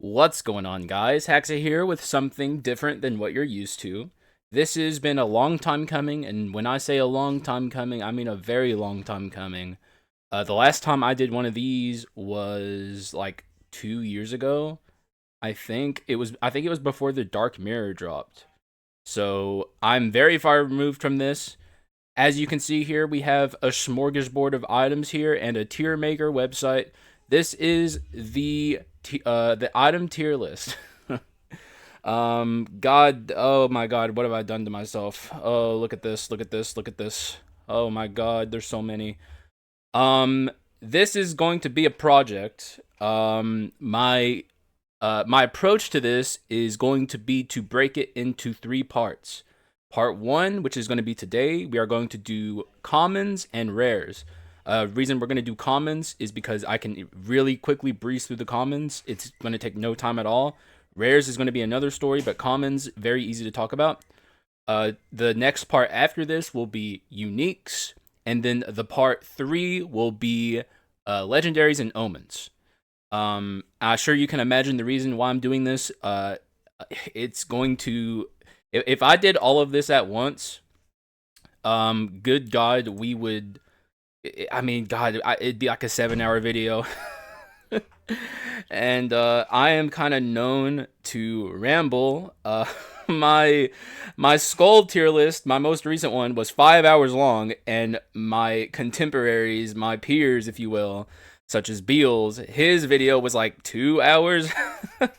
What's going on, guys? Haxa here with something different than what you're used to. This has been a long time coming, and when I say a long time coming, I mean a very long time coming. The last time I did one of these was like 2 years ago. I think it was before the Dark Mirror dropped. So I'm very far removed from this. As you can see here, we have a smorgasbord of items here and a tier maker website. This is the item tier list. God, oh my God, what have I done to myself? Oh, look at this, look at this, look at this. Oh my God, there's so many. Um, this is going to be a project. My approach to this is going to be to break it into 3 parts. Part 1, which is going to be today, we are going to do commons and rares. Reason we're going to do commons is because I can really quickly breeze through the commons. It's going to take no time at all. Rares is going to be another story, but commons, very easy to talk about. The next part after this will be uniques, and then the part 3 will be legendaries and omens. I'm sure you can imagine the reason why I'm doing this. It's going to, if I did all of this at once, good God, we would, I mean, God, it'd be like a 7-hour video. And I am kind of known to ramble. My Skull tier list, my most recent one, was 5 hours long, and my contemporaries, my peers, if you will, such as Beals, his video was like 2 hours.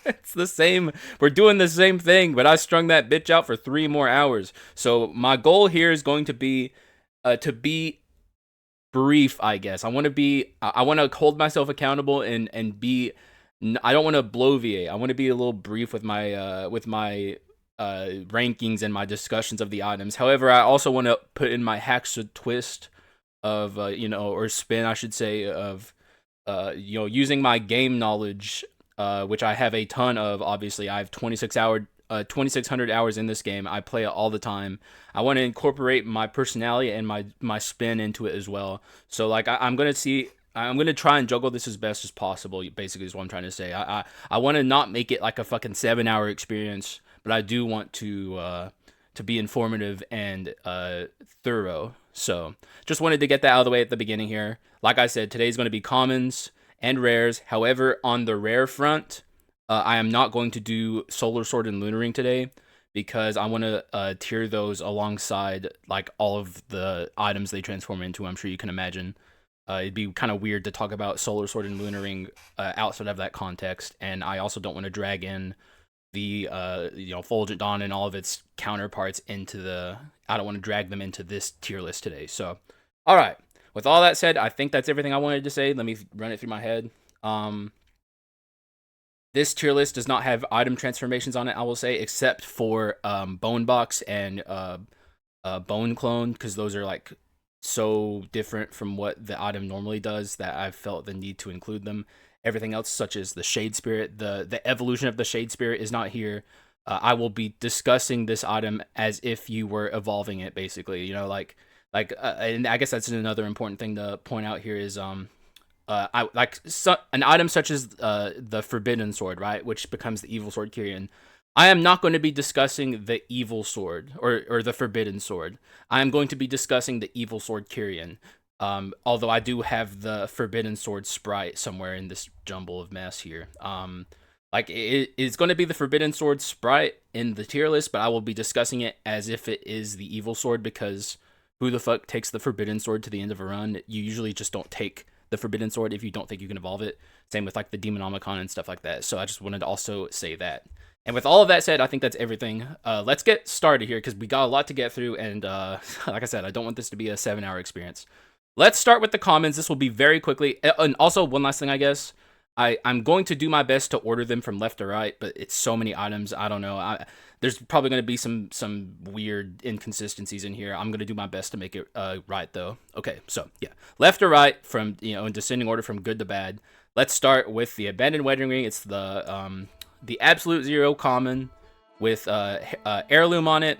It's the same. We're doing the same thing, but I strung that bitch out for 3 more hours. So my goal here is going to be brief, I guess. I want to hold myself accountable and be. I don't want to bloviate. I want to be a little brief with my rankings and my discussions of the items. However, I also want to put in my Haxa twist of or spin, I should say, of using my game knowledge, which I have a ton of. Obviously, I have 2,600 hours in this game. I play it all the time. I want to incorporate my personality and my spin into it as well. So like I'm gonna try and juggle this as best as possible. Basically, is what I'm trying to say. I want to not make it like a fucking 7-hour experience, but I do want to be informative and thorough. So just wanted to get that out of the way at the beginning here. Like I said, today's going to be commons and rares. However, on the rare front, I am not going to do Solar Sword and Lunar Ring today because I want to tier those alongside like all of the items they transform into. I'm sure you can imagine. It'd be kind of weird to talk about Solar Sword and Lunar Ring outside of that context, and I also don't want to drag in the Fulgent Dawn and all of its counterparts into the. I don't want to drag them into this tier list today. So, all right. With all that said, I think that's everything I wanted to say. Let me run it through my head. This tier list does not have item transformations on it, I will say, except for Bone Box and Bone Clone, because those are like so different from what the item normally does that I've felt the need to include them. Everything else, such as the Shade Spirit, the evolution of the Shade Spirit is not here. I will be discussing this item as if you were evolving it, basically. And I guess that's another important thing to point out here is an item such as the Forbidden Sword, right, which becomes the Evil Sword Kyrian. I am not going to be discussing the Evil Sword or the Forbidden Sword. I am going to be discussing the Evil Sword Kyrian. Although I do have the Forbidden Sword sprite somewhere in this jumble of mess here. It's going to be the Forbidden Sword sprite in the tier list, but I will be discussing it as if it is the Evil Sword because who the fuck takes the Forbidden Sword to the end of a run? You usually just don't take the Forbidden Sword if you don't think you can evolve it. Same with like the Demonomicon and stuff like that. So I just wanted to also say that. And with all of that said, I think that's everything. Let's get started here because we got a lot to get through. And like I said, I don't want this to be a 7-hour experience. Let's start with the commons. This will be very quickly. And also, one last thing, I guess. I'm going to do my best to order them from left to right, but it's so many items. I don't know. There's probably going to be some weird inconsistencies in here. I'm going to do my best to make it right, though. Okay, so, yeah. Left to right from, in descending order from good to bad. Let's start with the Abandoned Wedding Ring. It's the Absolute Zero common with heirloom on it.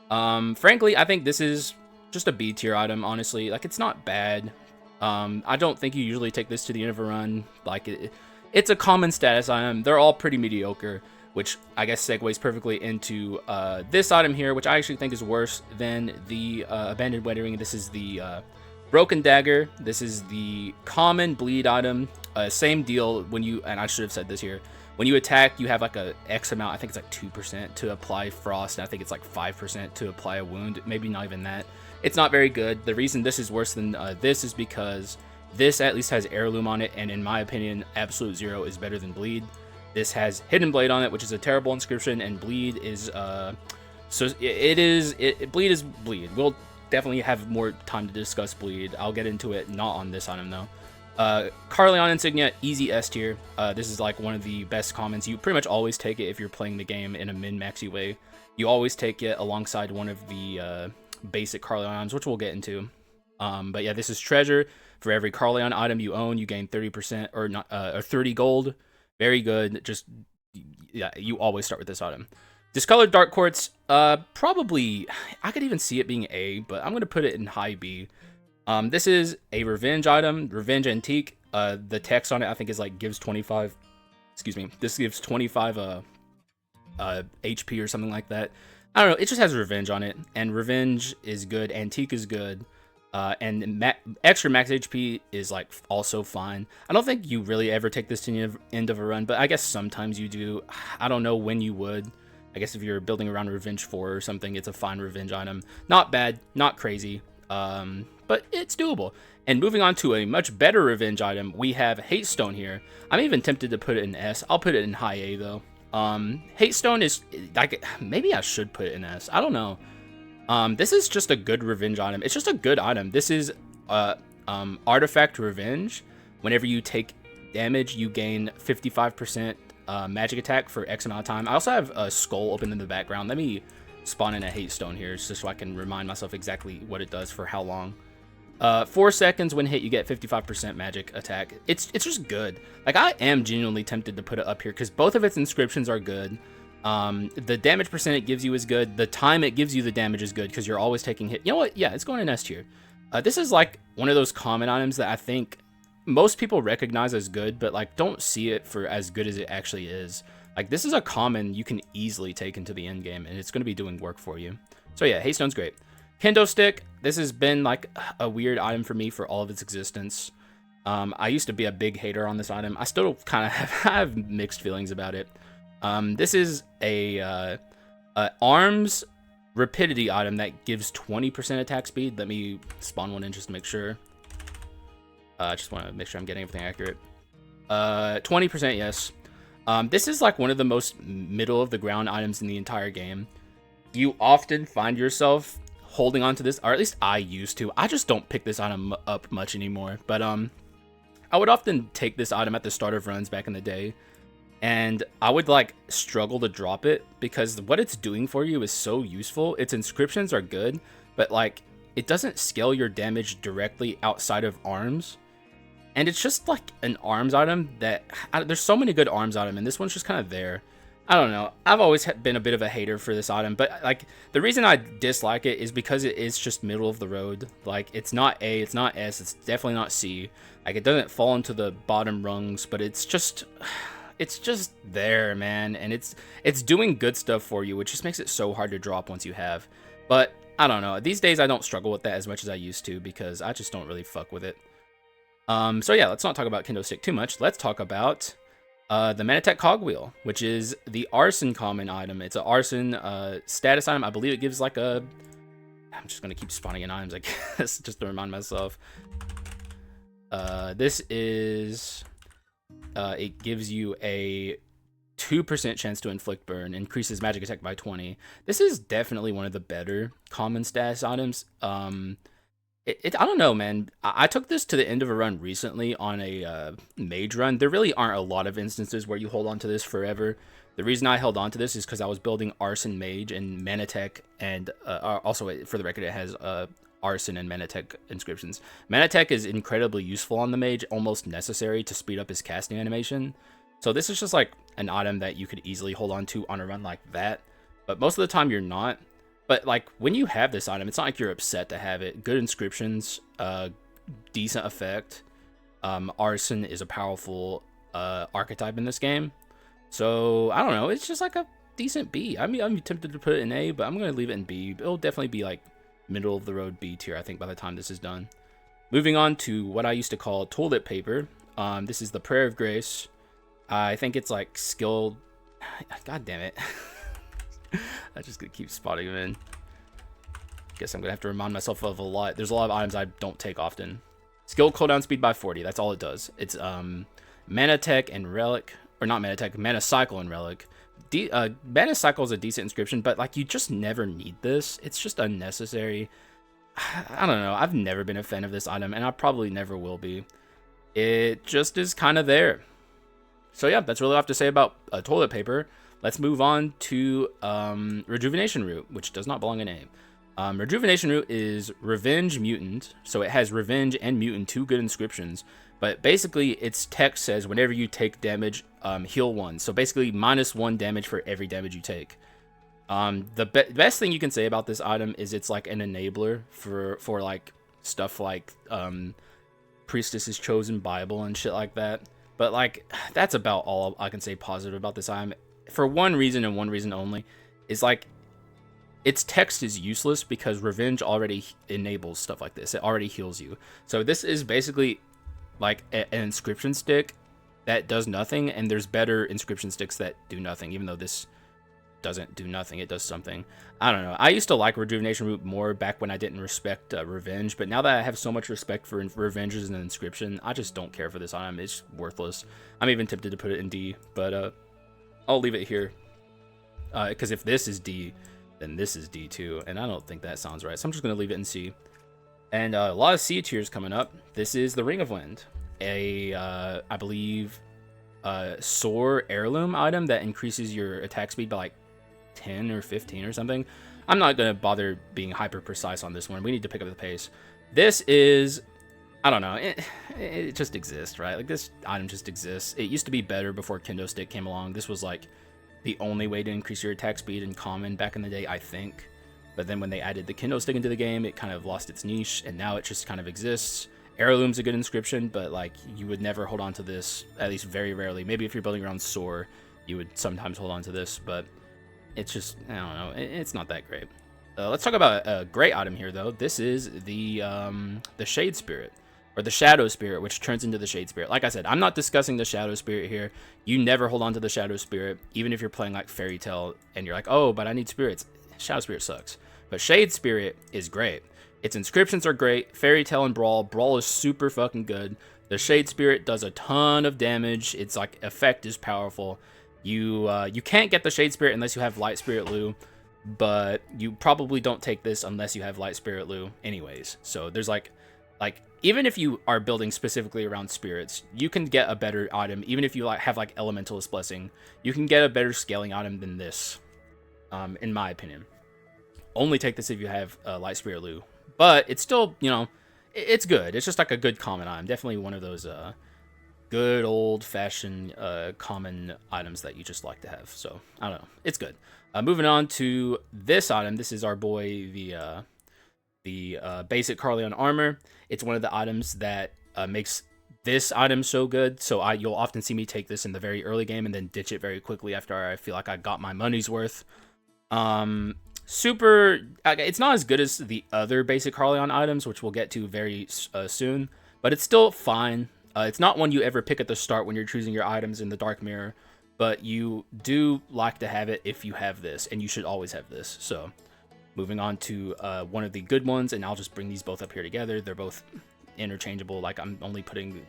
Frankly, I think this is just a B tier item, honestly. Like, it's not bad. I don't think you usually take this to the end of a run. Like, It's a common status item. They're all pretty mediocre, which I guess segues perfectly into this item here, which I actually think is worse than the Abandoned Wedding Ring. This is the Broken Dagger. This is the common bleed item. Same deal when you, and I should have said this here, when you attack, you have like a X amount, I think it's like 2% to apply frost, and I think it's like 5% to apply a wound, maybe not even that. It's not very good. The reason this is worse than this is because this at least has Heirloom on it, and in my opinion, Absolute Zero is better than Bleed. This has Hidden Blade on it, which is a terrible inscription, and Bleed is, Bleed is Bleed. We'll definitely have more time to discuss Bleed. I'll get into it, not on this item though. Carleon Insignia, easy S tier. This is like one of the best commons. You pretty much always take it if you're playing the game in a min-maxy way. You always take it alongside one of the basic Carleon items, which we'll get into. But yeah, this is treasure. For every Carleon item you own, you gain 30% or not, or 30 gold. Very good. Just, yeah, you always start with this item. Discolored Dark Quartz, probably, I could even see it being A, but I'm going to put it in high B. This is a revenge item, revenge antique. The text on it, I think, is like gives 25, excuse me, this gives 25 HP or something like that. I don't know, it just has revenge on it, and revenge is good, antique is good, and extra max HP is like also fine. I don't think you really ever take this to the end of a run, but I guess sometimes you do. I don't know when you would. I guess if you're building around Revenge 4 or something, it's a fine revenge item. Not bad, not crazy, but it's doable. And moving on to a much better revenge item, we have Hate Stone here. I'm even tempted to put it in S. I'll put it in high A though. Hate Stone is, like, maybe I should put it in S. I don't know. This is just a good revenge item. It's just a good item. This is Artifact Revenge. Whenever you take damage, you gain 55% magic attack for X amount of time. I also have a skull open in the background. Let me spawn in a Hate Stone here just so I can remind myself exactly what it does for how long. 4 seconds when hit, you get 55% magic attack. It's just good. Like, I am genuinely tempted to put it up here because both of its inscriptions are good. The damage percent it gives you is good. The time it gives you the damage is good because you're always taking hit. You know what? Yeah, it's going in S tier. This is like one of those common items that I think most people recognize as good, but like don't see it for as good as it actually is. Like, this is a common you can easily take into the end game, and it's going to be doing work for you. So yeah, Haystone's great. Kendo Stick, this has been like a weird item for me for all of its existence. I used to be a big hater on this item. I still kind of have mixed feelings about it. This is a arms rapidity item that gives 20% attack speed. Let me spawn one in just to make sure. I just want to make sure I'm getting everything accurate. 20%, yes. This is like one of the most middle of the ground items in the entire game. You often find yourself holding on to this, or at least I used to. I just don't pick this item up much anymore, but I would often take this item at the start of runs back in the day, and I would like struggle to drop it because what it's doing for you is so useful. Its inscriptions are good, but like it doesn't scale your damage directly outside of arms. And it's just like an arms item that there's so many good arms items, and this one's just kind of there. I don't know. I've always been a bit of a hater for this item, but like the reason I dislike it is because it is just middle of the road. Like, it's not A, it's not S, it's definitely not C. Like, it doesn't fall into the bottom rungs, but it's just there, man, and it's doing good stuff for you, which just makes it so hard to drop once you have. But I don't know. These days I don't struggle with that as much as I used to because I just don't really fuck with it. So yeah, let's not talk about Kendo Stick too much. Let's talk about the Manatech Cogwheel, which is the Arson common item. It's an Arson status item. I believe it gives like a... I'm just going to keep spawning in items, I guess, just to remind myself. This is... it gives you a 2% chance to inflict burn, increases magic attack by 20. This is definitely one of the better common status items. I don't know, man. I took this to the end of a run recently on a mage run. There really aren't a lot of instances where you hold on to this forever. The reason I held on to this is because I was building Arson Mage and Manatech, and also, for the record, it has Arson and Manatech inscriptions. Manatech is incredibly useful on the mage, almost necessary to speed up his casting animation. So this is just like an item that you could easily hold on to on a run like that. But most of the time you're not. But like when you have this item, it's not like you're upset to have it. Good inscriptions, decent effect. Arson is a powerful archetype in this game. So I don't know. It's just like a decent B. I mean, I'm tempted to put it in A, but I'm gonna leave it in B. It'll definitely be like middle of the road B tier, I think, by the time this is done. Moving on to what I used to call toilet paper. This is the Prayer of Grace. I think it's like skill. God damn it. I just gonna keep spotting them in. Guess I'm gonna have to remind myself of a lot. There's a lot of items I don't take often. Skill cooldown speed by 40. That's all it does. It's mana tech and relic, or not mana tech, mana cycle and relic. Mana cycle is a decent inscription, but like you just never need this. It's just unnecessary. I don't know. I've never been a fan of this item, and I probably never will be. It just is kind of there. So yeah, that's really all I have to say about toilet paper. Let's move on to Rejuvenation Root, which does not belong in A. Rejuvenation Root is Revenge Mutant, so it has Revenge and Mutant, two good inscriptions. But basically, its text says whenever you take damage, heal 1. So basically, -1 damage for every damage you take. The best thing you can say about this item is it's like an enabler for like stuff like Priestess's Chosen Bible and shit like that. But like that's about all I can say positive about this item. For one reason and one reason only, is like its text is useless because Revenge already enables stuff like this. It already heals you. So this is basically like an inscription stick that does nothing, and there's better inscription sticks that do nothing, even though this doesn't do nothing. It does something. I don't know. I used to like Rejuvenation Root more back when I didn't respect Revenge, but now that I have so much respect for Revenge as an inscription, I just don't care for this item. It's worthless. I'm even tempted to put it in D, but I'll leave it here. Because if this is D, then this is D too, and I don't think that sounds right, so I'm just going to leave it in C. And a lot of C tiers coming up. This is the Ring of Wind, I believe, Soar heirloom item that increases your attack speed by like 10 or 15 or something. I'm not going to bother being hyper precise on this one. We need to pick up the pace. This is, I don't know, it just exists, right? Like this item just exists. It used to be better before Kendo Stick came along. This was like the only way to increase your attack speed in common back in the day, I think. But then when they added the Kendo Stick into the game, it kind of lost its niche, and now it just kind of exists. Heirloom's a good inscription, but like you would never hold on to this, at least very rarely. Maybe if you're building around Soar, you would sometimes hold on to this, but it's just, I don't know, it's not that great. Let's talk about a great item here, though. This is the Shade Spirit, or the Shadow Spirit, which turns into the Shade Spirit. Like I said, I'm not discussing the Shadow Spirit here. You never hold on to the Shadow Spirit, even if you're playing like Fairy Tail and you're like, oh, but I need spirits. Shadow Spirit sucks. But Shade Spirit is great. Its inscriptions are great. Fairy Tail and Brawl. Brawl is super fucking good. The Shade Spirit does a ton of damage. Its like effect is powerful. You can't get the Shade Spirit unless you have Light Spirit Lu, but you probably don't take this unless you have Light Spirit Lu anyways. So there's like even if you are building specifically around spirits, you can get a better item. Even if you have like Elementalist Blessing, you can get a better scaling item than this, in my opinion. Only take this if you have Light Spirit Lu, but it's still, you know, it's good. It's just like a good common item. Definitely one of those good old-fashioned common items that you just like to have. So I don't know, it's good. Moving on to this item. This is our boy, the basic Carleon armor. It's one of the items that makes this item so good. So you'll often see me take this in the very early game and then ditch it very quickly after I feel like I got my money's worth. It's not as good as the other basic Carleon items, which we'll get to very soon, but it's still fine. It's not one you ever pick at the start when you're choosing your items in the Dark Mirror, but you do like to have it if you have this, and you should always have this. So moving on to one of the good ones, and I'll just bring these both up here together. They're both interchangeable. Like I'm only putting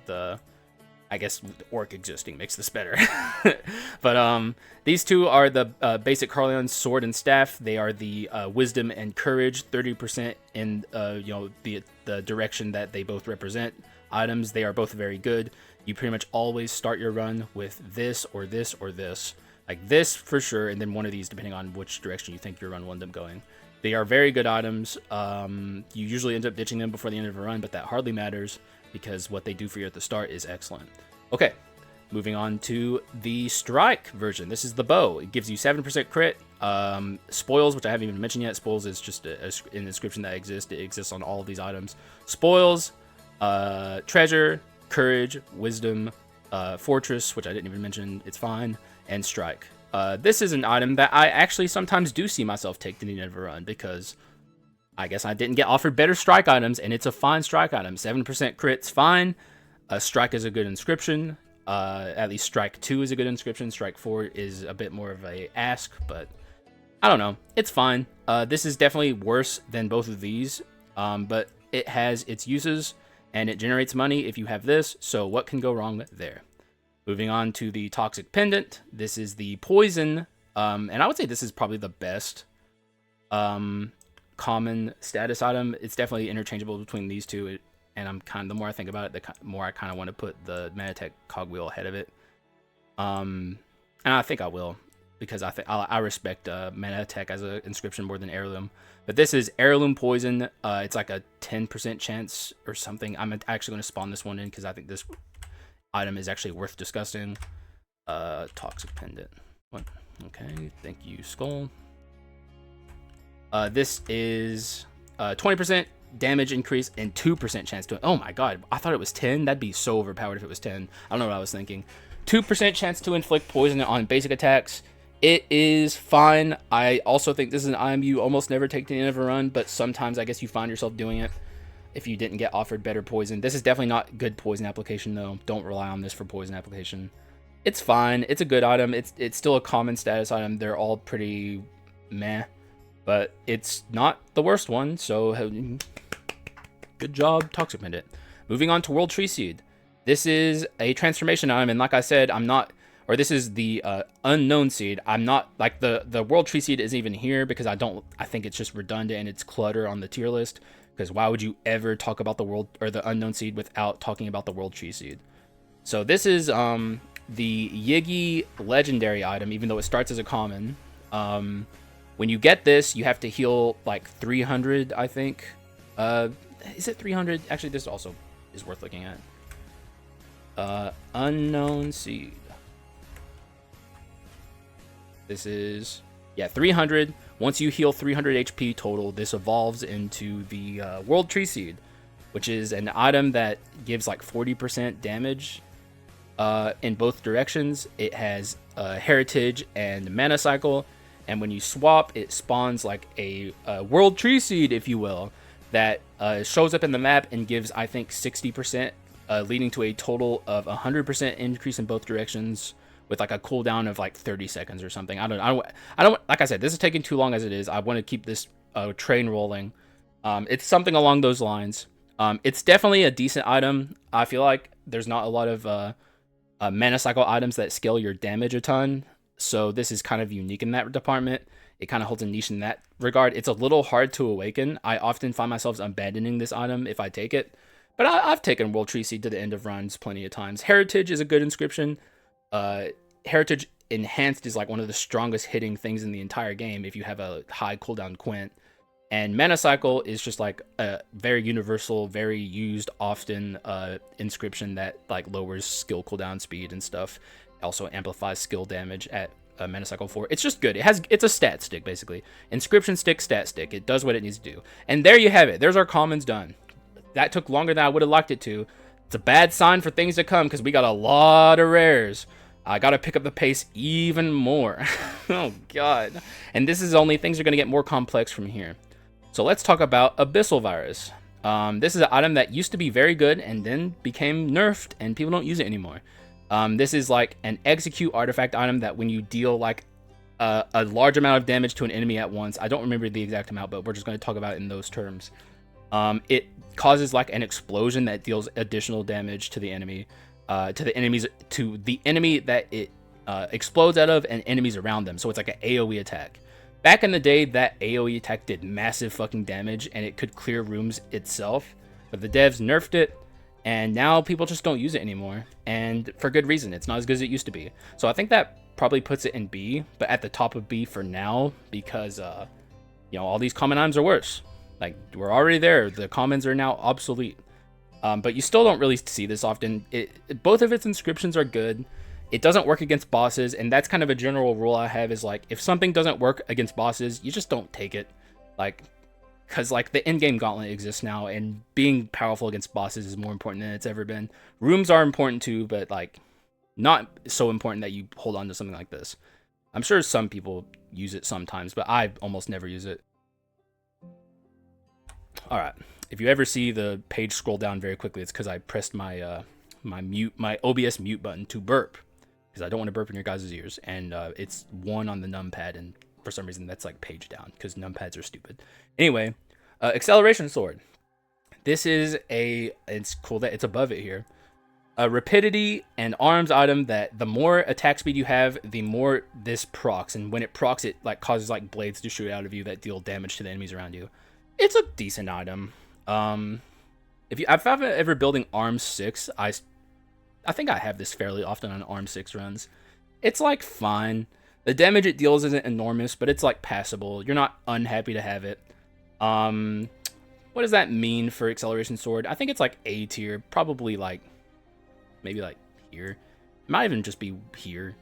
I guess the orc existing makes this better. But these two are the basic Carleon sword and staff. They are the wisdom and courage, 30% in the direction that they both represent items. They are both very good. You pretty much always start your run with this or this or this. Like this for sure, and then one of these depending on which direction you think your run will end up going. They are very good items. You usually end up ditching them before the end of a run, but that hardly matters, because what they do for you at the start is excellent. Okay, moving on to the strike version. This is the bow. It gives you 7% crit. Spoils, which I haven't even mentioned yet. Spoils is just an inscription that exists. It exists on all of these items. Spoils, treasure, courage, wisdom, Fortress, which I didn't even mention, it's fine, and Strike. This is an item that I actually sometimes do see myself take to the end of a run, because I guess I didn't get offered better Strike items, and it's a fine Strike item. 7% crit's fine. Strike is a good inscription. At least Strike 2 is a good inscription. Strike 4 is a bit more of a ask, but I don't know. It's fine. This is definitely worse than both of these, but it has its uses, and it generates money if you have this, so what can go wrong there? Moving on to the Toxic Pendant. This is the Poison, and I would say this is probably the best common status item. It's definitely interchangeable between these two, and the more I think about it, the more I kind of want to put the Manatech Cogwheel ahead of it. And I think I will, because I respect Manatech as an inscription more than Heirloom. But this is Heirloom Poison. It's like a 10% chance or something. I'm actually going to spawn this one in because I think this item is actually worth discussing. Toxic Pendant. What? Okay, thank you, Skul. This is 20% damage increase and 2% chance to... Oh my god, I thought it was 10. That'd be so overpowered if it was 10. I don't know what I was thinking. 2% chance to inflict poison on basic attacks. It is fine. I also think this is an item you almost never take to the end of a run, but sometimes I guess you find yourself doing it if you didn't get offered better poison. This is definitely not good poison application, though. Don't rely on this for poison application. It's fine. It's a good item. It's still a common status item. They're all pretty meh, but it's not the worst one, so good job, Toxic Pendant. Moving on to World Tree Seed. This is a transformation item, and like I said, this is the unknown seed. I'm not, like, the World Tree Seed isn't even here because I think it's just redundant and it's clutter on the tier list, because why would you ever talk about the world or the unknown seed without talking about the World Tree Seed? So this is the Yiggy legendary item, even though it starts as a common. When you get this, you have to heal like 300, I think. Is it 300? Actually, this also is worth looking at. Unknown seed. This is, yeah, 300. Once you heal 300 HP total, this evolves into the World Tree Seed, which is an item that gives like 40% damage in both directions. It has Heritage and Mana Cycle, and when you swap, it spawns like a World Tree Seed, if you will, that shows up in the map and gives, I think, 60%, leading to a total of 100% increase in both directions, with like a cooldown of like 30 seconds or something. I don't, like I said, this is taking too long as it is. I want to keep this train rolling. It's something along those lines. It's definitely a decent item. I feel like there's not a lot of mana cycle items that scale your damage a ton, so this is kind of unique in that department. It kind of holds a niche in that regard. It's a little hard to awaken. I often find myself abandoning this item if I take it, but I've taken World Tree Seed to the end of runs plenty of times. Heritage is a good inscription. Heritage Enhanced is like one of the strongest hitting things in the entire game if you have a high cooldown Quint. And Mana Cycle is just like a very universal, very used often inscription that like lowers skill cooldown speed and stuff. Also amplifies skill damage at Mana Cycle 4. It's just good. It's a stat stick, basically. Inscription stick, stat stick. It does what it needs to do. And there you have it. There's our commons done. That took longer than I would have liked it to. It's a bad sign for things to come because we got a lot of rares. I gotta pick up the pace even more. Oh god. And this is only, things are gonna get more complex from here. So let's talk about Abyssal Virus. This is an item that used to be very good and then became nerfed and people don't use it anymore. This is like an execute artifact item that when you deal like a large amount of damage to an enemy at once, I don't remember the exact amount, but we're just going to talk about it in those terms. It causes like an explosion that deals additional damage to the enemy, to the enemy that it explodes out of and enemies around them. So it's like an AoE attack. Back in the day, that AoE attack did massive fucking damage and it could clear rooms itself, but the devs nerfed it. And now people just don't use it anymore, and for good reason. It's not as good as it used to be. So I think that probably puts it in B, but at the top of B for now, because you know, all these common items are worse. Like, we're already there. The commons are now obsolete. But you still don't really see this often. Both of its inscriptions are good. It doesn't work against bosses, and that's kind of a general rule I have, is like, if something doesn't work against bosses, you just don't take it. Like, because like the in-game gauntlet exists now, and being powerful against bosses is more important than it's ever been. Rooms are important too, but like, not so important that you hold on to something like this. I'm sure some people use it sometimes, but I almost never use it. All right. If you ever see the page scroll down very quickly, it's because I pressed my my OBS mute button to burp, because I don't want to burp in your guys' ears, and it's 1 on the numpad, and for some reason that's like page down because numpads are stupid. Anyway, acceleration sword. This is it's cool that it's above it here. A rapidity and arms item that the more attack speed you have, the more this procs, and when it procs, it like causes like blades to shoot out of you that deal damage to the enemies around you. It's a decent item. If I'm ever building arms 6, I think I have this fairly often on arm 6 runs. It's like fine. The damage it deals isn't enormous, but it's like passable. You're not unhappy to have it. What does that mean for acceleration sword? I think it's like A tier, probably like maybe like here. It might even just be here.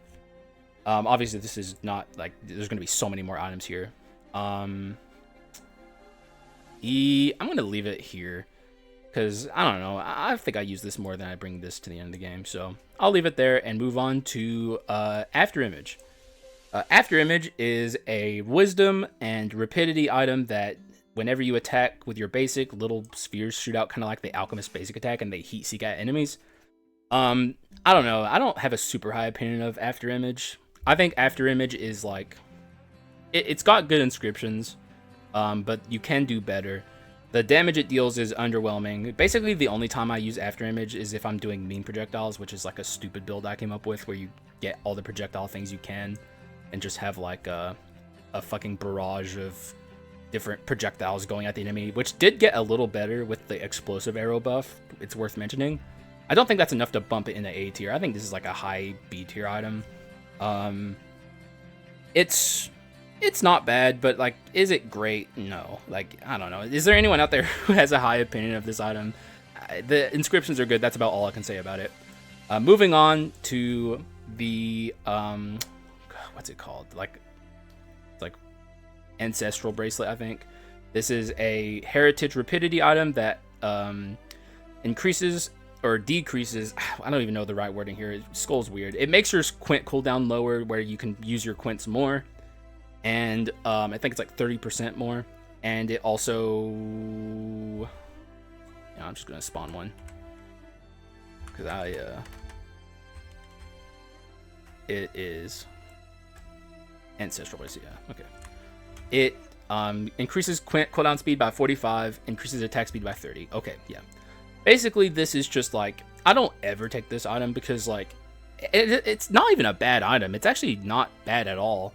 Obviously this is not like, there's gonna be so many more items here. I'm gonna leave it here because I don't know. I think I use this more than I bring this to the end of the game, so I'll leave it there and move on to After Image. After Image is a wisdom and rapidity item that whenever you attack with your basic, little spheres shoot out kind of like the alchemist basic attack, and they heat seek at enemies. I don't know. I don't have a super high opinion of After Image. I think After Image is like, it's got good inscriptions, but you can do better. The damage it deals is underwhelming. Basically, the only time I use After Image is if I'm doing mean projectiles, which is like a stupid build I came up with where you get all the projectile things you can and just have like a fucking barrage of different projectiles going at the enemy, which did get a little better with the explosive arrow buff. It's worth mentioning. I don't think that's enough to bump it into A tier. I think this is like a high B tier item. It's not bad, but like, is it great? No. Like, I don't know. Is there anyone out there who has a high opinion of this item? The inscriptions are good. That's about all I can say about it. Moving on to the what's it called? Like Ancestral Bracelet, I think. This is a heritage rapidity item that increases or decreases, I don't even know the right wording here. Skull's weird. It makes your quint cooldown lower, where you can use your quints more, and I think it's like 30% more. And it also, I'm just gonna spawn one because it is Ancestral Bracelet. Yeah, okay. It increases quint cooldown speed by 45, increases attack speed by 30. Okay, yeah. Basically, this is just like, I don't ever take this item because like, it's not even a bad item. It's actually not bad at all.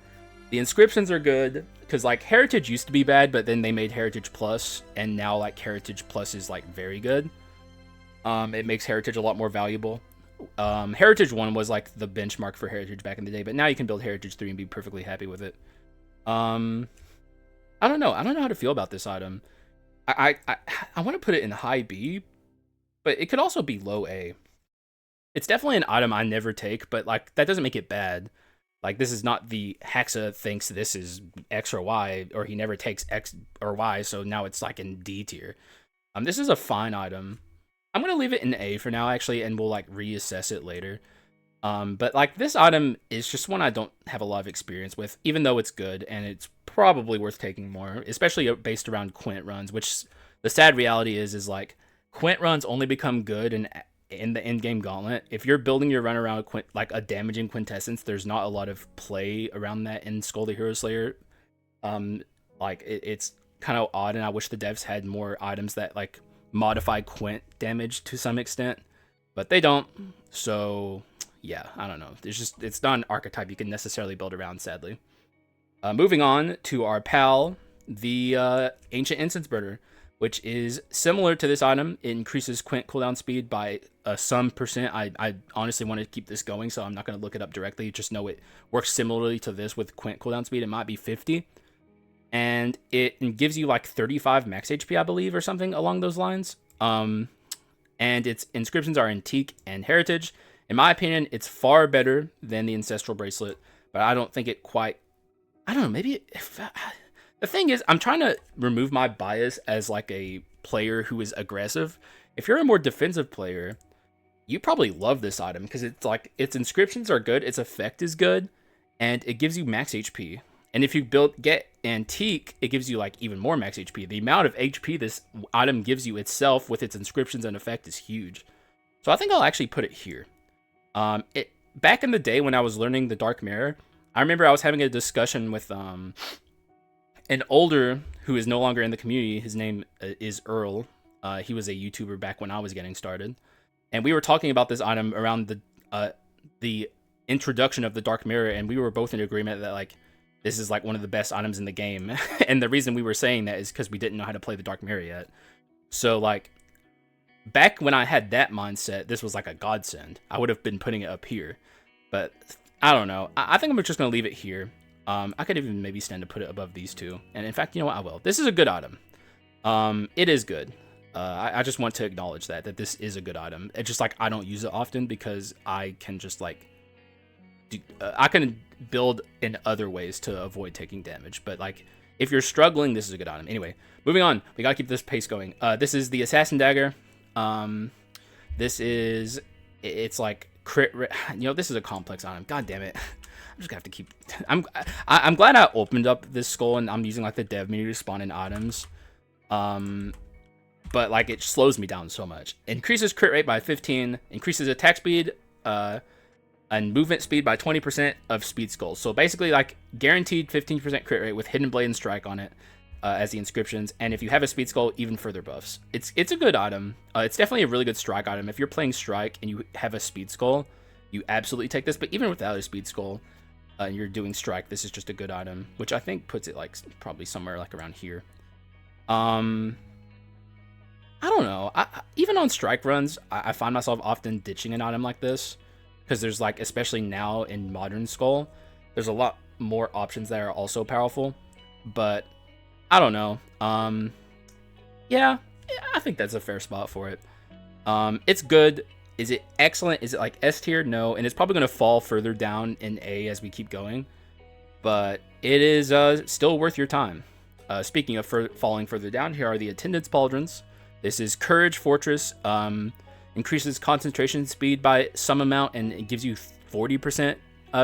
The inscriptions are good because like Heritage used to be bad, but then they made Heritage Plus, and now like Heritage Plus is like very good. It makes Heritage a lot more valuable. Heritage 1 was like the benchmark for Heritage back in the day, but now you can build Heritage 3 and be perfectly happy with it. I don't know. I don't know how to feel about this item. I want to put it in high B, but it could also be low A. It's definitely an item I never take, but like that doesn't make it bad. Like, this is not the Haxa thinks this is X or Y, or he never takes X or Y, so now it's like in D tier. This is a fine item. I'm gonna leave it in A for now, actually, and we'll like reassess it later. But like, this item is just one I don't have a lot of experience with, even though it's good, and it's probably worth taking more, especially based around quint runs, which the sad reality is like, quint runs only become good in the end-game gauntlet. If you're building your run around like a damaging quintessence, there's not a lot of play around that in Skul the Hero Slayer. Like, it's kind of odd, and I wish the devs had more items that like modify quint damage to some extent, but they don't. So yeah, I don't know. It's not an archetype you can necessarily build around, sadly. Moving on to our pal, the Ancient Incense Burner, which is similar to this item. It increases quint cooldown speed by some percent. I honestly want to keep this going, so I'm not going to look it up directly. Just know it works similarly to this with quint cooldown speed. It might be 50. And it gives you like 35 max HP, I believe, or something along those lines. And its inscriptions are Antique and Heritage. In my opinion, it's far better than the Ancestral Bracelet, but I don't think it quite... I don't know, maybe... The thing is, I'm trying to remove my bias as like a player who is aggressive. If you're a more defensive player, You probably love this item because it's like its inscriptions are good, its effect is good, and it gives you max HP. And if you get antique, it gives you like even more max HP. The amount of HP this item gives you itself with its inscriptions and effect is huge. So I think I'll actually put it here. It back in the day when I was learning the Dark Mirror, I remember I was having a discussion with an older who is no longer in the community. His name is Earl. He was a YouTuber back when I was getting started, and we were talking about this item around the introduction of the Dark Mirror, and we were both in agreement that like this is like one of the best items in the game. And the reason we were saying that is because we didn't know how to play the Dark Mirror yet. So like back when I had that mindset, this was like a godsend. I would have been putting it up here, but I don't know. I think I'm just gonna leave it here. I could even maybe stand to put it above these two. And in fact, you know what? I will. This is a good item. It is good. I just want to acknowledge that this is a good item. It's just like I don't use it often because I can just like I can build in other ways to avoid taking damage. But like if you're struggling, this is a good item. Anyway, moving on. We gotta keep this pace going. This is the Assassin Dagger. This is it's like crit. You know, this is a complex item. God damn it. I'm just gonna have to keep. I'm glad I opened up this skull and I'm using like the dev menu to spawn in items. But like it slows me down so much. Increases crit rate by 15. Increases attack speed. And movement speed by 20% of speed skulls. So basically like guaranteed 15% crit rate with hidden blade and strike on it as the inscriptions. And if you have a speed skull, even further buffs. It's a good item. It's definitely a really good strike item. If you're playing strike and you have a speed skull, you absolutely take this. But even without a speed skull, and you're doing strike, this is just a good item, which I think puts it like probably somewhere like around here. I don't know. Even on strike runs, I find myself often ditching an item like this because there's like, especially now in modern Skull, there's a lot more options that are also powerful. But I don't know. Yeah, I think that's a fair spot for it. It's good. Is it excellent? Is it like S tier? No, and it's probably going to fall further down in A as we keep going. But it is still worth your time. Speaking of falling further down, here are the Attendance Pauldrons. This is Courage Fortress. Increases concentration speed by some amount, and it gives you 40%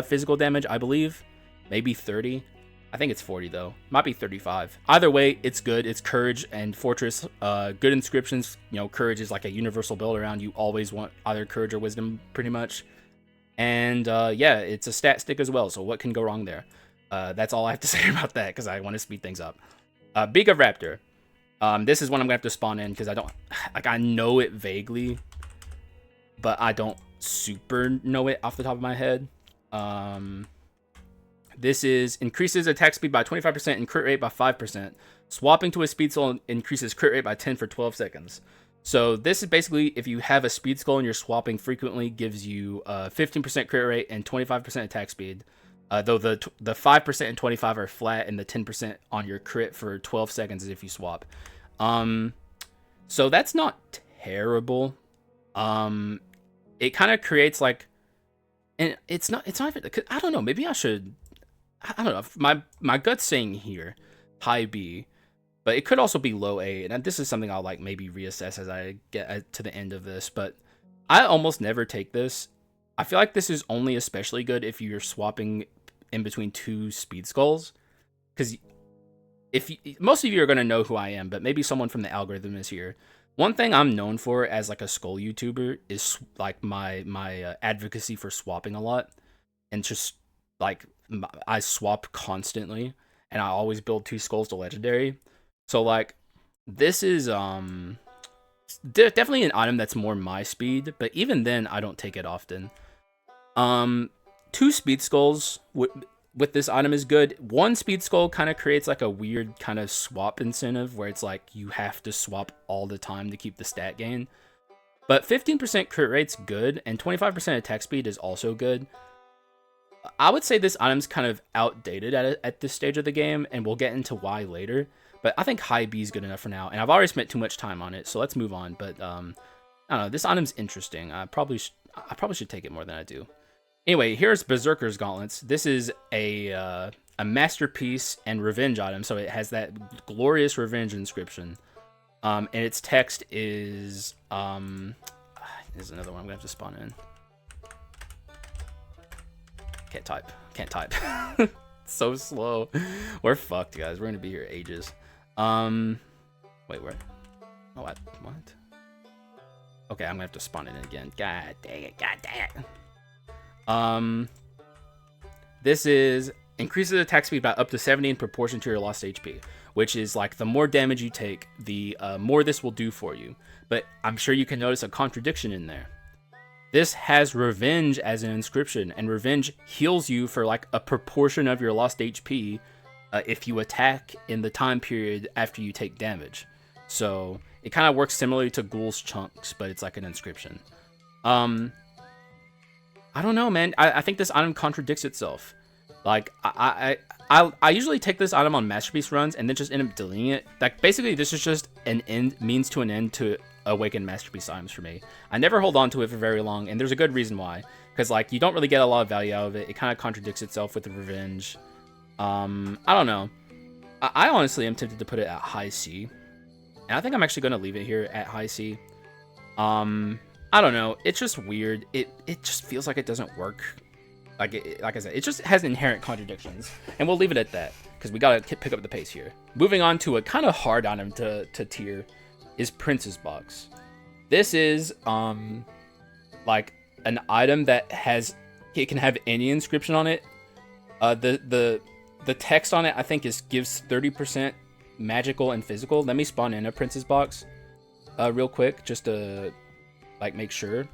physical damage, I believe. Maybe 30. I think it's 40 though. Might be 35. Either way, it's good. It's Courage and Fortress. Good inscriptions. You know, Courage is like a universal build around. You always want either Courage or Wisdom, pretty much. And yeah, it's a stat stick as well. So what can go wrong there? That's all I have to say about that because I want to speed things up. Beak of Raptor. This is one I'm gonna have to spawn in because I don't like. I know it vaguely, but I don't super know it off the top of my head. This is increases attack speed by 25% and crit rate by 5%. Swapping to a speed skull increases crit rate by 10 for 12 seconds. So this is basically if you have a speed skull and you're swapping frequently, gives you 15% crit rate and 25% attack speed. Though the 5% and 25 are flat, and the 10% on your crit for 12 seconds is if you swap. So that's not terrible. It kind of creates like, and it's not even. I don't know. Maybe I should. I don't know. My gut's saying here, high B, but it could also be low A. And this is something I'll like maybe reassess as I get to the end of this. But I almost never take this. I feel like this is only especially good if you're swapping in between two speed skulls, because most of you are going to know who I am, but maybe someone from the algorithm is here. One thing I'm known for as like a Skull YouTuber is like my advocacy for swapping a lot, and just like I swap constantly, and I always build 2 skulls to legendary. So like this is definitely an item that's more my speed, but even then I don't take it often. 2 speed skulls with this item is good. 1 speed skull kind of creates like a weird kind of swap incentive where it's like you have to swap all the time to keep the stat gain. But 15% crit rate's good, and 25% attack speed is also good. I would say this item's kind of outdated at this stage of the game, and we'll get into why later. But I think high B is good enough for now, and I've already spent too much time on it, so let's move on. But I don't know, this item's interesting. I probably should take it more than I do. Anyway, here's Berserker's Gauntlets. This is a masterpiece and revenge item, so it has that glorious revenge inscription. And its text is Here's another one I'm gonna have to spawn in. Can't type. Can't type. So slow. We're fucked, guys. We're gonna be here ages. Wait, where? Oh, what? Okay, I'm gonna have to spawn it in again. God dang it. God dang it. This is increases attack speed by up to 70 in proportion to your lost HP, which is like the more damage you take, the more this will do for you. But I'm sure you can notice a contradiction in there. This has revenge as an inscription, and revenge heals you for like a proportion of your lost HP if you attack in the time period after you take damage. So it kind of works similarly to Ghoul's Chunks, but it's like an inscription. I don't know, man. I think this item contradicts itself. Like I usually take this item on masterpiece runs and then just end up deleting it. Like basically, this is just an means to an end to awaken masterpiece items for me. I never hold on to it for very long, and there's a good reason why. Because like you don't really get a lot of value out of it. It kind of contradicts itself with the revenge. I don't know. I honestly am tempted to put it at high C, and I think I'm actually going to leave it here at high C. I don't know. It's just weird. It just feels like it doesn't work. Like I said, it just has inherent contradictions, and we'll leave it at that because we gotta pick up the pace here. Moving on to a kind of hard item to tier is Prince's Box. This is like an item that can have any inscription on it. The text on it I think gives 30% magical and physical. Let me spawn in a Prince's Box real quick just to like make sure.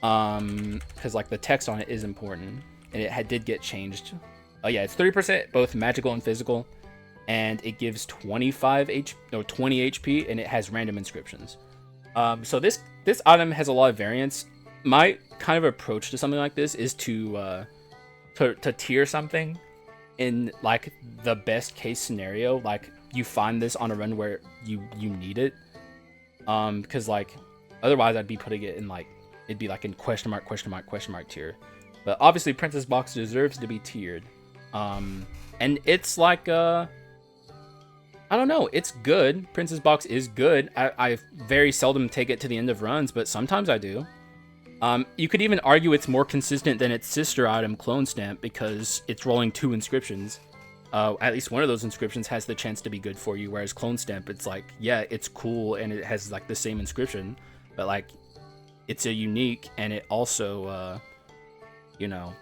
Because like the text on it is important, and it did get changed. Oh yeah, it's 30% both magical and physical, and it gives 20 HP, and it has random inscriptions. So this item has a lot of variance. My kind of approach to something like this is to tier something in like the best case scenario. Like you find this on a run where you need it, because like otherwise I'd be putting it in like. It'd be like in question mark tier. But obviously Prince's Box deserves to be tiered. And it's like, I don't know, it's good. Prince's Box is good. I very seldom take it to the end of runs, but sometimes I do. You could even argue it's more consistent than its sister item, Clone Stamp, because it's rolling 2 inscriptions. At least one of those inscriptions has the chance to be good for you, whereas Clone Stamp, it's like, yeah, it's cool and it has like the same inscription, but like, it's a unique, and it also, you know,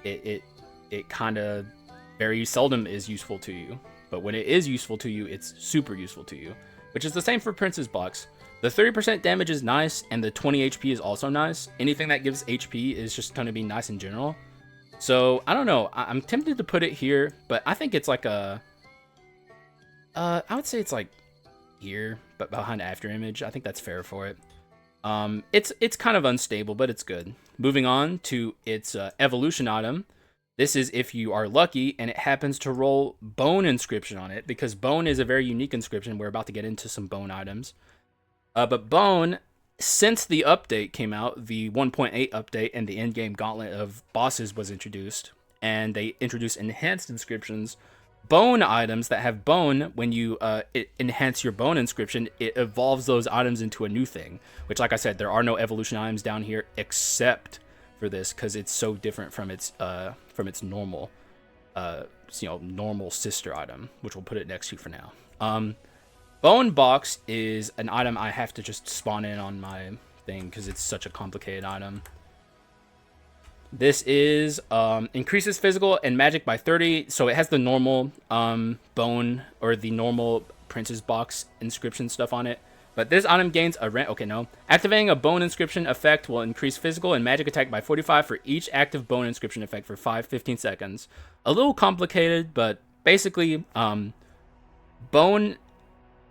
it kind of very seldom is useful to you. But when it is useful to you, it's super useful to you, which is the same for Prince's Box. The 30% damage is nice, and the 20 HP is also nice. Anything that gives HP is just going to be nice in general. So, I don't know. I'm tempted to put it here, but I think it's like I would say it's like here, but behind After Image. I think that's fair for it. It's kind of unstable, but it's good. Moving on to its evolution item. This is if you are lucky and it happens to roll Bone inscription on it, because Bone is a very unique inscription. We're about to get into some Bone items. But Bone, since the update came out, the 1.8 update, and the in-game gauntlet of bosses was introduced, and they introduced enhanced inscriptions. Bone items that have bone, when you enhance your bone inscription, it evolves those items into a new thing, which, like I said, there are no evolution items down here except for this, because it's so different from its normal normal sister item, which we'll put it next to for now. Bone Box is an item I have to just spawn in on my thing because it's such a complicated item. This is increases physical and magic by 30, so it has the normal bone or the normal Prince's Box inscription stuff on it. But this item gains a activating a bone inscription effect will increase physical and magic attack by 45 for each active bone inscription effect for 15 seconds. A little complicated, but basically bone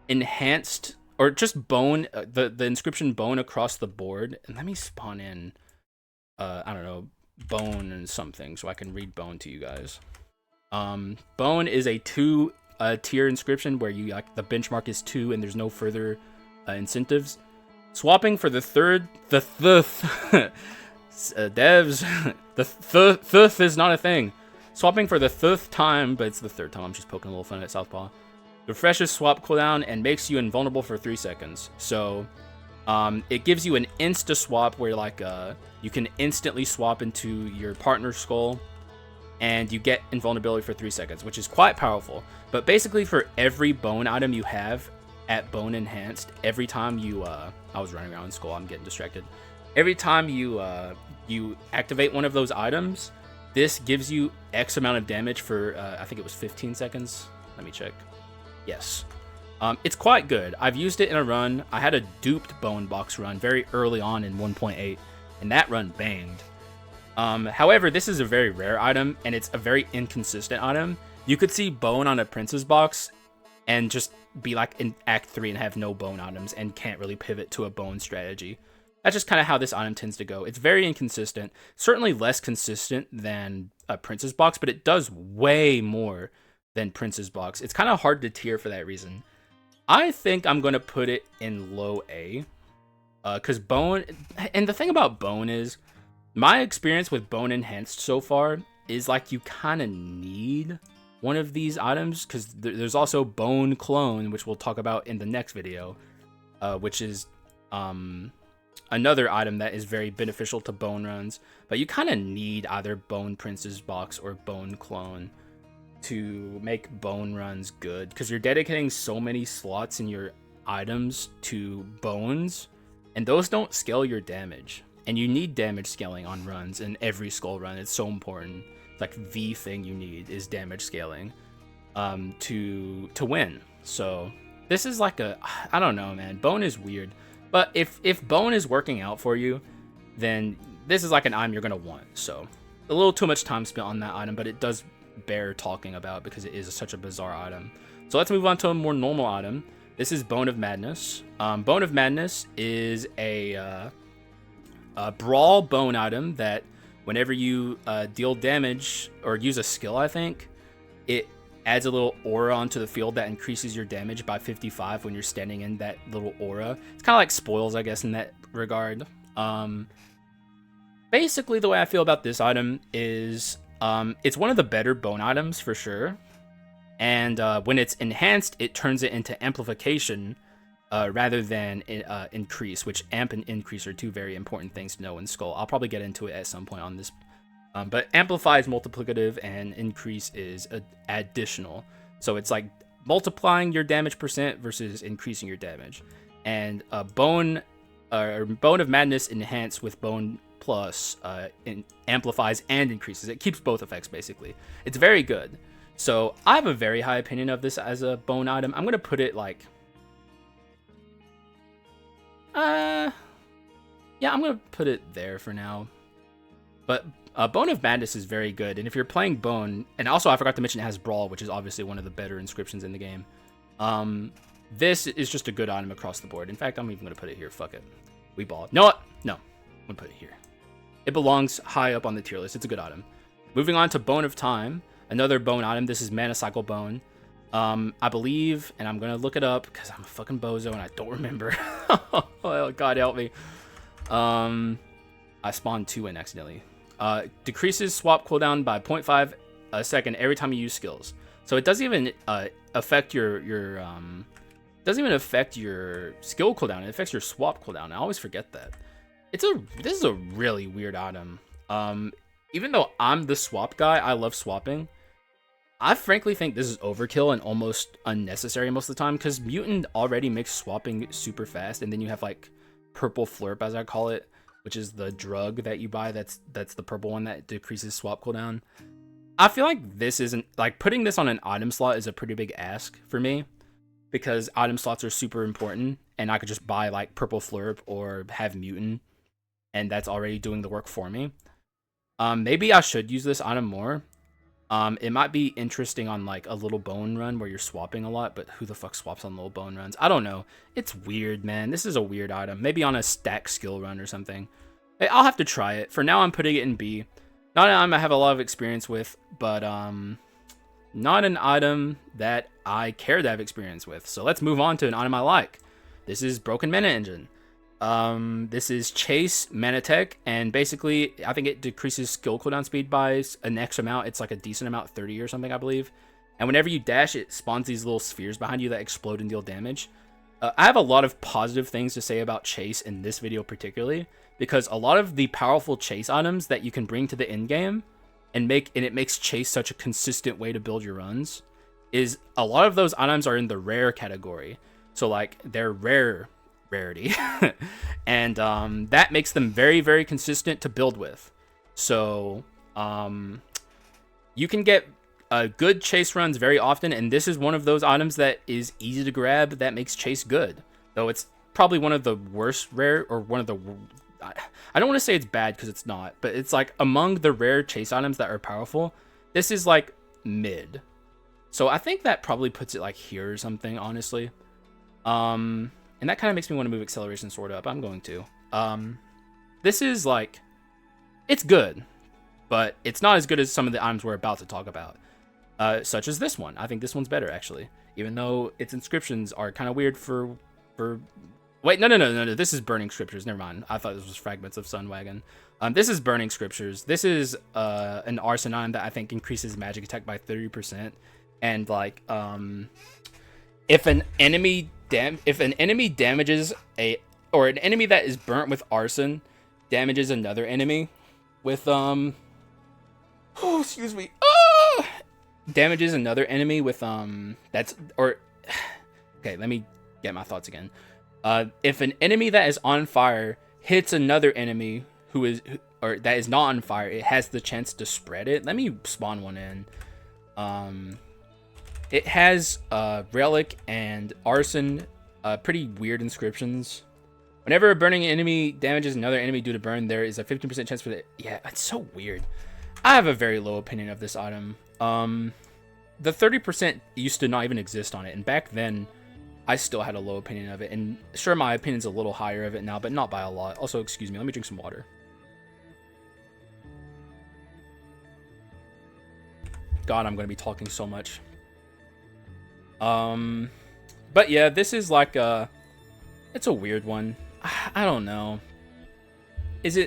enhanced, or just bone, the inscription bone across the board. And let me spawn in I don't know, bone and something so I can read bone to you guys. Bone is a 2 tier inscription where you like the benchmark is 2 and there's no further incentives. Swapping for the devs, the third is not a thing. Swapping for the 3rd time, but it's the 3rd time. I'm just poking a little fun at Southpaw. Refreshes swap cooldown and makes you invulnerable for 3 seconds. So It gives you an insta swap where like you can instantly swap into your partner's skull, and you get invulnerability for 3 seconds, which is quite powerful. But basically, for every bone item you have at bone enhanced, every time you I was running around in Skull, I'm getting distracted. Every time you activate one of those items, this gives you X amount of damage for I think it was 15 seconds. Let me check. Yes. It's quite good. I've used it in a run. I had a duped bone box run very early on in 1.8, and that run banged. However, this is a very rare item, and it's a very inconsistent item. You could see bone on a prince's box and just be like in Act 3 and have no bone items and can't really pivot to a bone strategy. That's just kind of how this item tends to go. It's very inconsistent. Certainly less consistent than a prince's box, but it does way more than prince's box. It's kind of hard to tier for that reason. I think I'm going to put it in low A. Because bone... And the thing about bone is, my experience with bone enhanced so far is like you kind of need one of these items, because there's also bone clone, which we'll talk about in the next video, which is another item that is very beneficial to bone runs. But you kind of need either bone prince's box or bone clone to make bone runs good, because you're dedicating so many slots in your items to bones, and those don't scale your damage. And you need damage scaling on runs in every Skull run. It's so important. Like the thing you need is damage scaling to win. So this is like I don't know, man. Bone is weird, but if bone is working out for you, then this is like an item you're gonna want. So a little too much time spent on that item, but it does bear talking about because it is such a bizarre item. So let's move on to a more normal item. This is Bone of Madness. Bone of Madness is a brawl bone item that whenever you deal damage or use a skill, I think, it adds a little aura onto the field that increases your damage by 55 when you're standing in that little aura. It's kind of like spoils, I guess, in that regard. Basically, the way I feel about this item is it's one of the better bone items for sure. And when it's enhanced, it turns it into amplification rather than increase, which amp and increase are two very important things to know in Skull. I'll probably get into it at some point on this. But amplify is multiplicative and increase is additional. So it's like multiplying your damage percent versus increasing your damage. And Bone of Madness enhanced with Bone Plus amplifies and increases. It keeps both effects, basically. It's very good. So I have a very high opinion of this as a bone item. I'm going to put it like... yeah, I'm going to put it there for now. But Bone of Madness is very good. And if you're playing Bone... And also, I forgot to mention it has Brawl, which is obviously one of the better inscriptions in the game. This is just a good item across the board. In fact, I'm even going to put it here. Fuck it. We ball. No, what? No. I'm going to put it here. It belongs high up on the tier list. It's a good item. Moving on to Bone of Time. Another bone item. This is Mana Cycle Bone. I believe, and I'm going to look it up because I'm a fucking bozo and I don't remember. Oh, God help me. I spawned 2 in accidentally. Decreases swap cooldown by 0.5 a second every time you use skills. So it doesn't even affect your doesn't even affect your skill cooldown. It affects your swap cooldown. I always forget that. This is a really weird item. Even though I'm the swap guy, I love swapping. I frankly think this is overkill and almost unnecessary most of the time, because Mutant already makes swapping super fast, and then you have like Purple Flurp, as I call it, which is the drug that you buy. That's the purple one that decreases swap cooldown. I feel like this isn't like putting this on an item slot is a pretty big ask for me, because item slots are super important, and I could just buy like Purple Flurp or have Mutant, and that's already doing the work for me. Maybe I should use this item more. It might be interesting on like a little bone run where you're swapping a lot, but who the fuck swaps on little bone runs? I don't know. It's weird, man. This is a weird item. Maybe on a stack skill run or something. I'll have to try it. For now, I'm putting it in B. Not an item I have a lot of experience with, but not an item that I care to have experience with. So let's move on to an item I like. This is Broken Mana Engine. This is Chase Mana Tech, and basically I think it decreases skill cooldown speed by an X amount. It's like a decent amount, 30 or something, I believe. And whenever you dash, it spawns these little spheres behind you that explode and deal damage. I have a lot of positive things to say about chase in this video particularly, because a lot of the powerful chase items that you can bring to the end game and it makes chase such a consistent way to build your runs, is a lot of those items are in the rare category. So like they're rarity, and that makes them very, very consistent to build with. So you can get good chase runs very often, and this is one of those items that is easy to grab that makes chase good. Though it's probably one of the worst rare, or one of the... I don't want to say it's bad because it's not, but it's like among the rare chase items that are powerful, this is like mid. So I think that probably puts it like here or something, honestly. And that kind of makes me want to move Acceleration Sword up. I'm going to. This is like... It's good, but it's not as good as some of the items we're about to talk about. Such as this one. I think this one's better, actually. Even though its inscriptions are kind of weird for... Wait, no. This is Burning Scriptures. Never mind. I thought this was Fragments of Sunwagon. This is Burning Scriptures. This is an arson item that I think increases magic attack by 30%. And like, if an enemy damages or an enemy that is burnt with arson damages another enemy with damages another enemy with okay, let me get my thoughts again. If an enemy that is on fire hits another enemy that is not on fire, it has the chance to spread it. Let me spawn one in. It has relic and arson, pretty weird inscriptions. Whenever a burning enemy damages another enemy due to burn, there is a 15% chance for the... Yeah, it's so weird. I have a very low opinion of this item. The 30% used to not even exist on it, and back then, I still had a low opinion of it. And sure, my opinion's a little higher of it now, but not by a lot. Also, excuse me, let me drink some water. God, I'm going to be talking so much. But yeah, this is like it's a weird one. I don't know. It's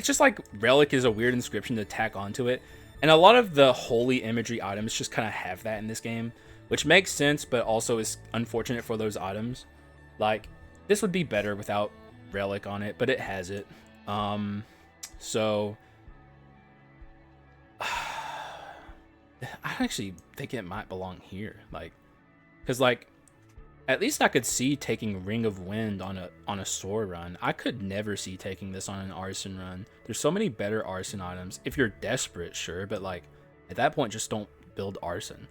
just like relic is a weird inscription to tack onto it. And a lot of the holy imagery items just kind of have that in this game, which makes sense, but also is unfortunate for those items. Like, this would be better without relic on it, but it has it. So I actually think it might belong here. Like, because like, at least I could see taking Ring of Wind on a sword run. I could never see taking this on an arson run. There's so many better arson items. If you're desperate, sure, but like at that point, just don't build arson.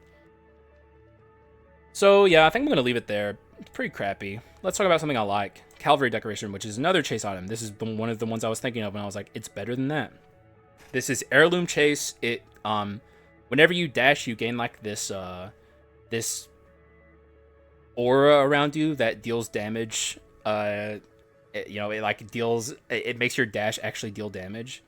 So yeah, I think I'm gonna leave it there. It's pretty crappy. Let's talk about something I like. Cavalry Decoration, which is another chase item. This is one of the ones I was thinking of when I was like, it's better than that. This is Heirloom Chase. It whenever you dash, you gain like this this aura around you that deals damage. It makes your dash actually deal damage.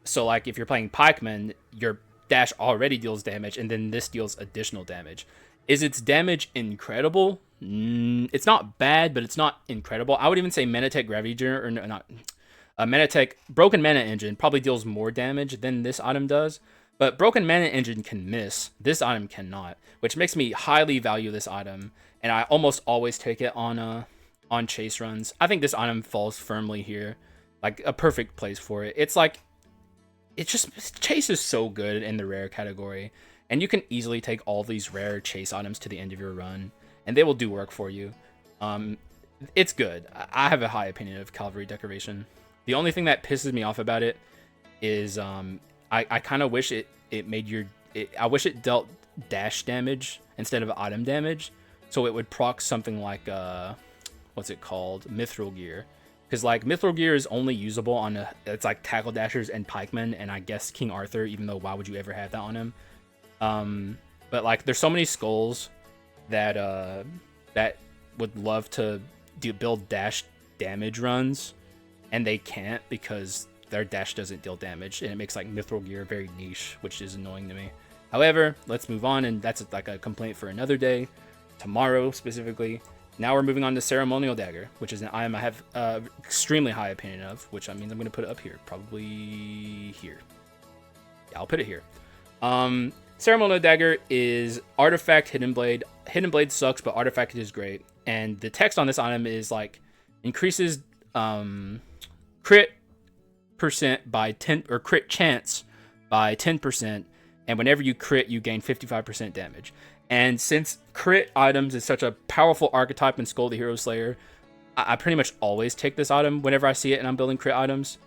So like if you're playing pikeman, your dash already deals damage, and then this deals additional damage. Is its damage incredible? It's not bad, but it's not incredible. I would even say Manatech Gravity Generator, or no, not Manatech Broken Mana Engine probably deals more damage than this item does. But Broken Mana Engine can miss. This item cannot, which makes me highly value this item, and I almost always take it on chase runs. I think this item falls firmly here, like a perfect place for it. It's like, chase is so good in the rare category, and you can easily take all these rare chase items to the end of your run, and they will do work for you. It's good. I have a high opinion of Cavalry Decoration. The only thing that pisses me off about it is I kind of wish it made I wish it dealt dash damage instead of item damage, so it would proc something like what's it called, Mithril Gear, because like Mithril Gear is only usable on it's like Tackle Dashers and Pikemen, and I guess King Arthur, even though why would you ever have that on him? But like there's so many skulls that that would love to build dash damage runs, and they can't because their dash doesn't deal damage, and it makes like Mithril Gear very niche, which is annoying to me. However, let's move on, and that's like a complaint for another day, tomorrow specifically. Now we're moving on to Ceremonial Dagger, which is an item I have extremely high opinion of, which means I'm going to put it up here, probably here. Yeah, I'll put it here. Ceremonial Dagger is Artifact Hidden Blade. Hidden Blade sucks, but Artifact is great. and the text on this item is like increases crit percent by 10, or crit chance by 10%, and whenever you crit, you gain 55% damage. And since crit items is such a powerful archetype in Skul the Hero Slayer, I pretty much always take this item whenever I see it and I'm building crit items,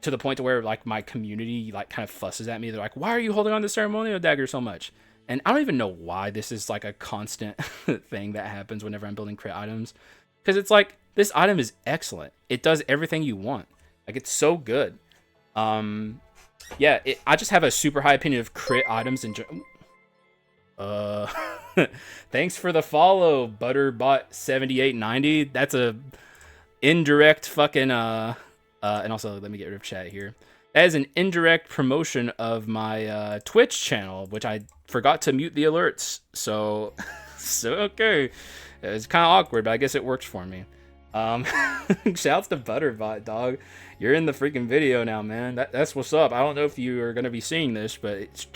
to the point to where like my community like kind of fusses at me. They're like, why are you holding on to ceremonial dagger so much? And I don't even know why this is like a constant thing that happens whenever I'm building crit items, because it's like, this item is excellent. It does everything you want. Like, it's so good. Yeah, I just have a super high opinion of crit items in general. Thanks for the follow, Butterbot7890. That's a indirect fucking and also let me get rid of chat here. That is an indirect promotion of my Twitch channel, which I forgot to mute the alerts. So okay, it's kind of awkward, but I guess it works for me. Shouts to Butterbot, dog. You're in the freaking video now, man. That's what's up. I don't know if you are gonna be seeing this, but it's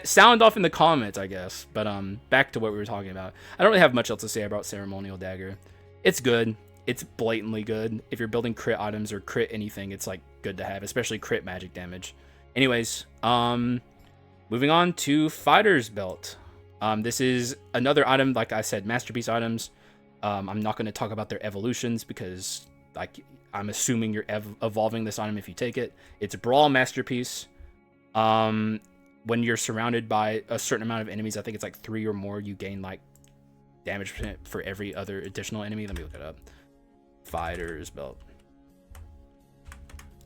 sound off in the comments, I guess. But back to what we were talking about. I don't really have much else to say about Ceremonial Dagger. It's good. It's blatantly good. If you're building crit items or crit anything, it's like good to have, especially crit magic damage. Anyways, moving on to Fighter's Belt. This is another item, like I said, masterpiece items. I'm not going to talk about their evolutions because, like, I'm assuming you're evolving this item if you take it. It's Brawl Masterpiece. When you're surrounded by a certain amount of enemies, I think it's like 3 or more, you gain like damage percent for every other additional enemy. Let me look it up. Fighter's Belt.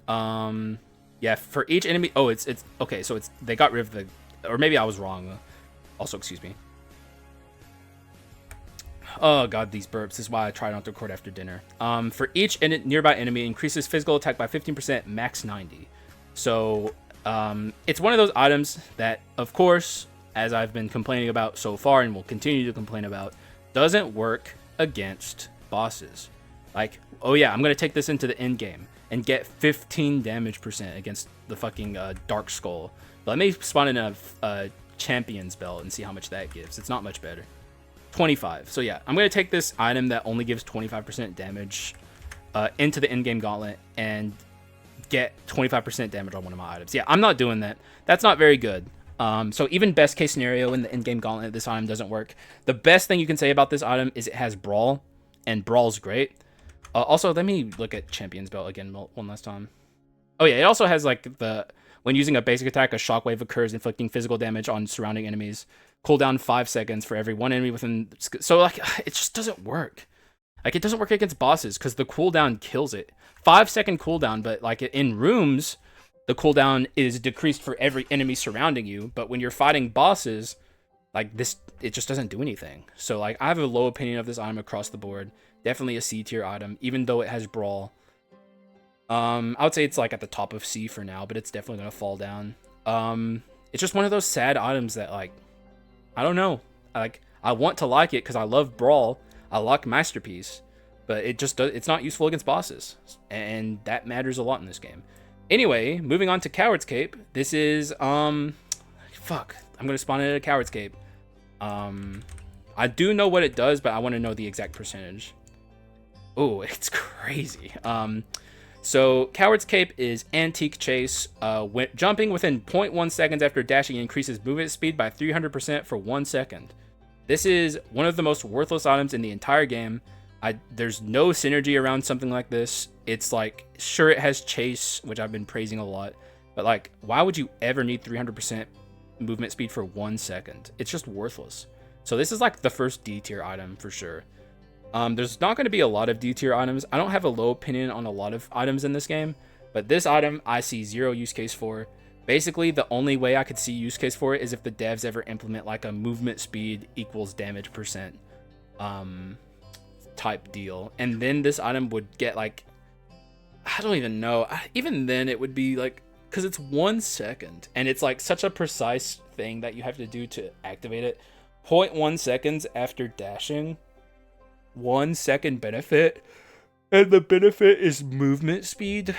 Yeah, for each enemy. Oh, it's okay. So they got rid of the, or maybe I was wrong. Also, excuse me. Oh god, these burps. This is why I try not to record after dinner. For each nearby enemy, increases physical attack by 15%, max 90. So it's one of those items that, of course, as I've been complaining about so far and will continue to complain about, doesn't work against bosses. Like, oh yeah, I'm gonna take this into the end game and get 15 damage percent against the fucking Dark Skull. But let me spawn in a Champion's Belt and see how much that gives. It's not much better. 25. So yeah, I'm gonna take this item that only gives 25% damage into the in-game gauntlet and get 25% damage on one of my items. Yeah, I'm not doing that. That's not very good. So even best case scenario in the in-game gauntlet, this item doesn't work. The best thing you can say about this item is it has Brawl, and Brawl's great. Also, let me look at Champion's Belt again one last time. Oh yeah, it also has like when using a basic attack, a shockwave occurs, inflicting physical damage on surrounding enemies. Cooldown 5 seconds for every one enemy within. So like, it just doesn't work. Like, it doesn't work against bosses because the cooldown kills it. 5-second cooldown, but like in rooms, the cooldown is decreased for every enemy surrounding you. But when you're fighting bosses, like this, it just doesn't do anything. So like, I have a low opinion of this item across the board. Definitely a C tier item, even though it has Brawl. I would say it's like at the top of C for now, but it's definitely gonna fall down. It's just one of those sad items that, like, I don't know. Like, I want to like it because I love Brawl. I like Masterpiece, but it just it's not useful against bosses, and that matters a lot in this game. Anyway, moving on to Coward's Cape. This is fuck. I'm gonna spawn in a Coward's Cape. I do know what it does, but I want to know the exact percentage. Oh, it's crazy. So Coward's Cape is Antique Chase. Jumping within 0.1 seconds after dashing increases movement speed by 300% for 1 second. This is one of the most worthless items in the entire game. There's no synergy around something like this. It's like, sure, it has Chase, which I've been praising a lot, but like, why would you ever need 300% movement speed for 1 second? It's just worthless. So this is like the first D tier item for sure. There's not going to be a lot of D tier items. I don't have a low opinion on a lot of items in this game, but this item I see zero use case for. Basically, the only way I could see use case for it is if the devs ever implement like a movement speed equals damage percent type deal. And then this item would get like, I don't even know. Even then it would be like, because it's 1 second and it's like such a precise thing that you have to do to activate it. 0.1 seconds after dashing. 1 second benefit, and the benefit is movement speed.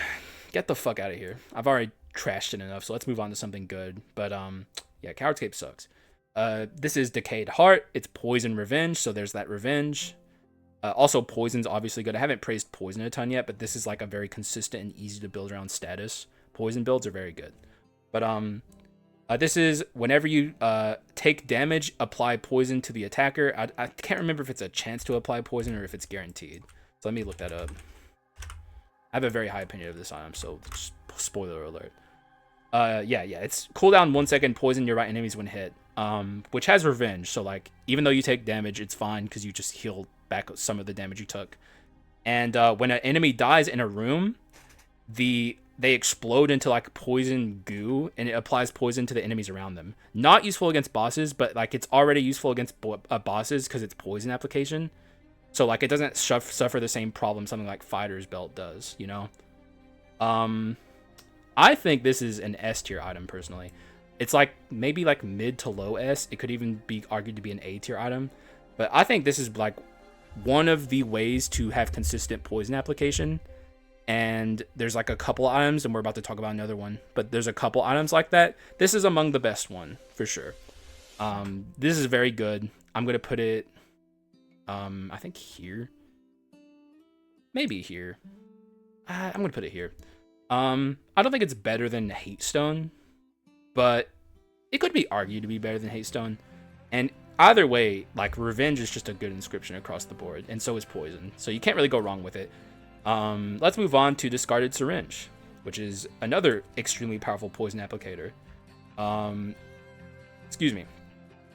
Get the fuck out of here. I've already trashed it enough, so let's move on to something good. But yeah, Coward's Cape sucks. This is Decayed Heart. It's Poison Revenge, so there's that revenge. Also, Poison's obviously good. I haven't praised Poison a ton yet, but this is like a very consistent and easy to build around status. Poison builds are very good. But this is whenever you take damage, apply poison to the attacker. I can't remember if it's a chance to apply poison or if it's guaranteed. So let me look that up. I have a very high opinion of this item, so just spoiler alert. Yeah, it's cooldown 1 second, poison your right enemies when hit. Which has revenge, so like even though you take damage, it's fine because you just heal back some of the damage you took. And when an enemy dies in a room, they explode into like poison goo, and it applies poison to the enemies around them. Not useful against bosses, but like it's already useful against bosses because it's poison application. So like it doesn't suffer the same problem something like Fighter's Belt does, you know. I think this is an S tier item personally. It's like maybe like mid to low S. It could even be argued to be an A tier item, but I think this is like one of the ways to have consistent poison application. And there's like a couple items, and we're about to talk about another one, but there's a couple items like that. This is among the best one for sure. This is very good. I'm gonna put it, I think here, maybe here. I'm gonna put it here. I don't think it's better than Hate Stone, but it could be argued to be better than Hate Stone. And either way, like Revenge is just a good inscription across the board, and so is Poison. So you can't really go wrong with it. Let's move on to Discarded Syringe, which is another extremely powerful poison applicator. Excuse me.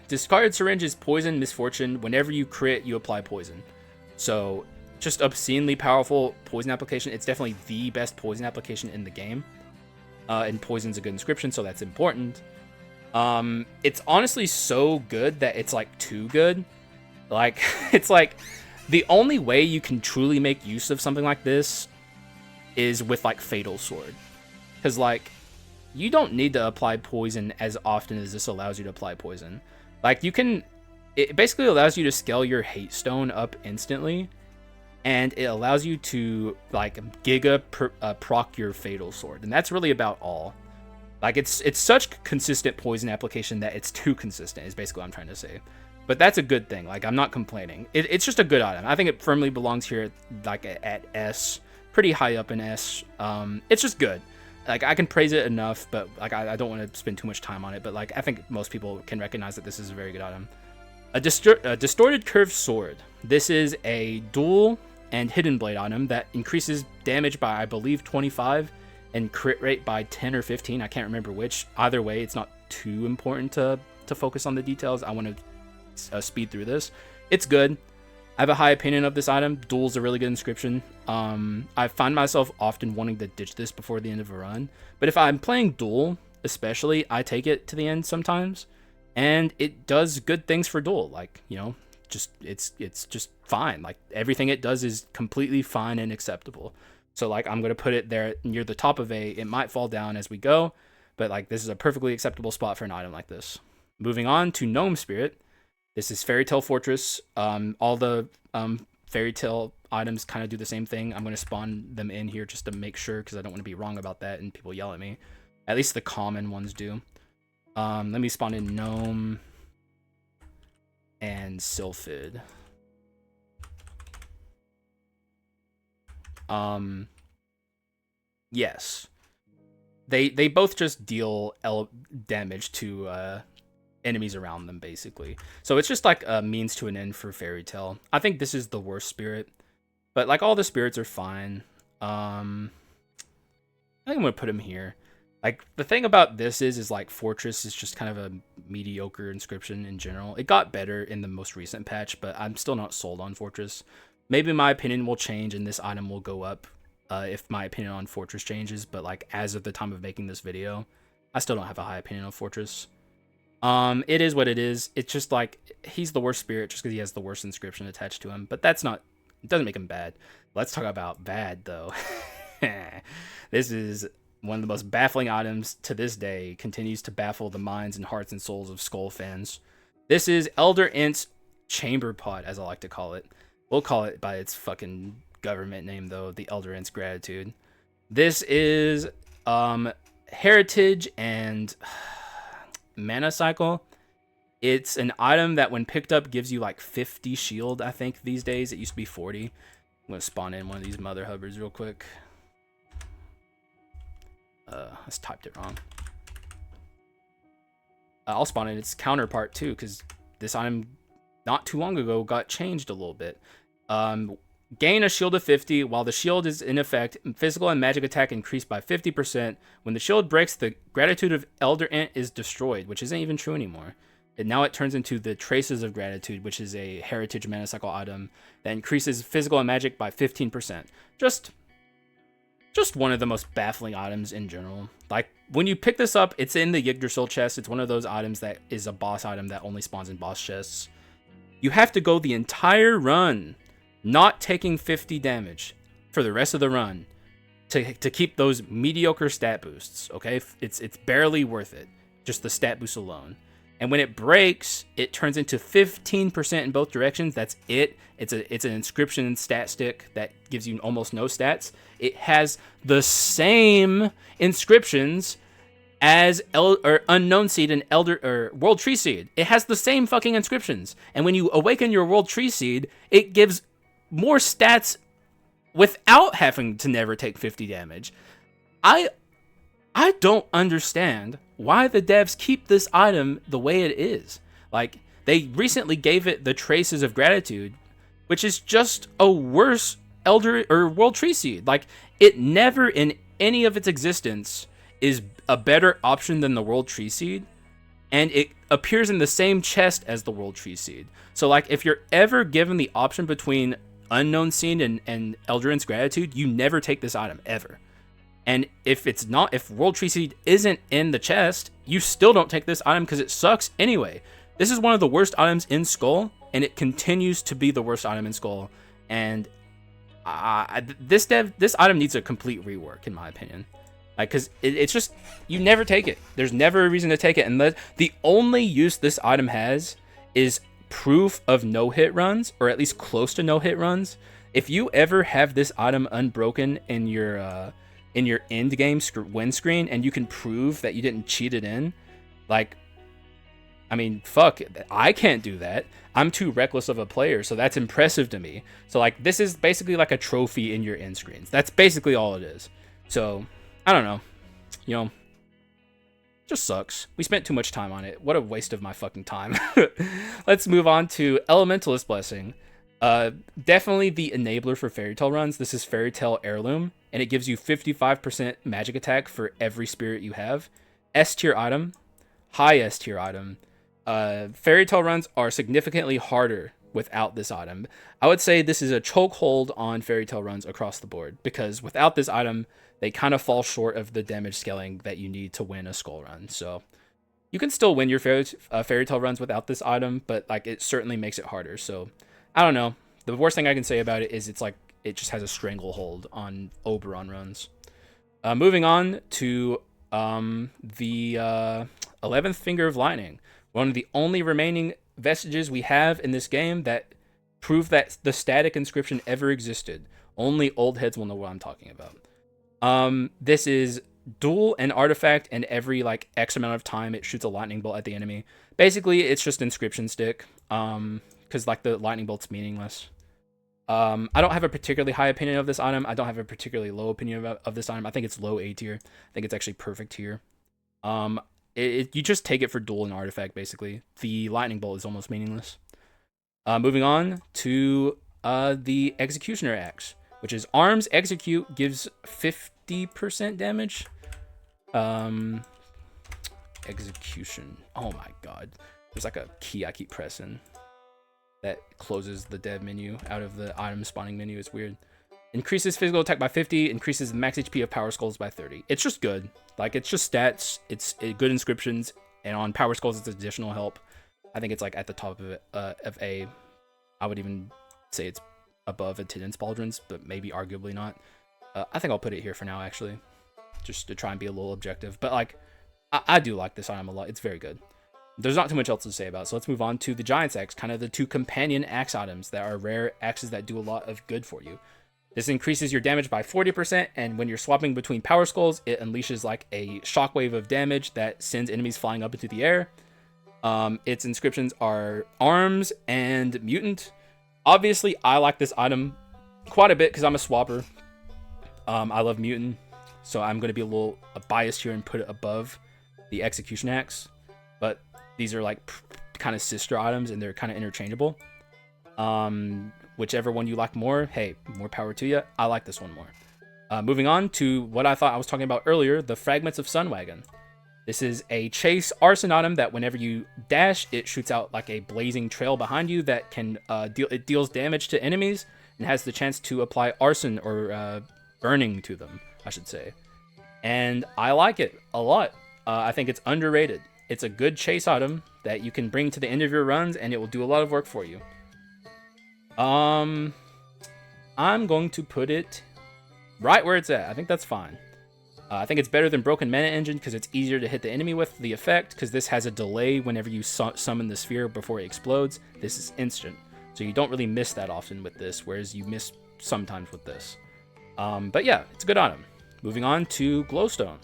Discarded Syringe is poison misfortune. Whenever you crit, you apply poison. So just obscenely powerful poison application. It's definitely the best poison application in the game. And poison's a good inscription, so that's important. It's honestly so good that it's like too good. Like it's like the only way you can truly make use of something like this is with like Fatal Sword, because like you don't need to apply poison as often as this allows you to apply poison. Like you can, it basically allows you to scale your Hate Stone up instantly, and it allows you to like proc your Fatal Sword, and that's really about all. Like it's such consistent poison application that it's too consistent is basically what I'm trying to say. But that's a good thing. Like I'm not complaining. It's just a good item. I think it firmly belongs here like at S, pretty high up in S. It's just good. Like I can praise it enough, but like I don't want to spend too much time on it. But like I think most people can recognize that this is a very good item. A Distorted Curved Sword. This is a dual and hidden blade item that increases damage by I believe 25 and crit rate by 10 or 15. I can't remember which. Either way, it's not too important to focus on the details. I want to speed through this. It's good. I have a high opinion of this item. Duel's a really good inscription. I find myself often wanting to ditch this before the end of a run, but if I'm playing Duel especially, I take it to the end sometimes, and it does good things for Duel. Like, you know, just it's just fine. Like everything it does is completely fine and acceptable. So like I'm gonna put it there near the top of A. It might fall down as we go, but like this is a perfectly acceptable spot for an item like this. Moving on to Gnome Spirit. This is Fairy Tale Fortress. All the Fairy Tale items kind of do the same thing. I'm going to spawn them in here just to make sure, because I don't want to be wrong about that and people yell at me. At least the common ones do. Let me spawn in Gnome and Sylphid. Yes. They both just deal damage to enemies around them, basically. So it's just like a means to an end for Fairy Tale. I think this is the worst spirit, but like all the spirits are fine. I think I'm gonna put him here. Like the thing about this is like Fortress is just kind of a mediocre inscription in general. It got better in the most recent patch, but I'm still not sold on Fortress. Maybe my opinion will change and this item will go up if my opinion on Fortress changes, but like as of the time of making this video, I still don't have a high opinion of Fortress. It is what it is. It's just like he's the worst spirit just because he has the worst inscription attached to him, but that's not, it doesn't make him bad. Let's talk about bad though. This is one of the most baffling items to this day, continues to baffle the minds and hearts and souls of Skul fans. This is Elder Ent's Chamber Pot, as I like to call it. We'll call it by its fucking government name though, the Elder Ent's Gratitude. This is Heritage and Mana Cycle. It's an item that when picked up gives you like 50 shield, I think these days. It used to be 40. I'm going to spawn in one of these mother hubbers real quick. I just typed it wrong. I'll spawn in its counterpart too, because this item not too long ago got changed a little bit. Gain a shield of 50. While the shield is in effect, physical and magic attack increased by 50%. When the shield breaks, the gratitude of Elder Ant is destroyed, which isn't even true anymore. And now it turns into the Traces of Gratitude, which is a heritage mana cycle item that increases physical and magic by 15%. Just one of the most baffling items in general. Like, when you pick this up, it's in the Yggdrasil chest. It's one of those items that is a boss item that only spawns in boss chests. You have to go the entire run not taking 50 damage for the rest of the run to keep those mediocre stat boosts, okay? It's barely worth it, just the stat boost alone. And when it breaks, it turns into 15% in both directions. That's it. It's an inscription stat stick that gives you almost no stats. It has the same inscriptions as Unknown Seed and World Tree Seed. It has the same fucking inscriptions. And when you awaken your World Tree Seed, it gives more stats without having to never take 50 damage. I don't understand why the devs keep this item the way it is. Like, they recently gave it the Traces of Gratitude, which is just a worse World Tree Seed. Like, it never in any of its existence is a better option than the World Tree Seed, and it appears in the same chest as the World Tree Seed. So, like, if you're ever given the option between Unknown Seed and Eldrain's Gratitude, you never take this item, ever. And if World Tree Seed isn't in the chest, you still don't take this item because it sucks anyway. This is one of the worst items in Skul, and it continues to be the worst item in Skul. And this item needs a complete rework, in my opinion. Like, because it's just, you never take it. There's never a reason to take it. And the only use this item has is proof of no-hit runs, or at least close to no-hit runs. If you ever have this item unbroken in your end game win screen, and you can prove that you didn't cheat it in, like, I mean, fuck, I can't do that. I'm too reckless of a player, so that's impressive to me. So, like, this is basically like a trophy in your end screens. That's basically all it is. So, I don't know. You know, just sucks. We spent too much time on it. What a waste of my fucking time. Let's move on to Elementalist Blessing. Definitely the enabler for Fairy Tail runs. This is Fairy Tail Heirloom, and it gives you 55% magic attack for every spirit you have. S tier item, high S tier item. Fairy Tail runs are significantly harder without this item. I would say this is a chokehold on Fairy Tail runs across the board, because without this item, they kind of fall short of the damage scaling that you need to win a Skul run. So you can still win your Fairy Tail runs without this item, but like, it certainly makes it harder. So I don't know. The worst thing I can say about it is it's like, it just has a stranglehold on Oberon runs. Moving on to the 11th Finger of Lightning. One of the only remaining vestiges we have in this game that prove that the static inscription ever existed. Only old heads will know what I'm talking about. This is dual and artifact, and every like X amount of time it shoots a lightning bolt at the enemy. Basically, it's just inscription stick. Because like the lightning bolt's meaningless. I don't have a particularly high opinion of this item. I don't have a particularly low opinion of this item. I think it's low A tier. I think it's actually perfect tier. You just take it for dual and artifact, basically. The lightning bolt is almost meaningless. Moving on to the Executioner Axe, which is Arms Execute, gives 50% damage. Execution. Oh my god. There's like a key I keep pressing that closes the dev menu out of the item spawning menu. It's weird. Increases physical attack by 50. Increases the max HP of Power Skulls by 30. It's just good. Like, it's just stats. It's good inscriptions. And on Power Skulls, it's additional help. I think it's like at the top of it, of A. I would even say it's above Attendance Pauldrons, but maybe arguably not. I think I'll put it here for now, actually. Just to try and be a little objective. But like, I do like this item a lot. It's very good. There's not too much else to say about it, so let's move on to the Giant's Axe, kind of the two companion axe items that are rare axes that do a lot of good for you. This increases your damage by 40%, and when you're swapping between Power Skulls, it unleashes like a shockwave of damage that sends enemies flying up into the air. Its inscriptions are arms and mutant. Obviously, I like this item quite a bit because I'm a swapper. I love mutant, so I'm going to be a little biased here and put it above the execution axe. But these are like kind of sister items, and they're kind of interchangeable. Whichever one you like more, hey, more power to you. I like this one more. Moving on to what I thought I was talking about earlier, the Fragments of Sunwagon. This is a chase arson item that whenever you dash, it shoots out like a blazing trail behind you that can it deals damage to enemies and has the chance to apply arson or burning to them, I should say. And I like it a lot. I think it's underrated. It's a good chase item that you can bring to the end of your runs, and it will do a lot of work for you. I'm going to put it right where it's at. I think that's fine. I think it's better than Broken Mana Engine because it's easier to hit the enemy with the effect, because this has a delay whenever you summon the sphere before it explodes. This is instant, so you don't really miss that often with this, whereas you miss sometimes with this. But yeah, it's a good item. Moving on to Glowstone.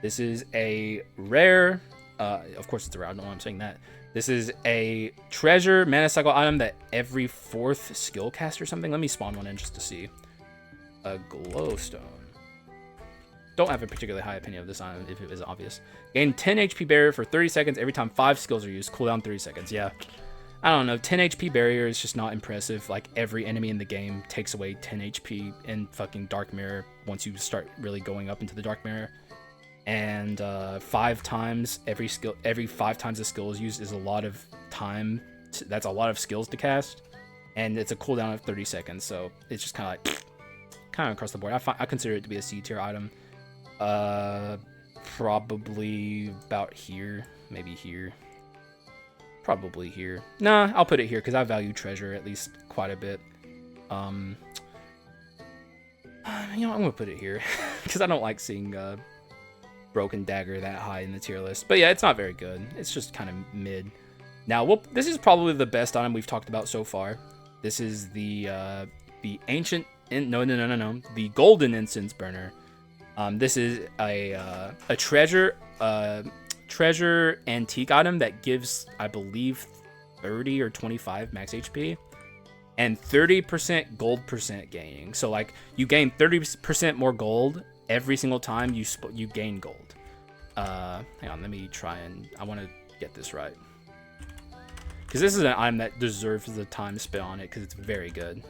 This is a rare, of course it's a rare, I don't know why I'm saying that. This is a treasure mana cycle item that every 4th skill cast or something. Let me spawn one in just to see. A Glowstone. Don't have a particularly high opinion of this item if it is obvious. Gain 10 HP barrier for 30 seconds every time 5 skills are used. Cooldown 30 seconds. Yeah. I don't know. 10 HP barrier is just not impressive. Like, every enemy in the game takes away 10 HP in fucking Dark Mirror once you start really going up into the Dark Mirror. And 5 times every 5 times a skill is used is a lot of time. That's a lot of skills to cast. And it's a cooldown of 30 seconds. So it's just kind of like, kind of across the board. I consider it to be a C tier item. Probably about here, maybe here, probably here. Nah, I'll put it here because I value treasure at least quite a bit. You know, I'm gonna put it here because I don't like seeing Broken Dagger that high in the tier list. But yeah, it's not very good. It's just kind of mid. Now, this is probably the best item we've talked about so far. This is the ancient, the Golden Incense Burner. This is a treasure antique item that gives, I believe, 30 or 25 max HP and 30% gold percent gaining. So like you gain 30% more gold every single time you gain gold. Hang on, let me try and I want to get this right, because this is an item that deserves the time spent on it because it's very good.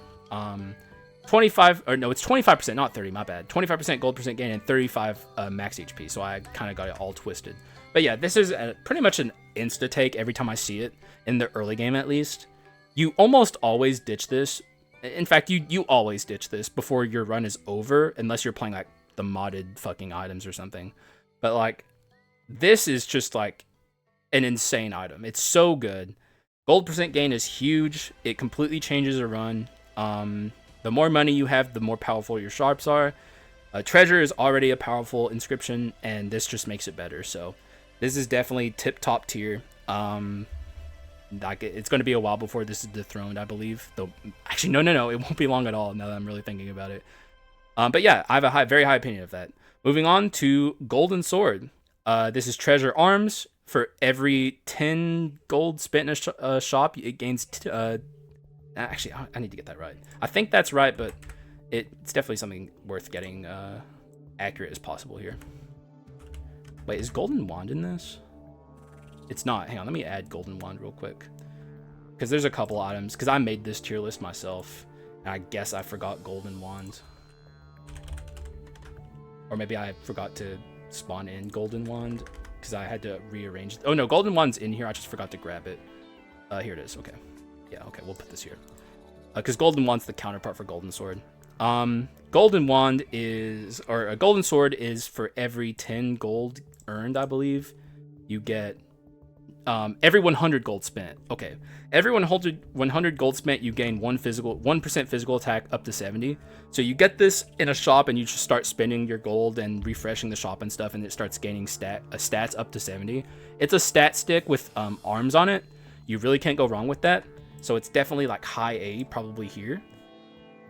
25, or no, it's 25%, not 30, my bad. 25% gold percent gain and 35 max HP, so I kind of got it all twisted. But yeah, this is pretty much an insta-take every time I see it, in the early game at least. You almost always ditch this. In fact, you always ditch this before your run is over, unless you're playing like the modded fucking items or something. But like, this is just like an insane item. It's so good. Gold percent gain is huge. It completely changes a run. The more money you have, the more powerful your sharps are. Treasure is already a powerful inscription, and this just makes it better. So this is definitely tip-top tier. Like, it's going to be a while before this is dethroned, I believe. Though, actually, no, it won't be long at all now that I'm really thinking about it. But yeah, I have a very high opinion of that. Moving on to Golden Sword. This is treasure arms. For every 10 gold spent in a shop, it gains... Actually, I need to get that right. I think that's right, but it's definitely something worth getting accurate as possible here. Wait, is Golden Wand in this? It's not. Hang on, let me add Golden Wand real quick. Because there's a couple items. Because I made this tier list myself. And I guess I forgot Golden Wand. Or maybe I forgot to spawn in Golden Wand. Because I had to rearrange. Oh no, Golden Wand's in here. I just forgot to grab it. Here it is. Okay. Yeah, okay, we'll put this here. Because Golden Wand's the counterpart for Golden Sword. Golden Wand is, or a Golden Sword is for every 10 gold earned, I believe. You get, every 100 gold spent. Okay, every 100 gold spent, you gain 1% physical attack up to 70. So you get this in a shop and you just start spending your gold and refreshing the shop and stuff, and it starts gaining stats up to 70. It's a stat stick with arms on it. You really can't go wrong with that. So it's definitely like high A, probably here.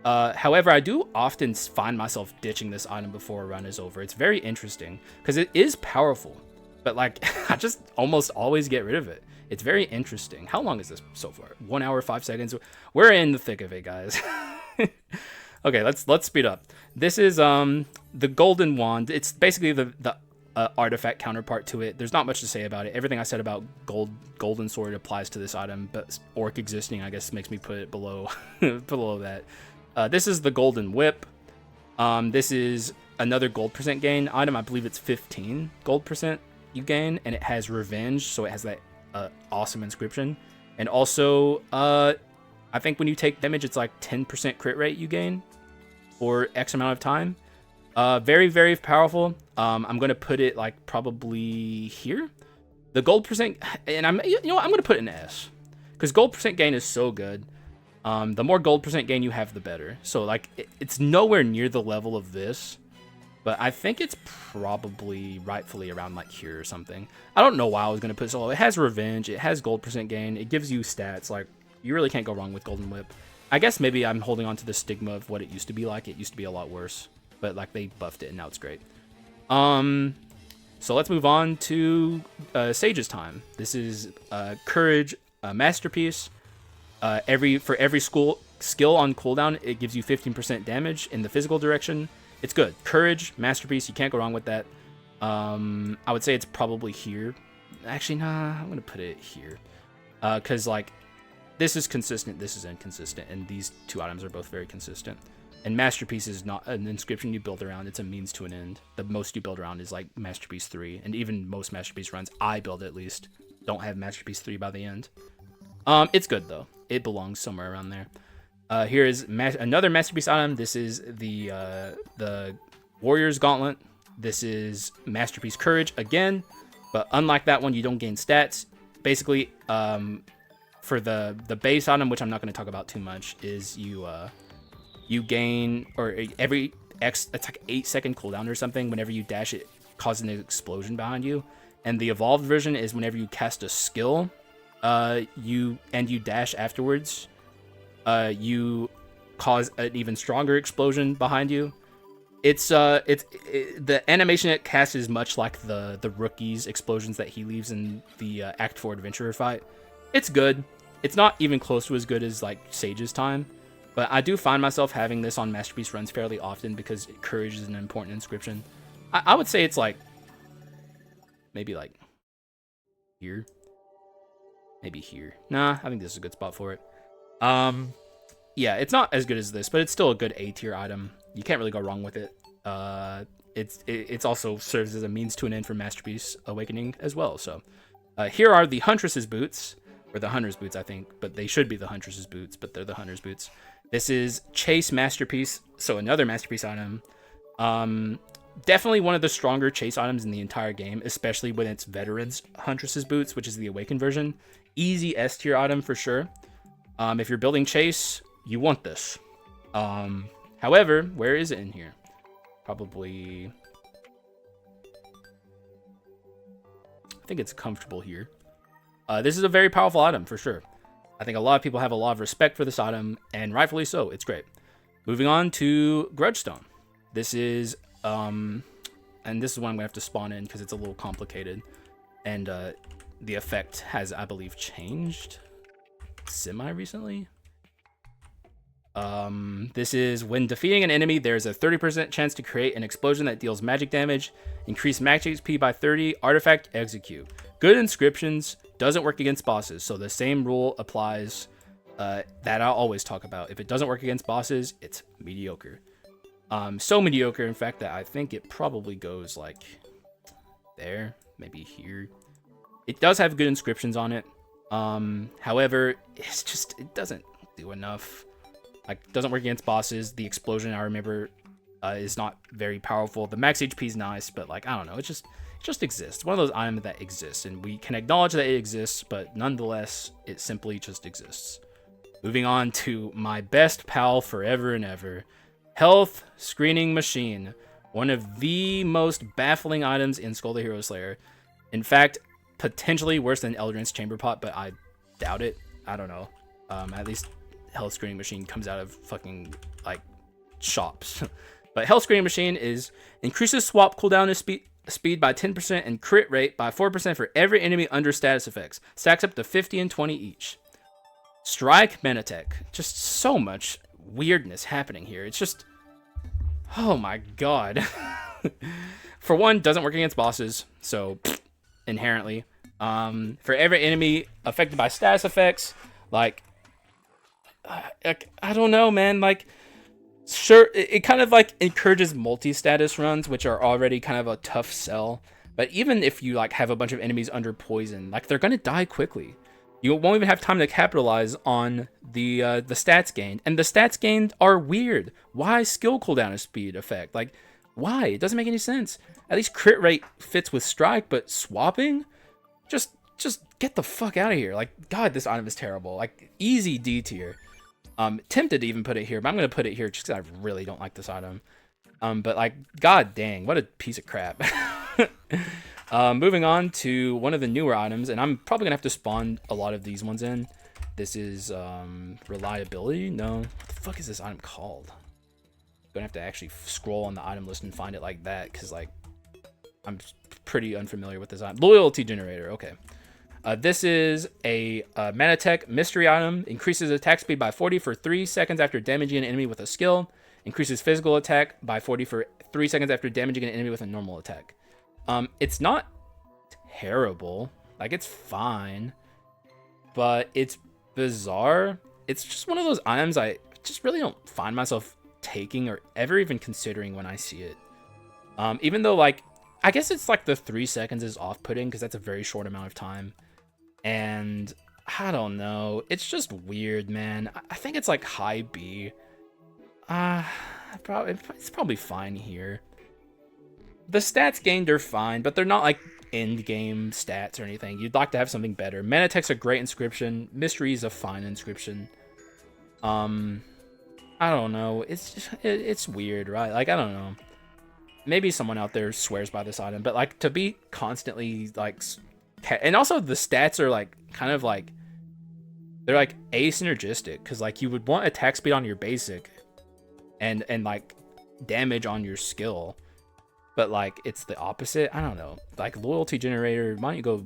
However, I do often find myself ditching this item before a run is over. It's very interesting because it is powerful. but like I just almost always get rid of it. It's very interesting. How long is this so far? 1 hour 5 seconds. We're in the thick of it, guys. Okay, let's speed up. This is the golden wand. It's basically the artifact counterpart to it. There's not much to say about it. Everything I said about golden sword applies to this item, but orc existing, I guess, makes me put it below below that. This is the golden whip. This is another gold percent gain item. I believe it's 15 gold percent you gain, and it has revenge, so it has that awesome inscription. And also, I think when you take damage, it's like 10% crit rate you gain for X amount of time. Very, very powerful. I'm gonna put it like probably here. The gold percent, and I'm gonna put it in S, because gold percent gain is so good. The more gold percent gain you have, the better. So like it's nowhere near the level of this, but I think it's probably rightfully around like here or something. I don't know why I was gonna put it so low. It has revenge, it has gold percent gain, it gives you stats. Like you really can't go wrong with golden whip. I guess maybe I'm holding on to the stigma of what it used to be like. It used to be a lot worse, but like they buffed it and now it's great. So let's move on to Sage's time. This is courage masterpiece. For every skill on cooldown, it gives you 15% damage in the physical direction. It's good. Courage masterpiece, you can't go wrong with that. I would say it's probably here. Actually, nah, I'm gonna put it here, because like this is consistent, this is inconsistent, and these two items are both very consistent. And masterpiece is not an inscription you build around, it's a means to an end. The most you build around is like masterpiece 3, and even most masterpiece runs I build at least don't have masterpiece 3 by the end. It's good though. It belongs somewhere around there. Here is another masterpiece item. This is the Warrior's Gauntlet. This is masterpiece courage again, but unlike that one, you don't gain stats. Basically, for the base item, which I'm not going to talk about too much, is you gain, or every it's like 8-second cooldown or something. Whenever you dash, it causes an explosion behind you. And the evolved version is whenever you cast a skill, you dash afterwards, you cause an even stronger explosion behind you. The animation it casts is much like the rookie's explosions that he leaves in the Act 4 Adventurer fight. It's good. It's not even close to as good as like Sage's time, but I do find myself having this on masterpiece runs fairly often because courage is an important inscription. I would say it's like maybe like here. Maybe here. Nah, I think this is a good spot for it. Yeah, it's not as good as this, but it's still a good A tier item. You can't really go wrong with it. It's also serves as a means to an end for Masterpiece Awakening as well. So here are the Huntress's boots, or the Hunter's boots, I think, but they should be the Huntress's boots, but they're the Hunter's boots. This is Chase Masterpiece, so another Masterpiece item. Definitely one of the stronger chase items in the entire game, especially when it's Veterans Huntress's boots, which is the Awakened version. Easy S tier item for sure. If you're building chase, you want this. However, where is it in here? Probably, I think it's comfortable here. This is a very powerful item for sure. I think a lot of people have a lot of respect for this item, and rightfully so. It's great. Moving on to Grudgestone. This is and this is one I'm gonna have to spawn in because it's a little complicated, and the effect has, I believe, changed semi-recently. This is when defeating an enemy, there's a 30% chance to create an explosion that deals magic damage, increase max HP by 30, artifact execute. Good inscriptions, doesn't work against bosses, so the same rule applies that I'll always talk about. If it doesn't work against bosses, it's mediocre. So mediocre, in fact, that I think it probably goes like there, maybe here. It does have good inscriptions on it. However, it doesn't do enough. Like, doesn't work against bosses. The explosion, I remember, is not very powerful. The max HP is nice, but like, I don't know. It just exists. One of those items that exists, and we can acknowledge that it exists, but nonetheless, it simply just exists. Moving on to my best pal forever and ever, Health Screening Machine. One of the most baffling items in Skul the Hero Slayer. In fact, potentially worse than Eldrin's Chamber Pot, but I doubt it. I don't know. At least Health Screening Machine comes out of fucking like shops. But Health Screening Machine increases swap cooldown speed by 10% and crit rate by 4% for every enemy under status effects. Stacks up to 50 and 20 each. Strike mana tech. Just so much weirdness happening here. It's just, oh my god. For one, doesn't work against bosses, so inherently. For every enemy affected by status effects, like, I don't know, man. Like, sure, it kind of like encourages multi-status runs, which are already kind of a tough sell. But even if you like have a bunch of enemies under poison, like they're gonna die quickly. You won't even have time to capitalize on the stats gained, and the stats gained are weird. Why skill cooldown and speed effect? Like, why? It doesn't make any sense. At least crit rate fits with strike, but swapping, just get the fuck out of here. Like, God, this item is terrible. Like, easy D tier. Tempted to even put it here, but I'm gonna put it here just because I really don't like this item. But like, god dang, what a piece of crap. Moving on to one of the newer items, and I'm probably gonna have to spawn a lot of these ones in. This is reliability. No, what the fuck is this item called? Gonna have to actually scroll on the item list and find it like that, because like I'm pretty unfamiliar with this item. Loyalty generator. Okay. This is a mana tech mystery item. Increases attack speed by 40 for 3 seconds after damaging an enemy with a skill. Increases physical attack by 40 for 3 seconds after damaging an enemy with a normal attack. It's not terrible. Like, it's fine. But it's bizarre. It's just one of those items I just really don't find myself taking or ever even considering when I see it. Even though, like, I guess it's like the 3 seconds is off-putting because that's a very short amount of time. And I don't know. It's just weird, man. I think it's like high B. It's probably fine here. The stats gained are fine, but they're not like end game stats or anything. You'd like to have something better. Mana tech's a great inscription. Mystery is a fine inscription. I don't know. It's just, it's weird, right? Like, I don't know. Maybe someone out there swears by this item, but like to be constantly like, and also the stats are like kind of like, they're like asynergistic, because like you would want attack speed on your basic and like damage on your skill, but like it's the opposite. I don't know. Like, loyalty generator, why don't you go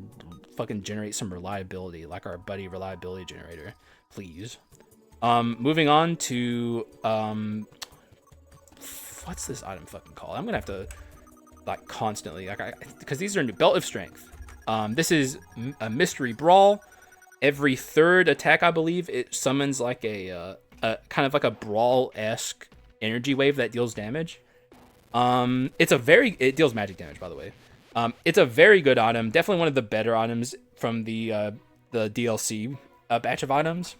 fucking generate some reliability like our buddy reliability generator, please. Moving on to what's this item fucking called? I'm gonna have to like constantly, like, because these are new. Belt of Strength. This is a mystery brawl. Every third attack, I believe, it summons like a kind of like a brawl-esque energy wave that deals damage. It deals magic damage, by the way. It's a very good item. Definitely one of the better items from the DLC batch of items.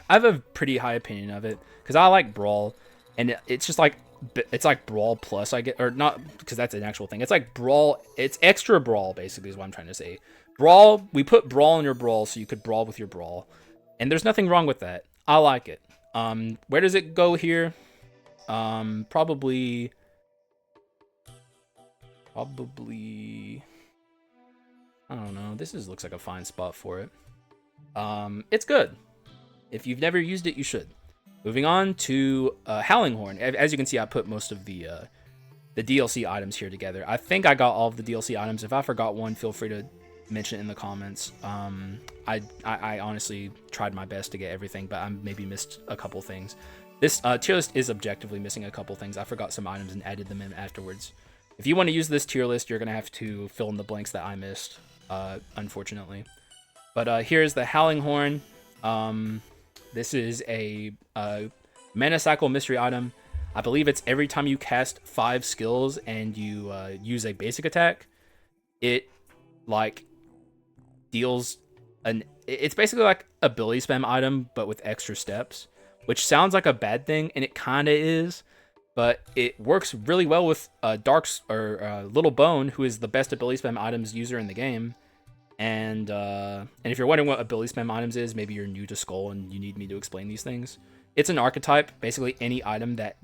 I have a pretty high opinion of it because I like brawl, and it's just like, it's like brawl plus, I get, or not, because that's an actual thing. It's like brawl, it's extra brawl basically is what I'm trying to say. Brawl, we put brawl in your brawl so you could brawl with your brawl, and there's nothing wrong with that. I like it. Where does it go here? Probably I don't know. Looks like a fine spot for it. It's good. If you've never used it, you should. Moving on to Howling Horn. As you can see, I put most of the DLC items here together. I think I got all of the DLC items. If I forgot one, feel free to mention it in the comments. I honestly tried my best to get everything, but I maybe missed a couple things. This tier list is objectively missing a couple things. I forgot some items and added them in afterwards. If you want to use this tier list, you're going to have to fill in the blanks that I missed, unfortunately. But here's the Howling Horn. This is a mana cycle mystery item. I believe it's every time you cast 5 skills and you use a basic attack, it like deals it's basically like a ability spam item, but with extra steps, which sounds like a bad thing, and it kind of is, but it works really well with Little Bone, who is the best ability spam items user in the game. And if you're wondering what ability spam items is, maybe you're new to Skul and you need me to explain these things. It's an archetype, basically any item that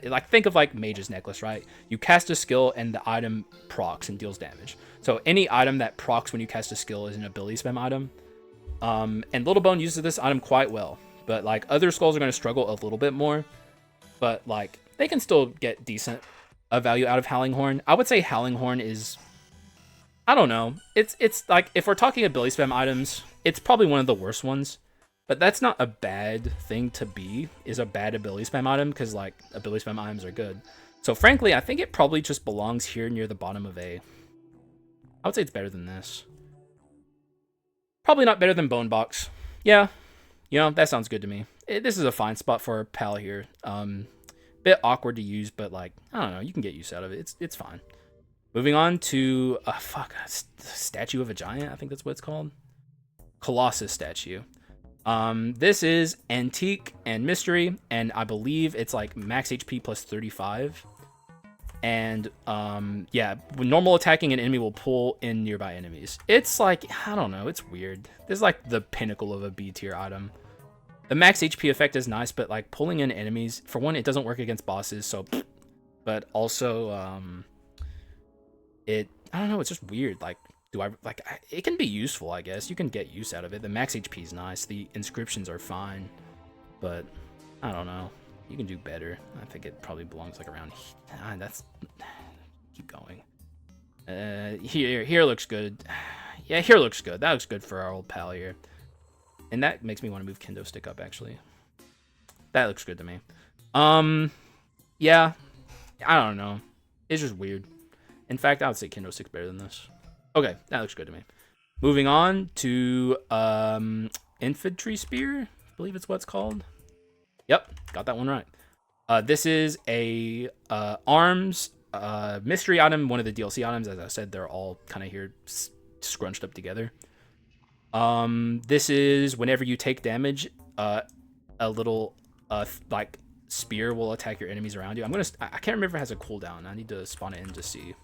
like, think of like Mage's Necklace, right? You cast a skill and the item procs and deals damage. So any item that procs when you cast a skill is an ability spam item. And Little Bone uses this item quite well, but like other skulls are going to struggle a little bit more, but like they can still get decent value out of Howling Horn. I would say Howling Horn is, I don't know. It's like, if we're talking ability spam items, it's probably one of the worst ones. But that's not a bad thing to be, is a bad ability spam item, because like ability spam items are good. So frankly, I think it probably just belongs here near the bottom of A. I would say it's better than this. Probably not better than Bone Box. Yeah, you know, that sounds good to me. This is a fine spot for a pal here. Bit awkward to use, but like, I don't know, you can get use out of it. It's fine. Moving on to a statue of a giant. I think that's what it's called. Colossus statue. This is antique and mystery, and I believe it's like max HP plus 35. And yeah, when normal attacking an enemy will pull in nearby enemies. It's like, I don't know, it's weird. This is like the pinnacle of a B tier item. The max HP effect is nice, but like pulling in enemies, for one, it doesn't work against bosses, so, but also I don't know, it's just weird. Like, it can be useful, I guess. You can get use out of it. The max HP is nice. The inscriptions are fine, but I don't know. You can do better. I think it probably belongs like around. That's, keep going. Here looks good. Yeah, here looks good. That looks good for our old pal here. And that makes me want to move Kendo Stick up, actually. That looks good to me. Yeah, I don't know. It's just weird. In fact, I would say Kendo Stick's better than this. Okay, that looks good to me. Moving on to Infantry Spear, I believe it's what it's called. Yep, got that one right. This is a arms mystery item, one of the DLC items. As I said, they're all kind of here scrunched up together. This is whenever you take damage, a little like spear will attack your enemies around you. I can't remember if it has a cooldown. I need to spawn it in to see.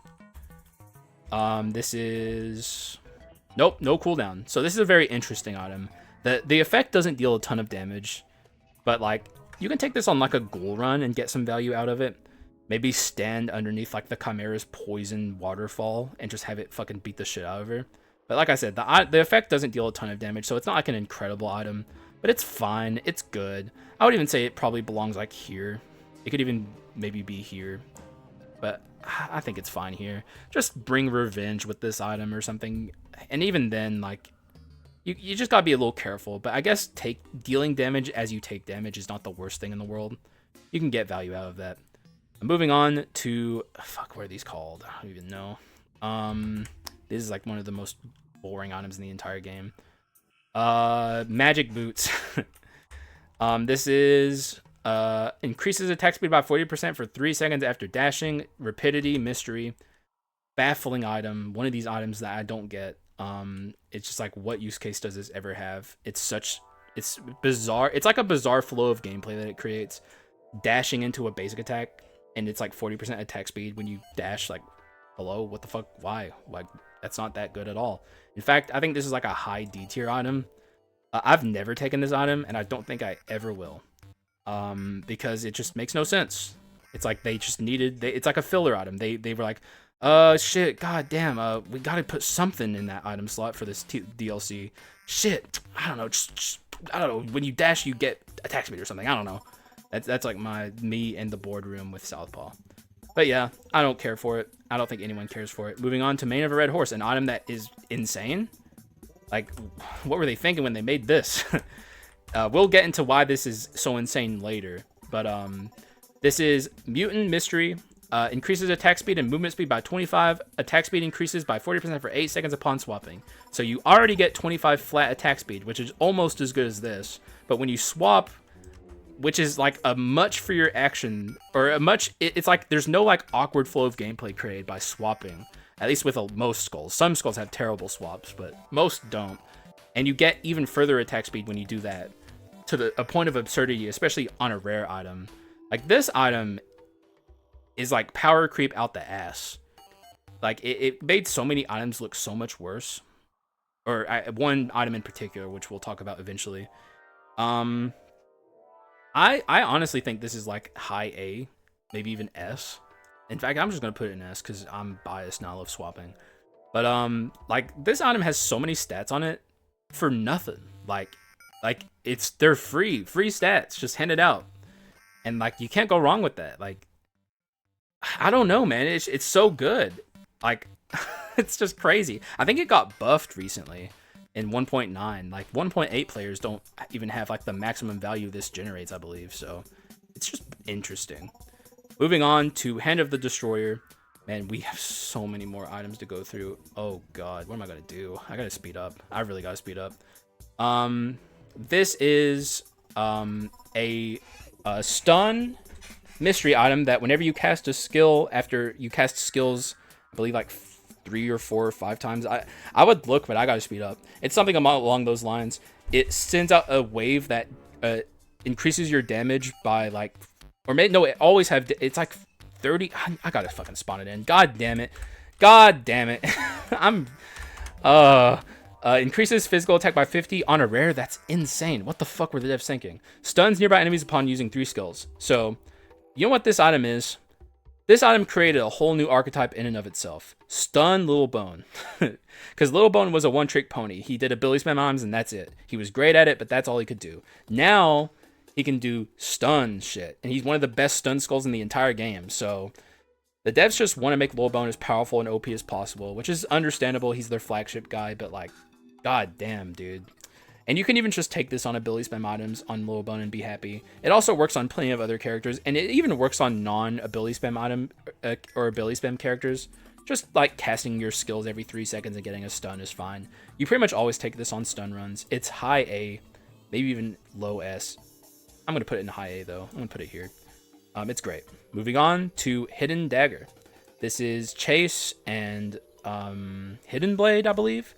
This is, nope, no cooldown. So this is a very interesting item. The effect doesn't deal a ton of damage, but like you can take this on like a ghoul run and get some value out of it. Maybe stand underneath like the Chimera's poison waterfall and just have it fucking beat the shit out of her. But like I said, the effect doesn't deal a ton of damage, so it's not like an incredible item, but it's fine. It's good. I would even say it probably belongs like here. It could even maybe be here, but I think it's fine here. Just bring revenge with this item or something, and even then, like, you just gotta be a little careful. But I guess dealing damage as you take damage is not the worst thing in the world. You can get value out of that. Moving on to, fuck, what are these called? I don't even know. This is like one of the most boring items in the entire game. Magic Boots. This is increases attack speed by 40% for 3 seconds after dashing. Rapidity, mystery, baffling item. One of these items that I don't get. It's just like, what use case does this ever have? It's bizarre. It's like a bizarre flow of gameplay that it creates. Dashing into a basic attack, and it's like 40% attack speed when you dash. Like, hello, what the fuck? Why? Like, that's not that good at all. In fact, I think this is like a high D tier item. I've never taken this item, and I don't think I ever will. Because it just makes no sense. It's like they just needed, it's like a filler item. They were like, shit, god damn, we gotta put something in that item slot for this DLC. Shit, I don't know, I don't know, when you dash, you get attack speed or something, I don't know. That's like me in the boardroom with Southpaw. But yeah, I don't care for it. I don't think anyone cares for it. Moving on to Mane of a Red Horse, an item that is insane. Like, what were they thinking when they made this? We'll get into why this is so insane later. But this is Mutant Mystery. Increases attack speed and movement speed by 25. Attack speed increases by 40% for 8 seconds upon swapping. So you already get 25 flat attack speed, which is almost as good as this. But when you swap, which is like a much freer action, or a much, it's like there's no like awkward flow of gameplay created by swapping, at least with most skulls. Some skulls have terrible swaps, but most don't. And you get even further attack speed when you do that, to a point of absurdity, especially on a rare item. Like, this item is like power creep out the ass. Like, it made so many items look so much worse, or one item in particular, which we'll talk about eventually. I honestly think this is like high A, maybe even S. In fact, I'm just gonna put it in S because I'm biased now. I love swapping. But like, this item has so many stats on it for nothing. Like they're free stats just handed out, and like, you can't go wrong with that. Like, I don't know, man. It's so good. Like, it's just crazy. I think it got buffed recently in 1.9. Like 1.8 players don't even have like the maximum value this generates, I believe. So it's just interesting. Moving on to Hand of the Destroyer. Man, we have so many more items to go through. Oh god, what am I gonna do? I gotta speed up. I really gotta speed up. This is a stun mystery item that whenever you cast a skill, after you cast skills, I believe like 3 or 4 or 5 times. I would look, but I gotta speed up. It's something along those lines. It sends out a wave that increases your damage by like, or maybe no, it always have. It's like 30. I gotta fucking spawn it in. God damn it. God damn it. I'm increases physical attack by 50 on a rare. That's insane. What the fuck were the devs thinking? Stuns nearby enemies upon using 3 skills. So, you know what this item is? This item created a whole new archetype in and of itself. Stun Little Bone. Because Little Bone was a one-trick pony. He did ability spam items and that's it. He was great at it, but that's all he could do. Now, he can do stun shit. And he's one of the best stun skulls in the entire game. So, the devs just want to make Little Bone as powerful and OP as possible, which is understandable. He's their flagship guy, but like, god damn, dude. And you can even just take this on ability spam items on Little Bone and be happy. It also works on plenty of other characters, and it even works on non-ability spam item or ability spam characters. Just like casting your skills every 3 seconds and getting a stun is fine. You pretty much always take this on stun runs. It's high A, maybe even low S. I'm going to put it in high A though. I'm going to put it here. It's great. Moving on to Hidden Dagger. This is Chase and Hidden Blade, I believe.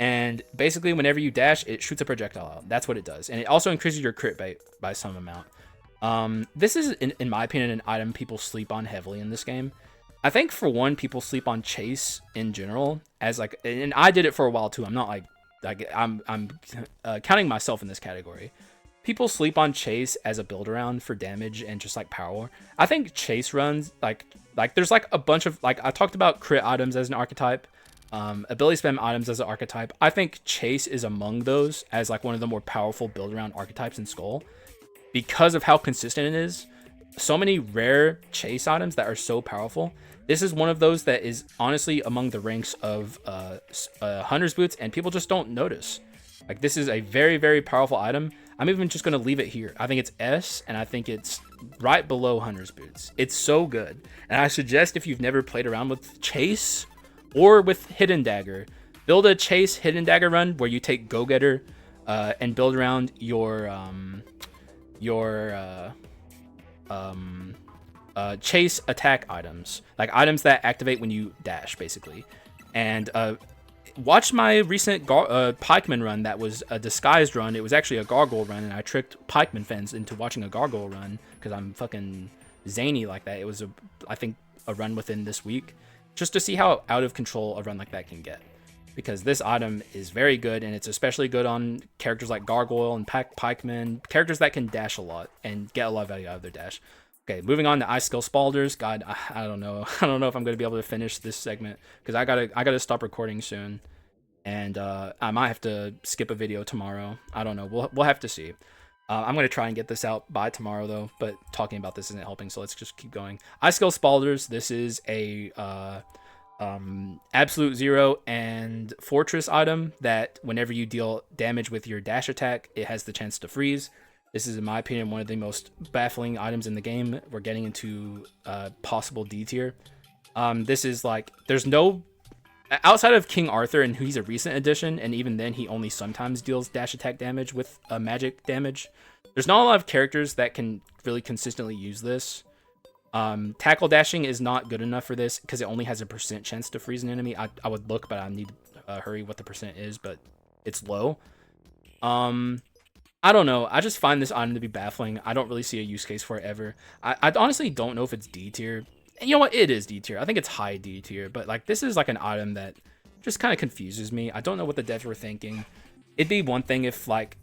And basically, whenever you dash, it shoots a projectile out. That's what it does. And it also increases your crit rate by some amount. This is, in my opinion, an item people sleep on heavily in this game. I think, for one, people sleep on Chase in general. As like, and I did it for a while, too. I'm not like I'm counting myself in this category. People sleep on Chase as a build around for damage and just like power. I think Chase runs, like there's like a bunch of, like I talked about crit items as an archetype. Ability spam items as an archetype. I think Chase is among those as like one of the more powerful build around archetypes in Skul because of how consistent it is. So many rare Chase items that are so powerful. This is one of those that is honestly among the ranks of Hunter's Boots, and people just don't notice. Like, this is a very, very powerful item. I'm even just going to leave it here. I think it's S, and I think it's right below Hunter's Boots. It's so good. And I suggest if you've never played around with Chase or with Hidden Dagger, build a Chase Hidden Dagger run where you take Go-Getter and build around your Chase attack items, like items that activate when you dash, basically. And watch my recent Pikeman run that was a disguised run. It was actually a Gargoyle run, and I tricked Pikeman fans into watching a Gargoyle run because I'm fucking zany like that. It was, I think, a run within this week, just to see how out of control a run like that can get. Because this item is very good, and it's especially good on characters like Gargoyle and Pikeman, characters that can dash a lot and get a lot of value out of their dash. Okay, moving on to Ice Skill Spalders. God, I don't know. I don't know if I'm going to be able to finish this segment because I gotta stop recording soon, and I might have to skip a video tomorrow. I don't know. We'll have to see. I'm going to try and get this out by tomorrow though, but talking about this isn't helping, so let's just keep going. Ice Skill Spalders. This is a Absolute Zero and Fortress item that whenever you deal damage with your dash attack, it has the chance to freeze. This is, in my opinion, one of the most baffling items in the game. We're getting into possible D tier. This is like, there's no, outside of King Arthur, and he's a recent addition, and even then he only sometimes deals dash attack damage with magic damage. There's not a lot of characters that can really consistently use this. Tackle dashing is not good enough for this because it only has a % chance to freeze an enemy. I would look, but I need to hurry what the % is, but it's low. I don't know. I just find this item to be baffling. I don't really see a use case for it ever. I honestly don't know if it's D tier. You know what? It is D tier. I think it's high D tier, but like this is like an item that just kind of confuses me. I don't know what the devs were thinking. It'd be one thing if like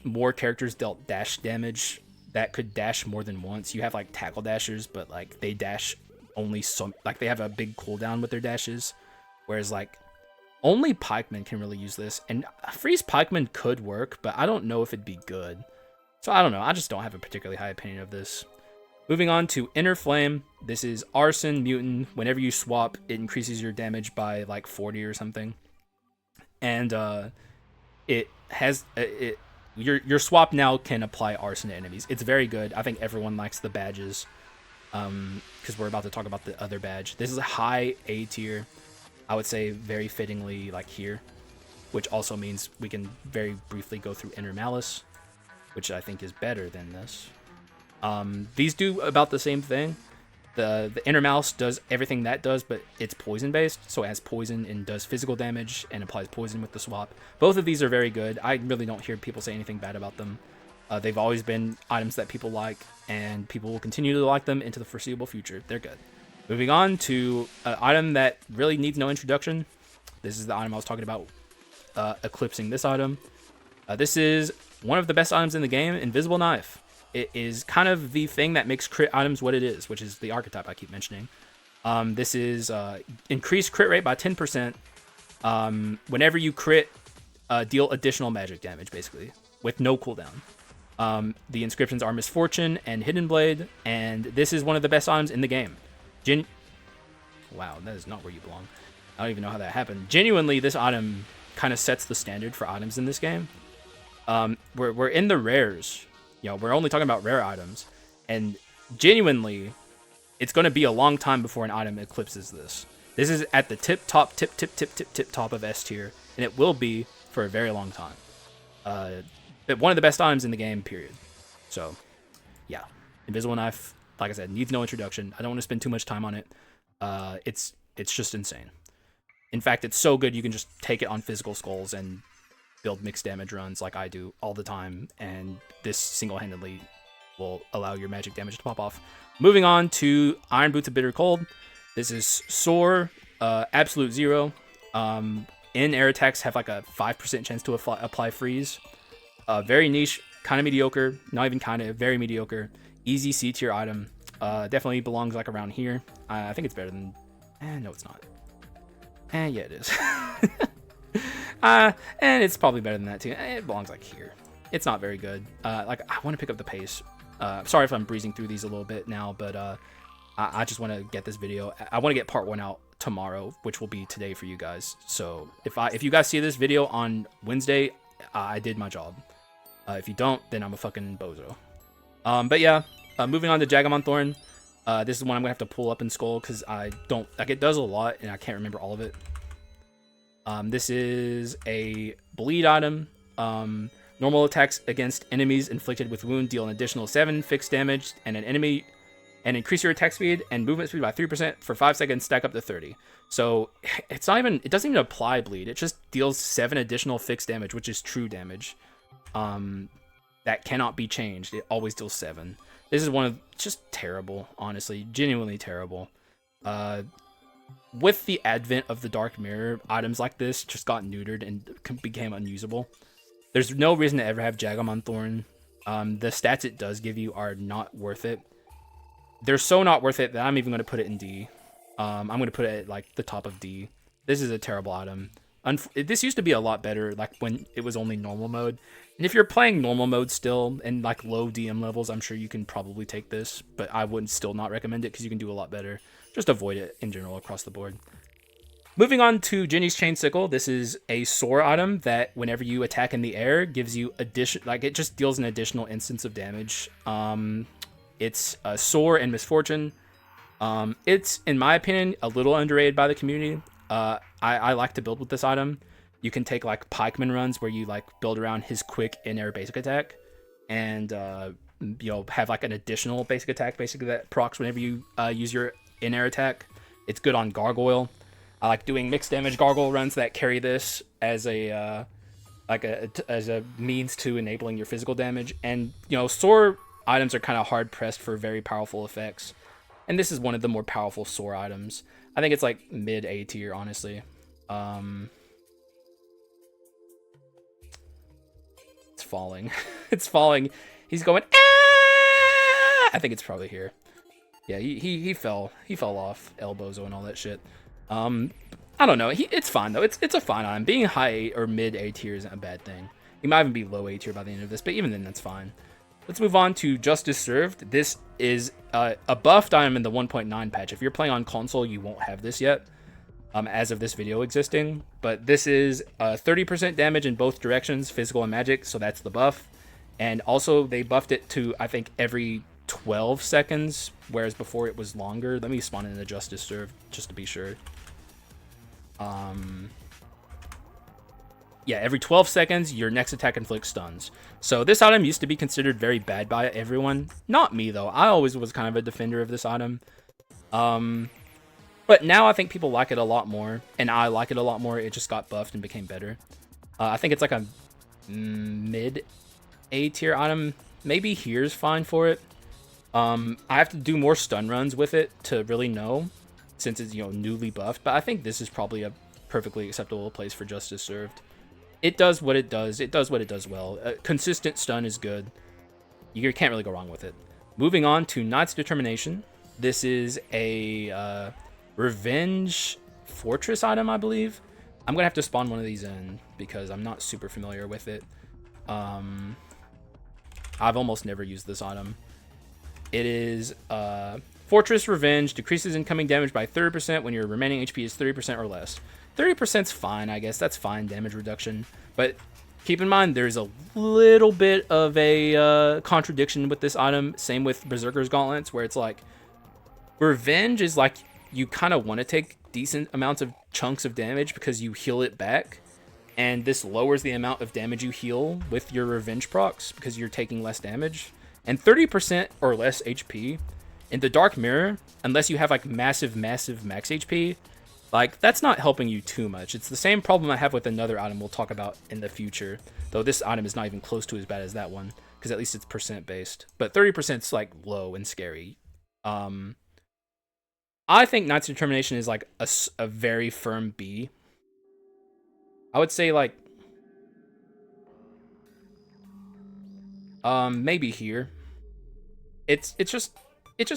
more characters dealt dash damage that could dash more than once. You have like tackle dashers, but like they dash only some, like they have a big cooldown with their dashes, whereas like only Pikemen can really use this, and Freeze Pikeman could work, but I don't know if it'd be good. So I don't know. I just don't have a particularly high opinion of this. Moving on to Inner Flame. This is Arson Mutant. Whenever you swap, it increases your damage by like 40 or something. And it has your swap now can apply Arson to enemies. It's very good. I think everyone likes the badges. Because we're about to talk about the other badge. This is a high A tier. I would say very fittingly like here, which also means we can very briefly go through Inner Malice, which I think is better than this. These do about the same thing. The Inner Malice does everything that does, but it's poison based, so it has poison and does physical damage and applies poison with the swap. Both of these are very good. I really don't hear people say anything bad about them. They've always been items that people like, and people will continue to like them into the foreseeable future. They're good. Moving on to an item that really needs no introduction. This is the item I was talking about, eclipsing this item. This is one of the best items in the game, Invisible Knife. It is kind of the thing that makes crit items what it is, which is the archetype I keep mentioning. This is increased crit rate by 10%. Whenever you crit, deal additional magic damage, basically, with no cooldown. The inscriptions are Misfortune and Hidden Blade, and this is one of the best items in the game. Wow, that is not where you belong. I don't even know how that happened. Genuinely, this item kind of sets the standard for items in this game. We're in the rares. You know, we're only talking about rare items, and genuinely, it's going to be a long time before an item eclipses this. This is at the tip top of S tier, and it will be for a very long time. One of the best items in the game, period. So, yeah. Invisible Knife, like I said, needs no introduction. I don't want to spend too much time on it. It's just insane. In fact, it's so good you can just take it on physical skulls and build mixed damage runs like I do all the time, and this single-handedly will allow your magic damage to pop off. Moving on to Iron Boots of Bitter Cold. This is Soar, Absolute Zero. In-air attacks have like a 5% chance to apply freeze. Very niche, kind of mediocre, not even kind of, very mediocre. Easy C tier item. Definitely belongs like around here. I think it's better than, no it's not. Yeah it is. And it's probably better than that too. It belongs like here. It's not very good. Like I want to pick up the pace. Sorry if I'm breezing through these a little bit now, but I just want to get this video. I want to get part 1 out tomorrow, which will be today for you guys. So if you guys see this video on Wednesday, I did my job. If you don't, then I'm a fucking bozo. But yeah, moving on to Jagamon Thorn. This is one I'm gonna have to pull up in Skul because I don't like it. Does a lot and I can't remember all of it. This is a bleed item. Normal attacks against enemies inflicted with wound deal an additional 7 fixed damage, and an enemy and increase your attack speed and movement speed by 3% for 5 seconds, stack up to 30. So it's not even, it doesn't even apply bleed. It just deals 7 additional fixed damage, which is true damage. That cannot be changed. It always deals 7. This is one of just terrible, honestly, genuinely terrible. With the advent of the Dark Mirror, items like this just got neutered and became unusable. There's no reason to ever have Jagamon Thorn. The stats it does give you are not worth it. They're so not worth it that I'm even going to put it in D. I'm going to put it at like the top of D. This is a terrible item. This used to be a lot better, like when it was only normal mode. And if you're playing normal mode still and like low DM levels, I'm sure you can probably take this, but I would still not recommend it because you can do a lot better. Just avoid it in general across the board. Moving on to Ginny's Chain Sickle. This is a soar item that whenever you attack in the air gives you it just deals an additional instance of damage. It's a soar and misfortune. It's, in my opinion, a little underrated by the community. I like to build with this item. You can take like pikeman runs where you like build around his quick in-air basic attack, and have like an additional basic attack basically that procs whenever you use your in-air attack. It's good on gargoyle. I like doing mixed damage gargoyle runs that carry this as a means to enabling your physical damage. And soar items are kind of hard pressed for very powerful effects, and this is one of the more powerful soar items. I think it's like mid A tier, honestly. It's falling. It's falling. He's going. Ah! I think it's probably here. Yeah, he fell. He fell off elbozo and all that shit. I don't know. It's fine though. It's a fine item. Being high A or mid A tier isn't a bad thing. He might even be low A tier by the end of this, but even then, that's fine. Let's move on to Justice Served. This is a buffed item in the 1.9 patch. If you're playing on console, you won't have this yet, as of this video existing. But this is 30% damage in both directions, physical and magic, so that's the buff. And also, they buffed it to, I think, every 12 seconds, whereas before it was longer. Let me spawn in the Justice Served, just to be sure. Yeah, every 12 seconds, your next attack inflicts stuns. So this item used to be considered very bad by everyone. Not me, though. I always was kind of a defender of this item. But now I think people like it a lot more, and I like it a lot more. It just got buffed and became better. I think it's like a mid-A tier item. Maybe here's fine for it. I have to do more stun runs with it to really know, since it's, you know, newly buffed. But I think this is probably a perfectly acceptable place for Justice Served. It does what it does. It does what it does well. Consistent stun is good. You can't really go wrong with it. Moving on to Knight's Determination. This is a Revenge Fortress item, I believe. I'm going to have to spawn one of these in because I'm not super familiar with it. I've almost never used this item. It is Fortress Revenge. Decreases incoming damage by 30% when your remaining HP is 30% or less. 30%'s fine, I guess. That's fine damage reduction. But keep in mind, there's a little bit of a contradiction with this item. Same with Berserker's Gauntlets, where it's like, Revenge is like, you kind of want to take decent amounts of chunks of damage because you heal it back. And this lowers the amount of damage you heal with your Revenge procs because you're taking less damage. And 30% or less HP in the Dark Mirror, unless you have like massive max HP, like, that's not helping you too much. It's the same problem I have with another item we'll talk about in the future. Though this item is not even close to as bad as that one, because at least it's percent based. But 30% is like low and scary. I think Knight's Determination is like a very firm B. I would say like maybe here. It just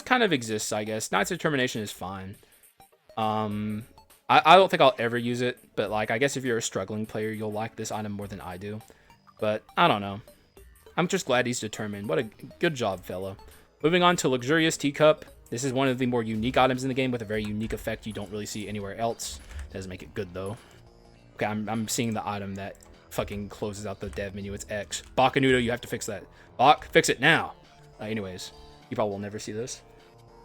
kind of exists, I guess. Knight's Determination is fine. I don't think I'll ever use it, but like, I guess if you're a struggling player, you'll like this item more than I do. But I don't know. I'm just glad he's determined. What a good job, fella. Moving on to Luxurious Teacup. This is one of the more unique items in the game with a very unique effect you don't really see anywhere else. Doesn't make it good though. Okay, I'm seeing the item that fucking closes out the dev menu. It's X. Bakanudo, you have to fix that. Bak, fix it now. Anyways, you probably will never see this.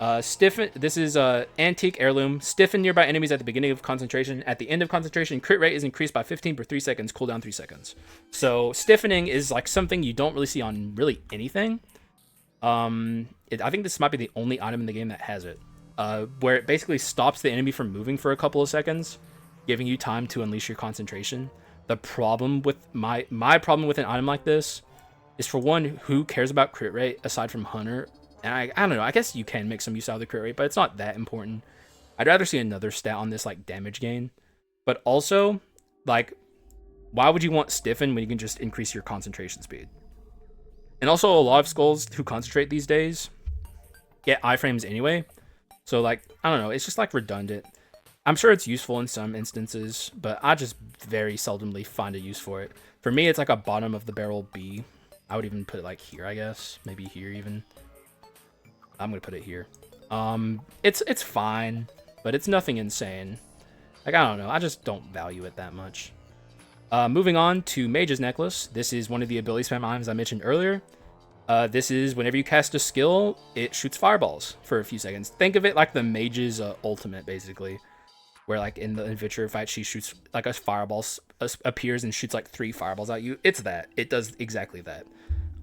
Stiffen. This is antique heirloom. Stiffen nearby enemies at the beginning of concentration. At the end of concentration, crit rate is increased by 15 per 3 seconds. Cooldown 3 seconds. So stiffening is like something you don't really see on really anything. I think this might be the only item in the game that has it. Where it basically stops the enemy from moving for a couple of seconds, giving you time to unleash your concentration. The problem with my problem with an item like this is, for one, who cares about crit rate aside from Hunter? And I don't know, I guess you can make some use out of the crit rate, but it's not that important. I'd rather see another stat on this, like damage gain. But also, like, why would you want Stiffen when you can just increase your concentration speed? And also, a lot of skulls who concentrate these days get iframes anyway. So, like, I don't know, it's just, like, redundant. I'm sure it's useful in some instances, but I just very seldomly find a use for it. For me, it's like a bottom of the barrel B. I would even put it, like, here, I guess. Maybe here, even. I'm gonna put it here. It's fine, but it's nothing insane. Like, I don't know, I just don't value it that much. Moving on to Mage's Necklace. This is one of the ability spam items I mentioned earlier. This is whenever you cast a skill, it shoots fireballs for a few seconds. Think of it like the Mage's ultimate, basically. Where, like, in the Adventure fight, she shoots, like, a fireball appears and shoots, like, 3 fireballs at you. It's that. It does exactly that.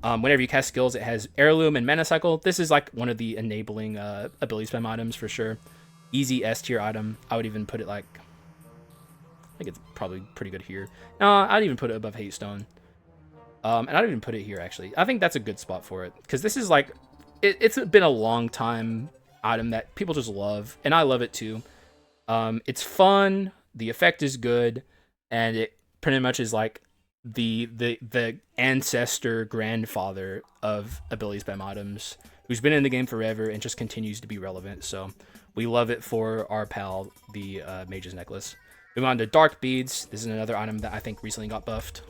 Whenever you cast skills, it has Heirloom and Mana Cycle. This is like one of the enabling ability spam items for sure. Easy S tier item. I would even put it like, I think it's probably pretty good here. No, I'd even put it above Hate Stone. And I'd even put it here, actually. I think that's a good spot for it. Because this is like, it's been a long time item that people just love. And I love it too. It's fun. The effect is good. And it pretty much is like the ancestor grandfather of ability spam items, who's been in the game forever and just continues to be relevant. So we love it for our pal, the Mage's Necklace. Moving on to Dark Beads. This is another item that I think recently got buffed.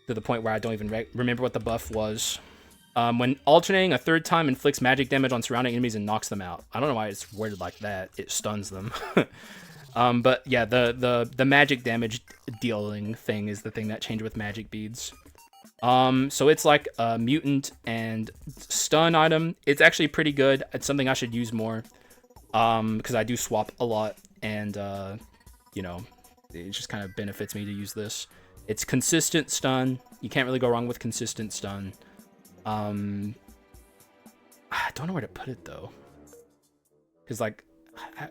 to the point where I don't even remember what the buff was. When alternating, a third time inflicts magic damage on surrounding enemies and knocks them out. I don't know why it's worded like that. It stuns them. But yeah, the magic damage dealing thing is the thing that changed with magic beads. So it's like a mutant and stun item. It's actually pretty good. It's something I should use more, because I do swap a lot, and you know, it just kind of benefits me to use this. It's consistent stun. You can't really go wrong with consistent stun. I don't know where to put it though, because like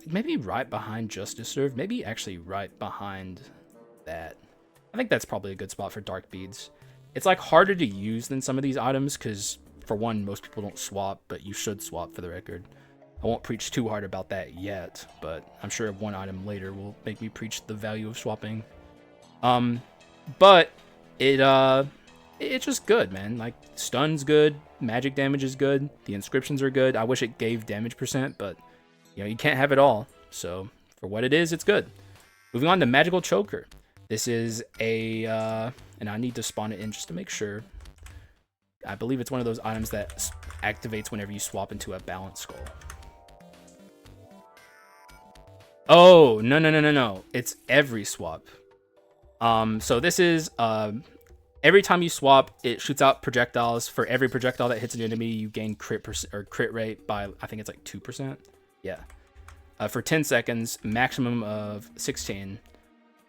maybe right behind Justice Serve, maybe actually right behind that. I think that's probably a good spot for dark beads. It's like harder to use than some of these items because, for one, most people don't swap, but you should swap for the record. I won't preach too hard about that yet, but I'm sure one item later will make me preach the value of swapping. But it's just good, man. Like, stun's good, magic damage is good, the inscriptions are good. I wish it gave damage percent, but you know, you can't have it all. So for what it is, it's good. Moving on to Magical Choker. This is a, and I need to spawn it in just to make sure. I believe it's one of those items that activates whenever you swap into a Balanced Skull. Oh, no. It's every swap. So this is, every time you swap, it shoots out projectiles. For every projectile that hits an enemy, you gain crit rate by, I think it's like 2%. Yeah. For 10 seconds, maximum of 16.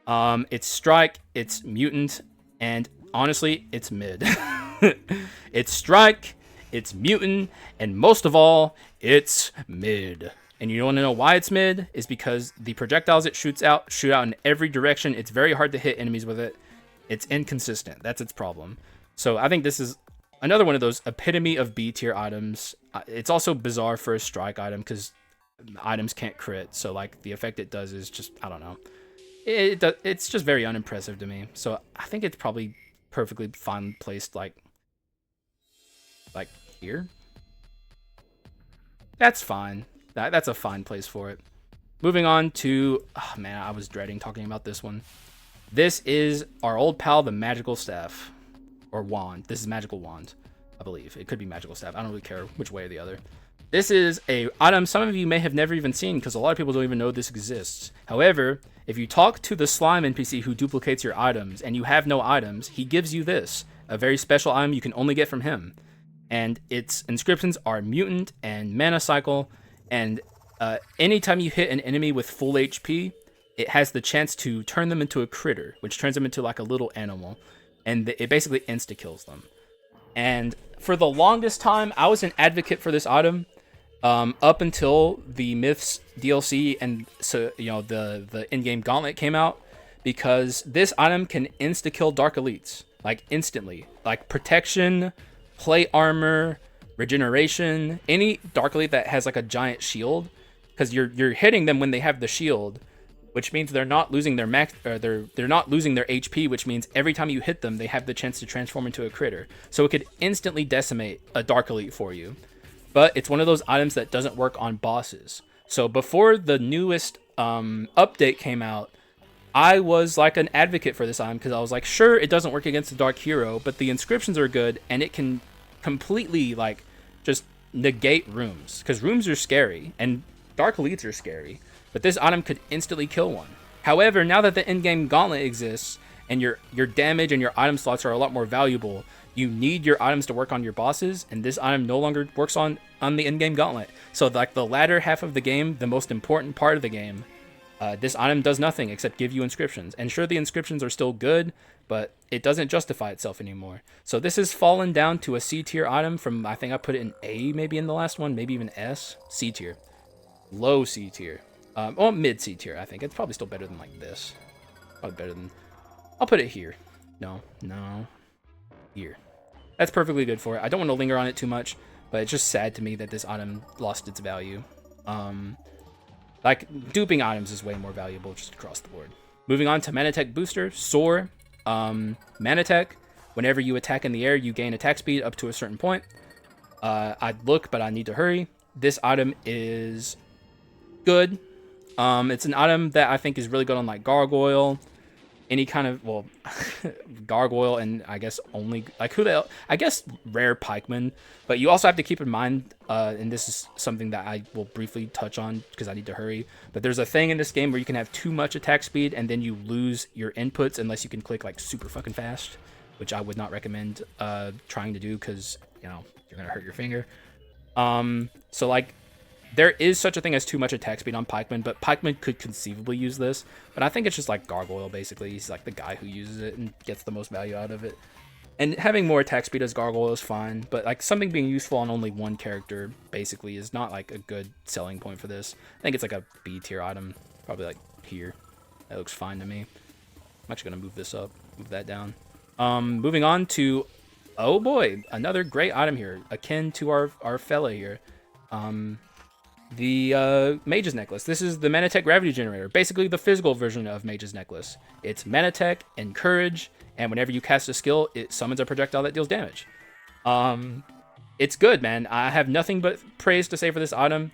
It's strike, it's mutant, and honestly, it's mid. It's strike, it's mutant, and most of all, it's mid. And you want to know why it's mid? Is because the projectiles it shoots out shoot out in every direction. It's very hard to hit enemies with it. It's inconsistent. That's its problem. So I think this is another one of those epitome of B tier items. It's also bizarre for a strike item because items can't crit. So like the effect it does is just, I don't know. It's just very unimpressive to me. So I think it's probably perfectly fine placed like here. That's fine. That's a fine place for it. Moving on to, oh man, I was dreading talking about this one. This is our old pal, the Magical Staff, or Wand. This is Magical Wand, I believe. It could be Magical Staff. I don't really care which way or the other. This is a item some of you may have never even seen because a lot of people don't even know this exists. However, if you talk to the slime NPC who duplicates your items and you have no items, he gives you this, a very special item you can only get from him. And its inscriptions are mutant and mana cycle. And anytime you hit an enemy with full HP, it has the chance to turn them into a critter, which turns them into like a little animal. And it basically insta-kills them. And for the longest time, I was an advocate for this item. Up until the Myths DLC and so you know the in-game Gauntlet came out, because this item can insta-kill Dark Elites, like instantly. Like protection, plate armor, regeneration, any Dark Elite that has like a giant shield, because you're hitting them when they have the shield, which means they're not losing their max, or they're not losing their HP, which means every time you hit them, they have the chance to transform into a critter. So it could instantly decimate a Dark Elite for you. But it's one of those items that doesn't work on bosses. So before the newest update came out, I was like an advocate for this item because I was like, sure, it doesn't work against the Dark Hero, but the inscriptions are good and it can completely like just negate rooms, because rooms are scary and Dark Elites are scary. But this item could instantly kill one. However, now that the in-game Gauntlet exists and your damage and your item slots are a lot more valuable, you need your items to work on your bosses, and this item no longer works on the in-game Gauntlet. So like the latter half of the game, the most important part of the game, this item does nothing except give you inscriptions. And sure, the inscriptions are still good, but it doesn't justify itself anymore. So this has fallen down to a C tier item from, I think I put it in A maybe in the last one, maybe even S. C tier. Low C tier. Or mid C tier, I think. It's probably still better than like this. Probably better than, I'll put it here. No. Here. That's perfectly good for it. I don't want to linger on it too much, but it's just sad to me that this item lost its value. Like, duping items is way more valuable just across the board. Moving on to Manatech Booster, Soar. Manatech, whenever you attack in the air, you gain attack speed up to a certain point. I'd look, but I need to hurry. This item is good. It's an item that I think is really good on like Gargoyle, any kind of, well, gargoyle, and I guess only like who the hell, I guess rare pikeman. But you also have to keep in mind, and this is something that I will briefly touch on because I need to hurry, but there's a thing in this game where you can have too much attack speed and then you lose your inputs unless you can click like super fucking fast, which I would not recommend trying to do because, you know, you're gonna hurt your finger. So like, there is such a thing as too much attack speed on pikeman, but pikeman could conceivably use this. But I think it's just like gargoyle, basically. He's like the guy who uses it and gets the most value out of it. And having more attack speed as gargoyle is fine, but like something being useful on only one character basically is not like a good selling point for this. I think it's like a B tier item, probably like here. That looks fine to me. I'm actually gonna move this up, move that down. Moving on to, oh boy, another great item here, akin to our fella here. The Mage's Necklace. This is the Manatech Gravity Generator, basically the physical version of Mage's Necklace. It's Manatech and Courage, and whenever you cast a skill, it summons a projectile that deals damage. It's good, man. I have nothing but praise to say for this item.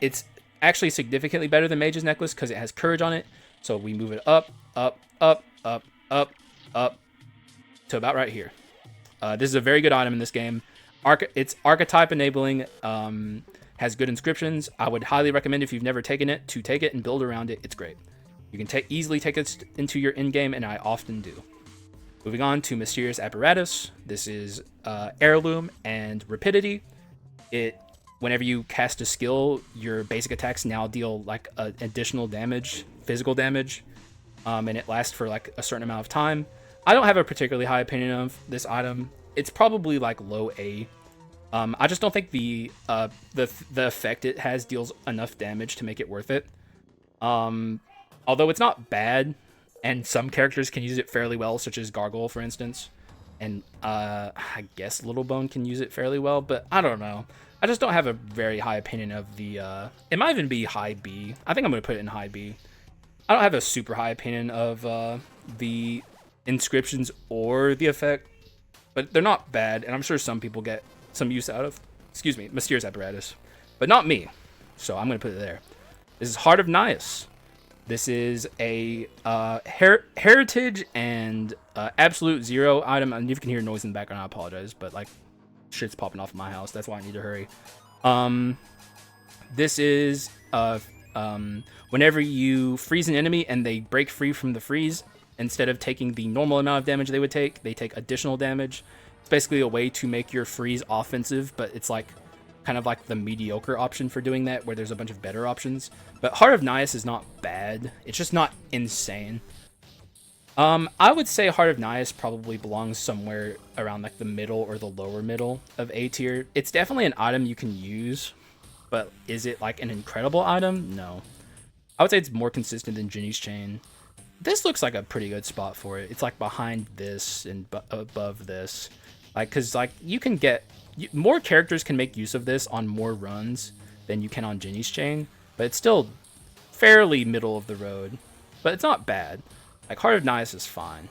It's actually significantly better than Mage's Necklace because it has Courage on it. So we move it up, up, up, up, up, up, to about right here. This is a very good item in this game. It's archetype enabling. Has good inscriptions. I would highly recommend, if you've never taken it, to take it and build around it. It's great. You can easily take it into your end game, and I often do. Moving on to Mysterious Apparatus. This is Heirloom and Rapidity. Whenever you cast a skill, your basic attacks now deal like additional damage, physical damage, and it lasts for like a certain amount of time. I don't have a particularly high opinion of this item. It's probably like low A. I just don't think the effect it has deals enough damage to make it worth it. Although it's not bad, and some characters can use it fairly well, such as Gargoyle, for instance. And I guess Little Bone can use it fairly well, but I don't know. I just don't have a very high opinion of the... it might even be high B. I think I'm going to put it in high B. I don't have a super high opinion of the inscriptions or the effect, but they're not bad, and I'm sure some people get some use out of, Mysterious Apparatus, but not me. So I'm going to put it there. This is Heart of Nias. This is a heritage and absolute zero item. And you can hear noise in the background. I apologize, but like shit's popping off in my house. That's why I need to hurry. This is whenever you freeze an enemy and they break free from the freeze, instead of taking the normal amount of damage they would take, they take additional damage. It's basically a way to make your freeze offensive, but it's like kind of like the mediocre option for doing that, where there's a bunch of better options. But Heart of Nias is not bad. It's just not insane. I would say Heart of Nias probably belongs somewhere around like the middle or the lower middle of A tier. It's definitely an item you can use, but is it like an incredible item? No. I would say it's more consistent than Ginny's Chain. This looks like a pretty good spot for it. It's like behind this and above this. Like, cause like you can get more characters can make use of this on more runs than you can on Ginny's Chain, but it's still fairly middle of the road. But it's not bad. Like Heart of Nias is fine.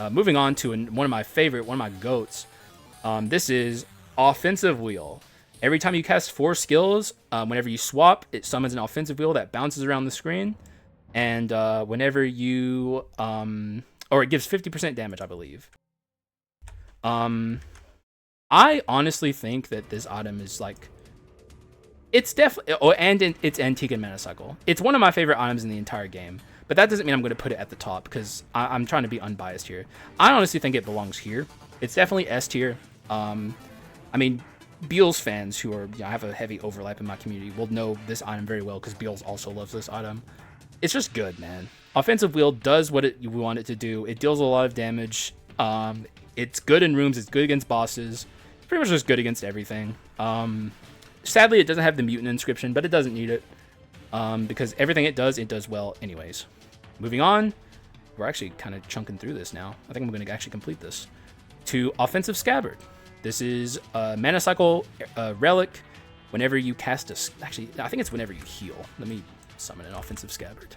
Moving on to one of my goats. This is Offensive Wheel. Every time you cast 4 skills, whenever you swap, it summons an offensive wheel that bounces around the screen. And whenever you, or it gives 50% damage, I believe. I honestly think that this item is like, it's definitely, it's Antique and Metacycle. It's one of my favorite items in the entire game, but that doesn't mean I'm going to put it at the top because I'm trying to be unbiased here. I honestly think it belongs here. It's definitely S tier. I mean, Beals fans who are, I have a heavy overlap in my community, will know this item very well because Beals also loves this item. It's just good, man. Offensive Wheel does what we want it to do. It deals a lot of damage. It's good in rooms. It's good against bosses. It's pretty much just good against everything. Sadly, it doesn't have the mutant inscription, but it doesn't need it because everything it does well anyways. Moving on, we're actually kind of chunking through this now. I think I'm going to actually complete this. To Offensive Scabbard. This is a Mana Cycle relic. Whenever you cast actually, I think it's whenever you heal. Let me summon an Offensive Scabbard.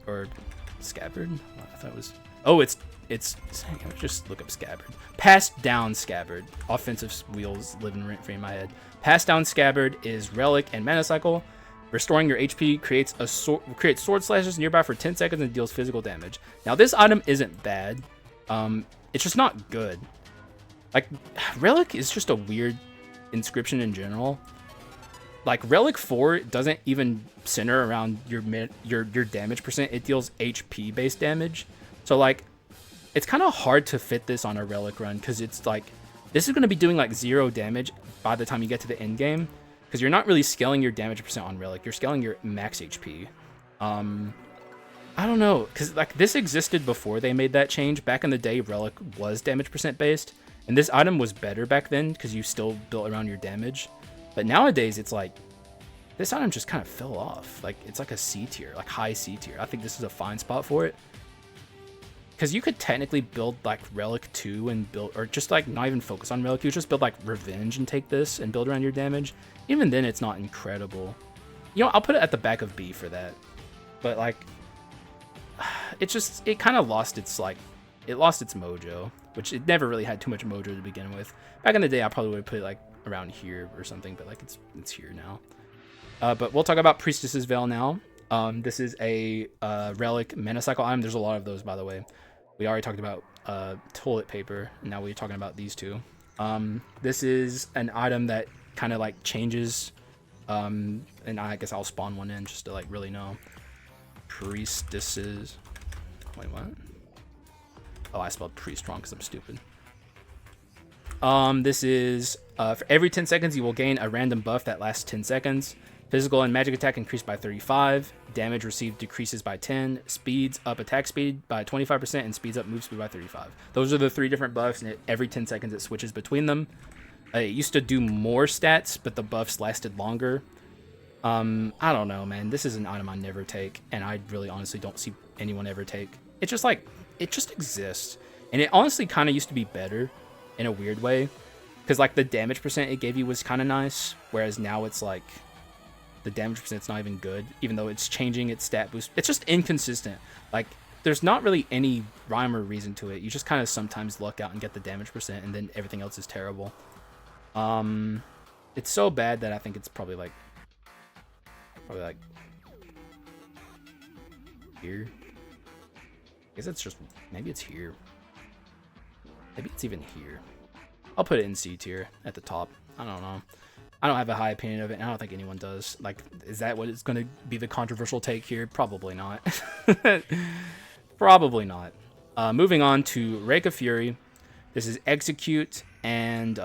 Or Scabbard? I thought it was... Oh, it's just look up Scabbard. Pass Down Scabbard. Offensive Wheels living rent free in my head. Pass Down Scabbard is relic and Mana Cycle. Restoring your HP creates sword slashes nearby for 10 seconds and deals physical damage. Now this item isn't bad. It's just not good. Like, Relic is just a weird inscription in general. Like, Relic 4 doesn't even center around your damage percent. It deals HP based damage. So like, it's kind of hard to fit this on a Relic run because it's like, this is going to be doing like 0 damage by the time you get to the end game, because you're not really scaling your damage percent on Relic. You're scaling your max HP. I don't know, because like this existed before they made that change. Back in the day, Relic was damage percent based, and this item was better back then because you still built around your damage. But nowadays, it's like, this item just kind of fell off. Like, it's like a C tier, like high C tier. I think this is a fine spot for it. Because you could technically build like Relic 2 and build, or just like not even focus on Relic, you just build like Revenge and take this and build around your damage. Even then, it's not incredible. You know, I'll put it at the back of B for that. But like, it kind of lost its mojo, which it never really had too much mojo to begin with. Back in the day, I probably would have put it like around here or something, but like it's here now. But we'll talk about Priestess's Veil now. This is a Relic mana cycle item. There's a lot of those, by the way. We already talked about toilet paper, and now we're talking about these two. This is an item that kind of like changes, and I guess I'll spawn one in just to like really know. Priestesses. Wait, what? Oh, I spelled priest wrong because I'm stupid. This is for every 10 seconds you will gain a random buff that lasts 10 seconds. Physical and magic attack increased by 35. Damage received decreases by 10. Speeds up attack speed by 25%, and speeds up move speed by 35. Those are the 3 different buffs, and every 10 seconds it switches between them. It used to do more stats, but the buffs lasted longer. I don't know, man. This is an item I never take, and I really honestly don't see anyone ever take. It's just like, it just exists. And it honestly kind of used to be better in a weird way, because like the damage percent it gave you was kind of nice, whereas now it's like, the damage percent's not even good, even though it's changing its stat boost. It's just inconsistent. Like, there's not really any rhyme or reason to it. You just kind of sometimes luck out and get the damage percent, and then everything else is terrible. It's so bad that I think it's probably like here. I guess it's just, maybe it's here. Maybe it's even here. I'll put it in C tier at the top. I don't know. I don't have a high opinion of it, and I don't think anyone does. Like, is that what is going to be the controversial take here? Probably not. Probably not. Moving on to Rake of Fury. This is Execute and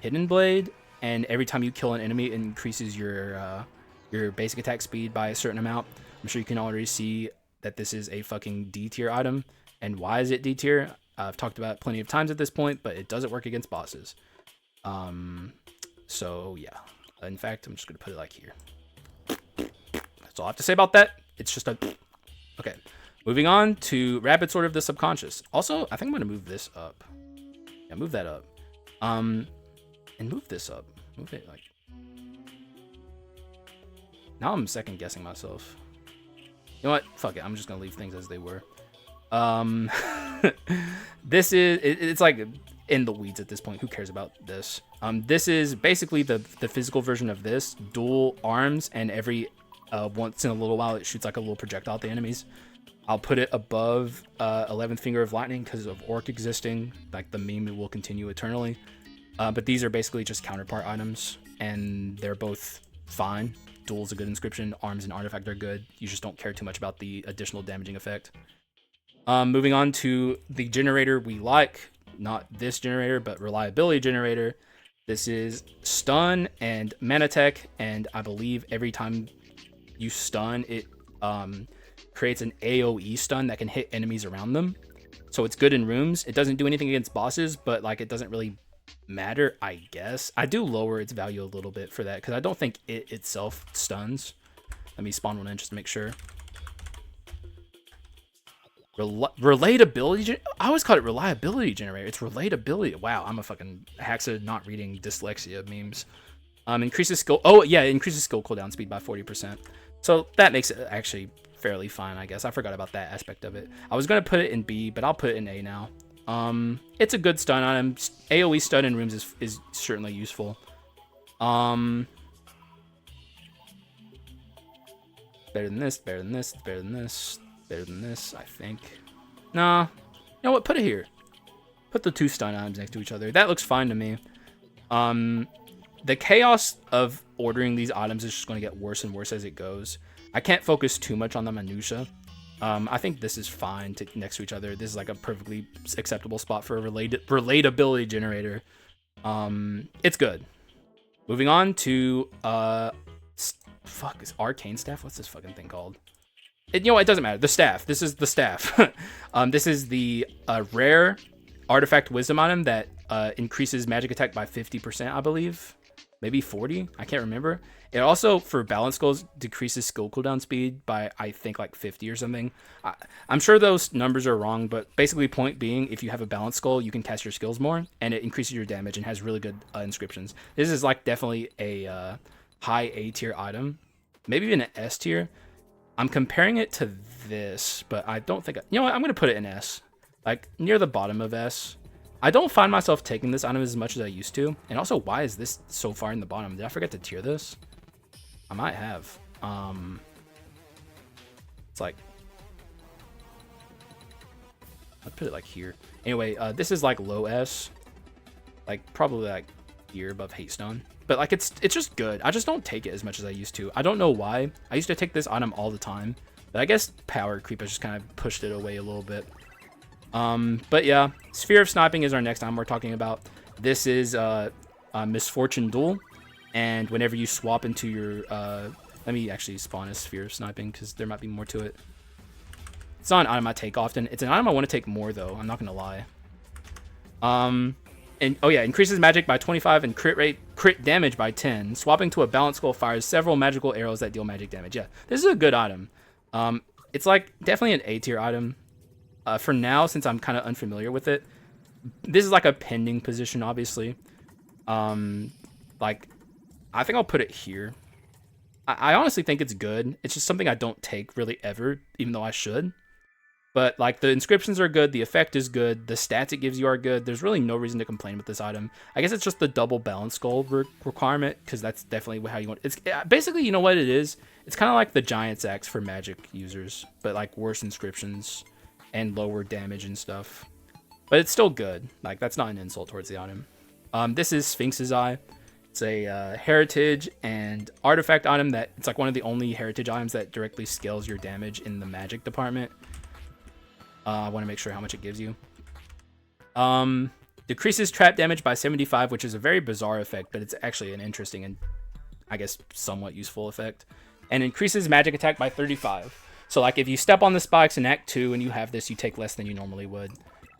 Hidden Blade, and every time you kill an enemy, it increases your basic attack speed by a certain amount. I'm sure you can already see that this is a fucking D tier item. And why is it D tier? I've talked about it plenty of times at this point, but it doesn't work against bosses. So yeah, in fact, I'm just gonna put it like here. That's all I have to say about that. It's just a okay. Moving on to Rapid Sword of the Subconscious. Also, I think I'm gonna move this up. Yeah, move that up. And move this up. Move it like. Now I'm second guessing myself. You know what? Fuck it. I'm just gonna leave things as they were. This is it's like in the weeds at this point. Who cares about this? This is basically the physical version of this. Dual arms, and every once in a little while it shoots like a little projectile at the enemies. I'll put it above 11th Finger of Lightning because of Orc existing. Like the meme will continue eternally. But these are basically just counterpart items, and they're both fine. Dual's a good inscription. Arms and Artifact are good. You just don't care too much about the additional damaging effect. Moving on to the generator we like. Not this generator, but Reliability Generator. This is Stun and Mana Tech, and I believe every time you stun, it creates an AoE stun that can hit enemies around them. So it's good in rooms. It doesn't do anything against bosses, but like it doesn't really matter, I guess. I do lower its value a little bit for that because I don't think it itself stuns. Let me spawn one in just to make sure. Relatability. I always call it Reliability Generator. It's relatability. Wow, I'm a fucking Haxa not reading dyslexia memes. Increases skill. Oh yeah, it increases skill cooldown speed by 40%. So that makes it actually fairly fine, I guess. I forgot about that aspect of it. I was gonna put it in B, but I'll put it in A now. It's a good stun item. AoE stun in rooms is certainly useful. better than this, better than this, better than this, better than this, I think. Nah, you know what, put it here. Put the 2 stun items next to each other. That looks fine to me. The chaos of ordering these items is just going to get worse and worse as it goes. I can't focus too much on the minutia. I think this is fine next to each other. This is like a perfectly acceptable spot for a relatability generator. It's good. Moving on to fuck, is arcane staff? What's this fucking thing called? You know what? It doesn't matter. The staff. This is the staff. This is the rare artifact wisdom item that increases magic attack by 50%, I believe. Maybe 40? I can't remember. It also, for balance goals, decreases skill cooldown speed by, I think, like 50 or something. I'm sure those numbers are wrong, but basically point being, if you have a balance skull, you can cast your skills more, and it increases your damage and has really good inscriptions. This is like definitely a high A tier item. Maybe even an S tier. I'm comparing it to this, but I don't think... you know what? I'm going to put it in S. Like, near the bottom of S. I don't find myself taking this item as much as I used to. And also, why is this so far in the bottom? Did I forget to tier this? I might have. It's like... I'll put it like here. Anyway, this is like low S. Like, probably like here above Hatestone. But like, it's just good. I just don't take it as much as I used to. I don't know why. I used to take this item all the time. But I guess power creep has just kind of pushed it away a little bit. But yeah, Sphere of Sniping is our next item we're talking about. This is a Misfortune Duel, and whenever you swap into your let me actually spawn a Sphere of Sniping because there might be more to it. It's not an item I take often. It's an item I want to take more though, I'm not gonna lie. And oh yeah, increases magic by 25 and crit damage by 10. Swapping to a balanced skull fires several magical arrows that deal magic damage. Yeah, this is a good item. It's like definitely an A tier item. For now, since I'm kind of unfamiliar with it, this is like a pending position, obviously. Like, I think I'll put it here. I honestly think it's good. It's just something I don't take really ever, even though I should. But, like, the inscriptions are good. The effect is good. The stats it gives you are good. There's really no reason to complain with this item. I guess it's just the double balance skull requirement, because that's definitely how you want it. It's basically, you know what it is? It's kind of like the Giant's Axe for magic users, but, like, worse inscriptions and lower damage and stuff. But it's still good. Like, that's not an insult towards the item. This is Sphinx's Eye. It's a heritage and artifact item that it's like one of the only heritage items that directly scales your damage in the magic department. I want to make sure how much it gives you. Decreases trap damage by 75, which is a very bizarre effect, but it's actually an interesting and I guess somewhat useful effect. And increases magic attack by 35. So, like, if you step on the spikes in Act 2 and you have this, you take less than you normally would.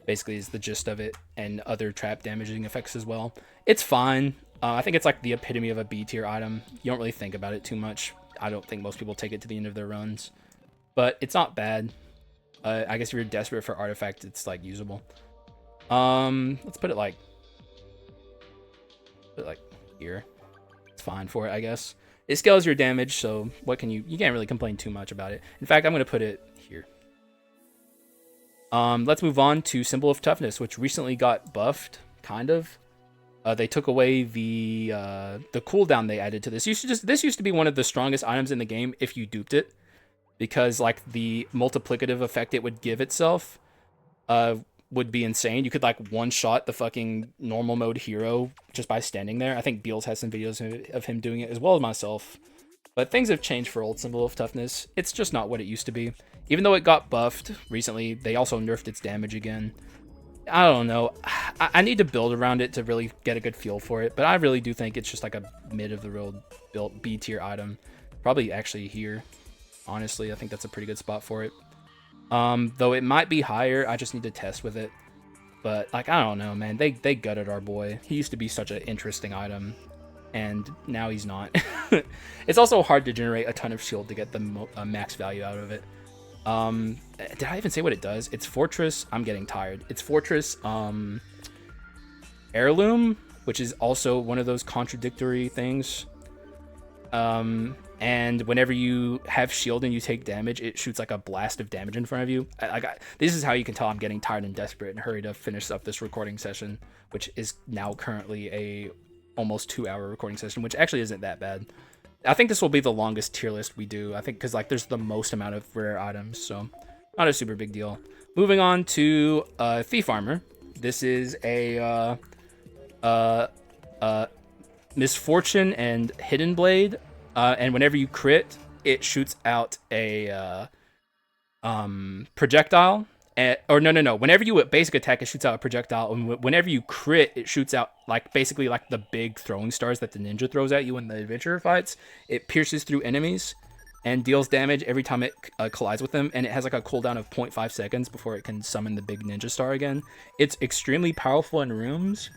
Basically, is the gist of it. And other trap damaging effects as well. It's fine. I think it's, like, the epitome of a B-tier item. You don't really think about it too much. I don't think most people take it to the end of their runs. But it's not bad. I guess if you're desperate for artifact, it's, like, usable. Let's put it, like here. It's fine for it, I guess. It scales your damage, so what can you can't really complain too much about it. In fact, I'm going to put it here. Let's move on to Symbol of Toughness, which recently got buffed, kind of. They took away the cooldown they added to this. This used to be one of the strongest items in the game if you duped it, because like the multiplicative effect it would give itself would be insane. You could like one-shot the fucking normal mode hero just by standing there. I think Beals has some videos of him doing it, as well as myself. But things have changed for old Symbol of Toughness. It's just not what it used to be. Even though it got buffed recently, they also nerfed its damage again. I don't know. I need to build around it to really get a good feel for it, but I really do think it's just like a mid-of-the-road built B-tier item. Probably actually here. Honestly, I think that's a pretty good spot for it. Though it might be higher, I just need to test with it. But, like, I don't know, man. They gutted our boy. He used to be such an interesting item, and now he's not. It's also hard to generate a ton of shield to get the max value out of it. Did I even say what it does? It's Fortress. I'm getting tired. It's Fortress Heirloom, which is also one of those contradictory things. And whenever you have shield and you take damage, it shoots like a blast of damage in front of you. This is how you can tell I'm getting tired and desperate and hurry to finish up this recording session, which is now currently a almost 2-hour recording session, which actually isn't that bad. I think this will be the longest tier list we do. I think because like there's the most amount of rare items, so not a super big deal. Moving on to Thief Armor. This is a Misfortune and Hidden Blade, and whenever you crit, it shoots out a projectile. Or no. Whenever you basic attack, it shoots out a projectile, and whenever you crit, it shoots out like basically like the big throwing stars that the ninja throws at you in the adventurer fights. It pierces through enemies and deals damage every time it collides with them, and it has like a cooldown of 0.5 seconds before it can summon the big ninja star again. It's extremely powerful in rooms,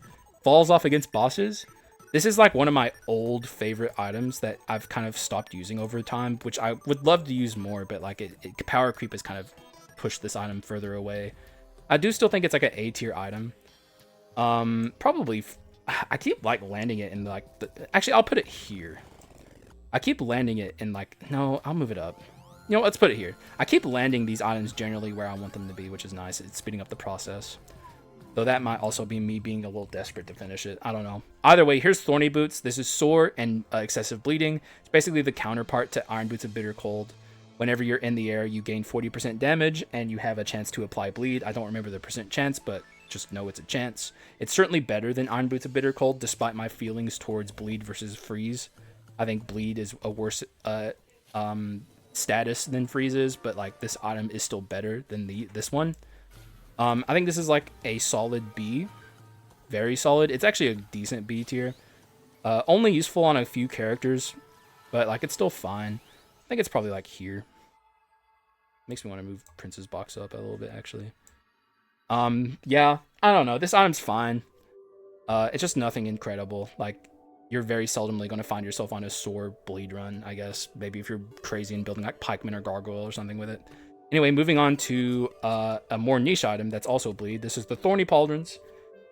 falls off against bosses. This is like one of my old favorite items that I've kind of stopped using over time, which I would love to use more, but like power creep has kind of pushed this item further away. I do still think it's like an A tier item. Probably, I keep like landing it in like, actually I'll put it here. I keep landing it in like, no, I'll move it up. You know, let's put it here. I keep landing these items generally where I want them to be, which is nice. It's speeding up the process. Though that might also be me being a little desperate to finish it. I don't know. Either way, here's Thorny Boots. This is sore and excessive bleeding. It's basically the counterpart to Iron Boots of Bitter Cold. Whenever you're in the air, you gain 40% damage, and you have a chance to apply bleed. I don't remember the percent chance, but just know it's a chance. It's certainly better than Iron Boots of Bitter Cold, despite my feelings towards bleed versus freeze. I think bleed is a worse status than freeze is, but like this item is still better than this one. I think this is like a solid B. Very solid. It's actually a decent B tier. Only useful on a few characters, but like it's still fine. I think it's probably like here. Makes me want to move Prince's box up a little bit, actually. Yeah, I don't know. This item's fine. It's just nothing incredible. Like, you're very seldomly going to find yourself on a sore bleed run, I guess. Maybe if you're crazy and building like Pikeman or Gargoyle or something with it. Anyway, moving on to a more niche item that's also bleed. This is the Thorny Pauldrons.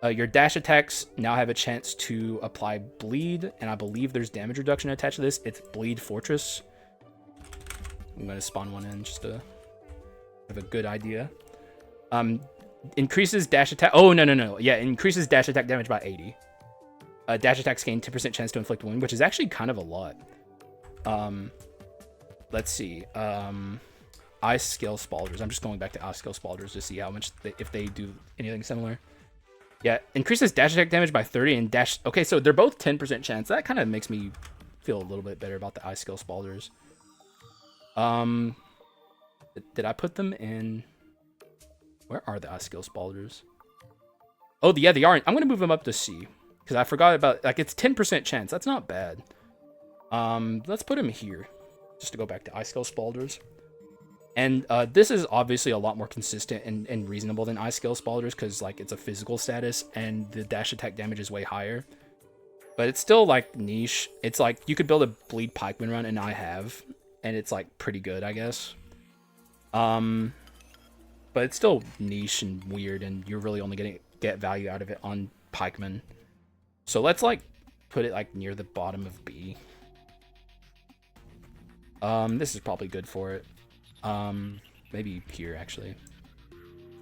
Your dash attacks now have a chance to apply bleed, and I believe there's damage reduction attached to this. It's Bleed Fortress. I'm going to spawn one in just to have a good idea. Increases dash attack. Oh, no. Yeah, increases dash attack damage by 80. Dash attacks gain 10% chance to inflict wound, which is actually kind of a lot. Let's see. Ice Scale Spalders. I'm just going back to Ice Scale Spalders to see how much, if they do anything similar. Yeah, increases dash attack damage by 30 and dash... Okay, so they're both 10% chance. That kind of makes me feel a little bit better about the Ice Scale Spalders. Did I put them in... Where are the Ice Scale Spalders? Oh, yeah, they aren't. I'm going to move them up to C. Because I forgot about... Like, it's 10% chance. That's not bad. Let's put them here. Just to go back to Ice Scale Spalders. And this is obviously a lot more consistent and reasonable than Ice Scale Spalders, because like it's a physical status and the dash attack damage is way higher. But it's still like niche. It's like you could build a Bleed Pikeman run, and I have, and it's like pretty good, I guess. But it's still niche and weird, and you're really only gonna get value out of it on Pikeman. So let's like put it like near the bottom of B. This is probably good for it. Maybe here, actually.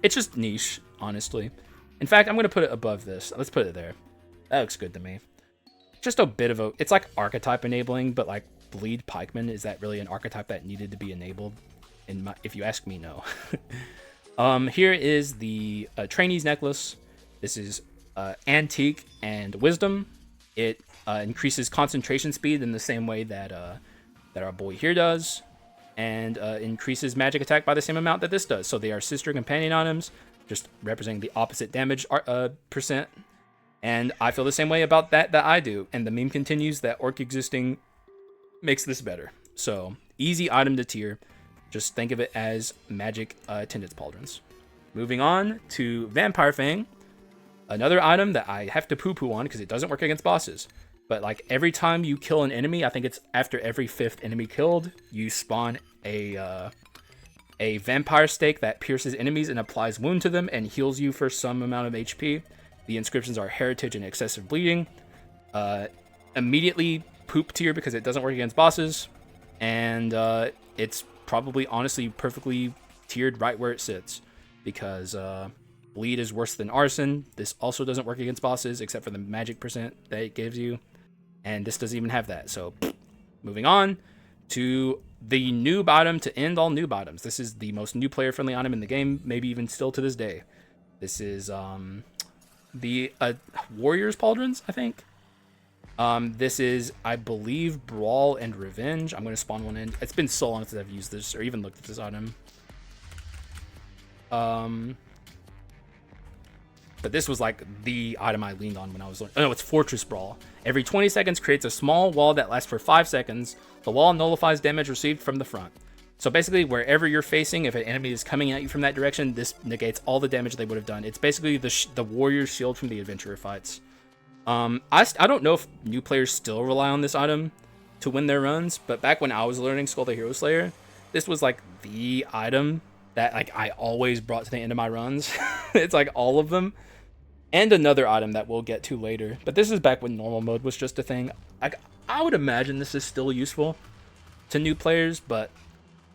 It's just niche, honestly. In fact, I'm going to put it above this. Let's put it there. That looks good to me. Just a bit of a... It's like archetype enabling, but like Bleed Pikeman, is that really an archetype that needed to be enabled? If you ask me, no. Here is the Trainee's Necklace. This is Antique and Wisdom. It increases concentration speed in the same way that our boy here does. And increases magic attack by the same amount that this does. So they are sister companion items, just representing the opposite damage percent. And I feel the same way about that I do. And the meme continues that orc existing makes this better. So easy item to tier. Just think of it as magic attendance pauldrons. Moving on to Vampire Fang. Another item that I have to poo-poo on because it doesn't work against bosses. But like every time you kill an enemy, I think it's after every 5th enemy killed, you spawn a vampire stake that pierces enemies and applies wound to them and heals you for some amount of HP. The inscriptions are heritage and excessive bleeding. Immediately poop tier because it doesn't work against bosses. And it's probably honestly perfectly tiered right where it sits. Because bleed is worse than arson. This also doesn't work against bosses except for the magic percent that it gives you. And this doesn't even have that, so Moving on to the noob item to end all noob items. This is the most new player friendly item in the game, maybe even still to this day. This is the Warrior's Pauldrons, I think. This is, I believe, Brawl and Revenge. I'm going to spawn one in. It's been so long since I've used this or even looked at this item. But this was like the item I leaned on when I was learning. Oh no, it's Fortress Brawl. Every 20 seconds creates a small wall that lasts for 5 seconds. The wall nullifies damage received from the front. So basically, wherever you're facing, if an enemy is coming at you from that direction, this negates all the damage they would have done. It's basically the Warrior's Shield from the Adventurer fights. I don't know if new players still rely on this item to win their runs, but back when I was learning Skul the Hero Slayer, this was like the item that like I always brought to the end of my runs. It's like all of them. And another item that we'll get to later. But this is back when normal mode was just a thing. I would imagine this is still useful to new players, but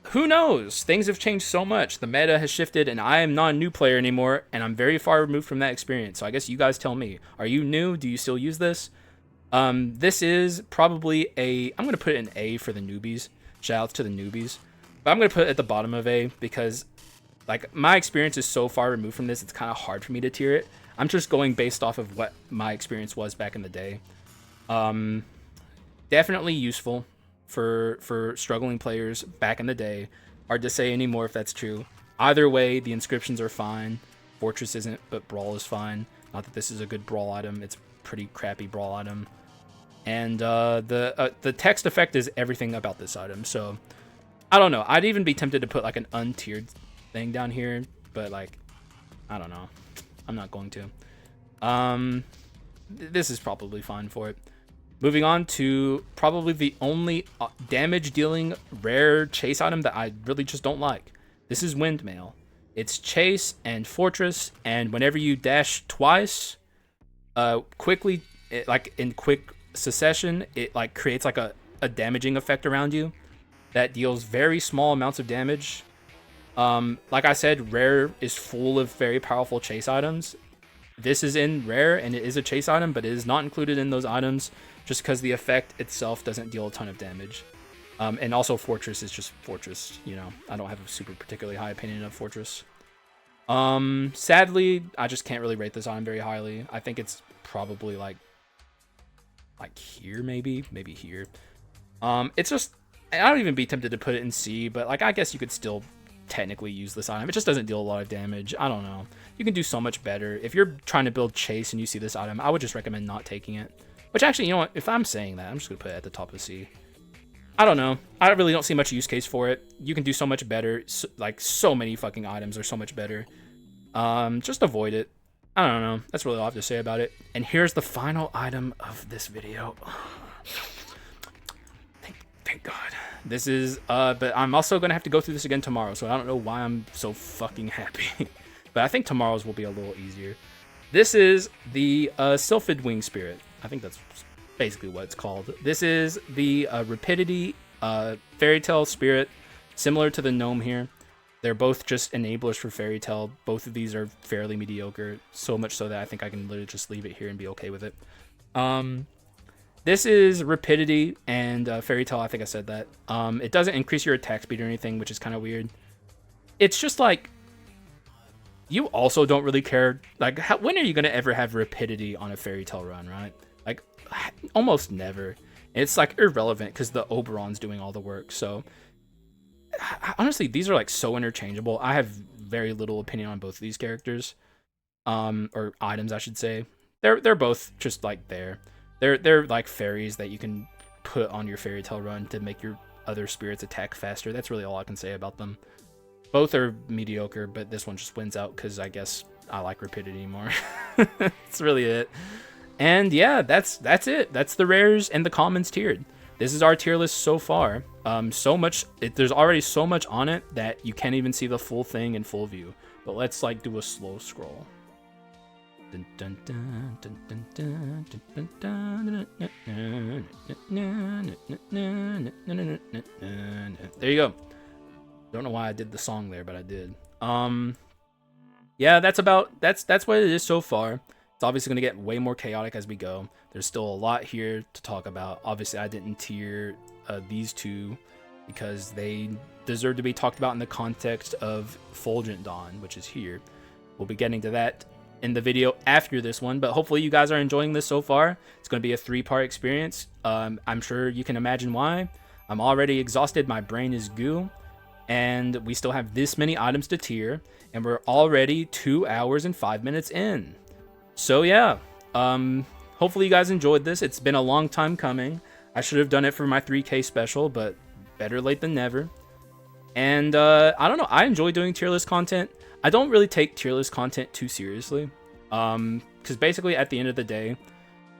who knows? Things have changed so much. The meta has shifted, and I am not a new player anymore, and I'm very far removed from that experience. So I guess you guys tell me. Are you new? Do you still use this? This is probably a... I'm going to put an A for the newbies. Shoutouts to the newbies. But I'm going to put it at the bottom of A because like my experience is so far removed from this, it's kind of hard for me to tier it. I'm just going based off of what my experience was back in the day. Definitely useful for struggling players back in the day. Hard to say anymore if that's true. Either way, the inscriptions are fine. Fortress isn't, but Brawl is fine. Not that this is a good Brawl item. It's a pretty crappy Brawl item. And the text effect is everything about this item. So, I don't know. I'd even be tempted to put like an untiered thing down here. But like, I don't know. I'm not going to. This is probably fine for it. Moving on to probably the only damage-dealing rare chase item that I really just don't like. This is Windmail. It's chase and fortress, and whenever you dash twice, quickly, like in quick succession, it like creates like a damaging effect around you that deals very small amounts of damage. Like I said, rare is full of very powerful chase items. This is in rare and it is a chase item, but it is not included in those items just because the effect itself doesn't deal a ton of damage. And also Fortress is just Fortress, you know. I don't have a super particularly high opinion of Fortress. Sadly, I just can't really rate this item very highly. I think it's probably like here, maybe here. It's just, I don't even be tempted to put it in C, but like I guess you could still technically use this item. It just doesn't deal a lot of damage. I don't know. You can do so much better. If you're trying to build chase and you see this item, I would just recommend not taking it. Which actually, you know what? If I'm saying that, I'm just going to put it at the top of C. I don't know. I really don't see much use case for it. You can do so much better. Like, so many fucking items are so much better. Just avoid it. I don't know. That's really all I have to say about it. And here's the final item of this video. Thank God. This is, but I'm also going to have to go through this again tomorrow, so I don't know why I'm so fucking happy. But I think tomorrow's will be a little easier. This is the Sylphid Wing Spirit. I think that's basically what it's called. This is the Rapidity Fairy Tale Spirit, similar to the Gnome here. They're both just enablers for Fairy Tale. Both of these are fairly mediocre, so much so that I think I can literally just leave it here and be okay with it. This is Rapidity and Fairy Tale. I think I said that. It doesn't increase your attack speed or anything, which is kind of weird. It's just like, you also don't really care. Like, when are you going to ever have Rapidity on a Fairy Tale run, right? Like, almost never. It's like irrelevant because the Oberon's doing all the work. So, honestly, these are like so interchangeable. I have very little opinion on both of these characters. Or items, I should say. They're both just like there. They're like fairies that you can put on your Fairy Tale run to make your other spirits attack faster. That's really all I can say about them. Both are mediocre, but this one just wins out because I guess I like Rapidity more. That's really it. And yeah, that's it. That's the rares and the commons tiered. This is our tier list so far. There's already so much on it that you can't even see the full thing in full view. But let's like do a slow scroll. There you go. Don't know why I did the song there, but I did. Yeah, that's what it is so far. It's obviously going to get way more chaotic as we go. There's still a lot here to talk about. Obviously, I didn't tier these two because they deserve to be talked about in the context of Fulgent Dawn, which is here. We'll be getting to that in the video after this one, but hopefully you guys are enjoying this so far. It's going to be a 3-part experience. I'm sure you can imagine why. I'm already exhausted. My brain is goo. And we still have this many items to tier, and we're already 2 hours and 5 minutes in. So yeah, hopefully you guys enjoyed this. It's been a long time coming. I should have done it for my 3K special, but better late than never. And I don't know, I enjoy doing tier list content. I don't really take tier list content too seriously, because basically at the end of the day,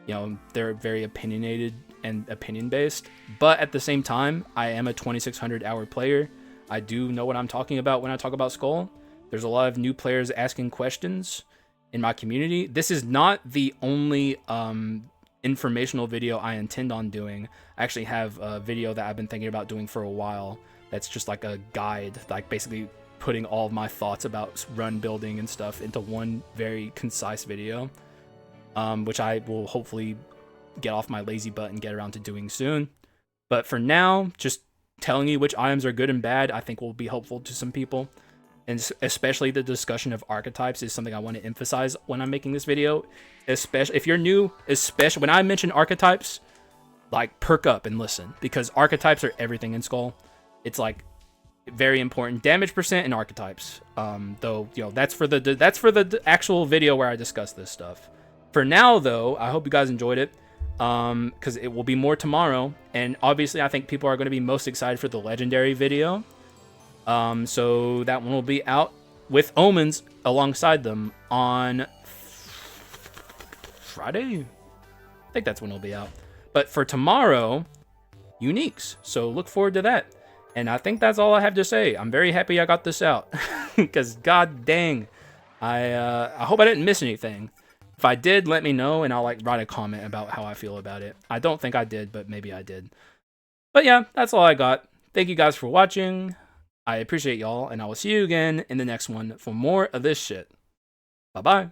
you know, they're very opinionated and opinion based, but at the same time, I am a 2600 hour player. I do know what I'm talking about when I talk about Skul. There's a lot of new players asking questions in my community. This is not the only informational video I intend on doing. I actually have a video that I've been thinking about doing for a while that's just like a guide, like basically putting all of my thoughts about run building and stuff into one very concise video, which I will hopefully get off my lazy butt and get around to doing soon. But for now, just telling you which items are good and bad, I think will be helpful to some people. And especially the discussion of archetypes is something I want to emphasize when I'm making this video. Especially if you're new, especially when I mention archetypes, like perk up and listen, because archetypes are everything in Skul. It's like very important. Damage percent and archetypes. Though, you know, that's for the actual video where I discuss this stuff. For now, though, I hope you guys enjoyed it. Because it will be more tomorrow, and obviously I think people are going to be most excited for the legendary video. So that one will be out with omens alongside them on Friday. I think that's when it'll be out. But for tomorrow, uniques. So look forward to that. And I think that's all I have to say. I'm very happy I got this out because god dang, I hope I didn't miss anything. If I did, let me know, and I'll like write a comment about how I feel about it. I don't think I did, but maybe I did. But yeah, that's all I got. Thank you guys for watching. I appreciate y'all, and I will see you again in the next one for more of this shit. Bye-bye.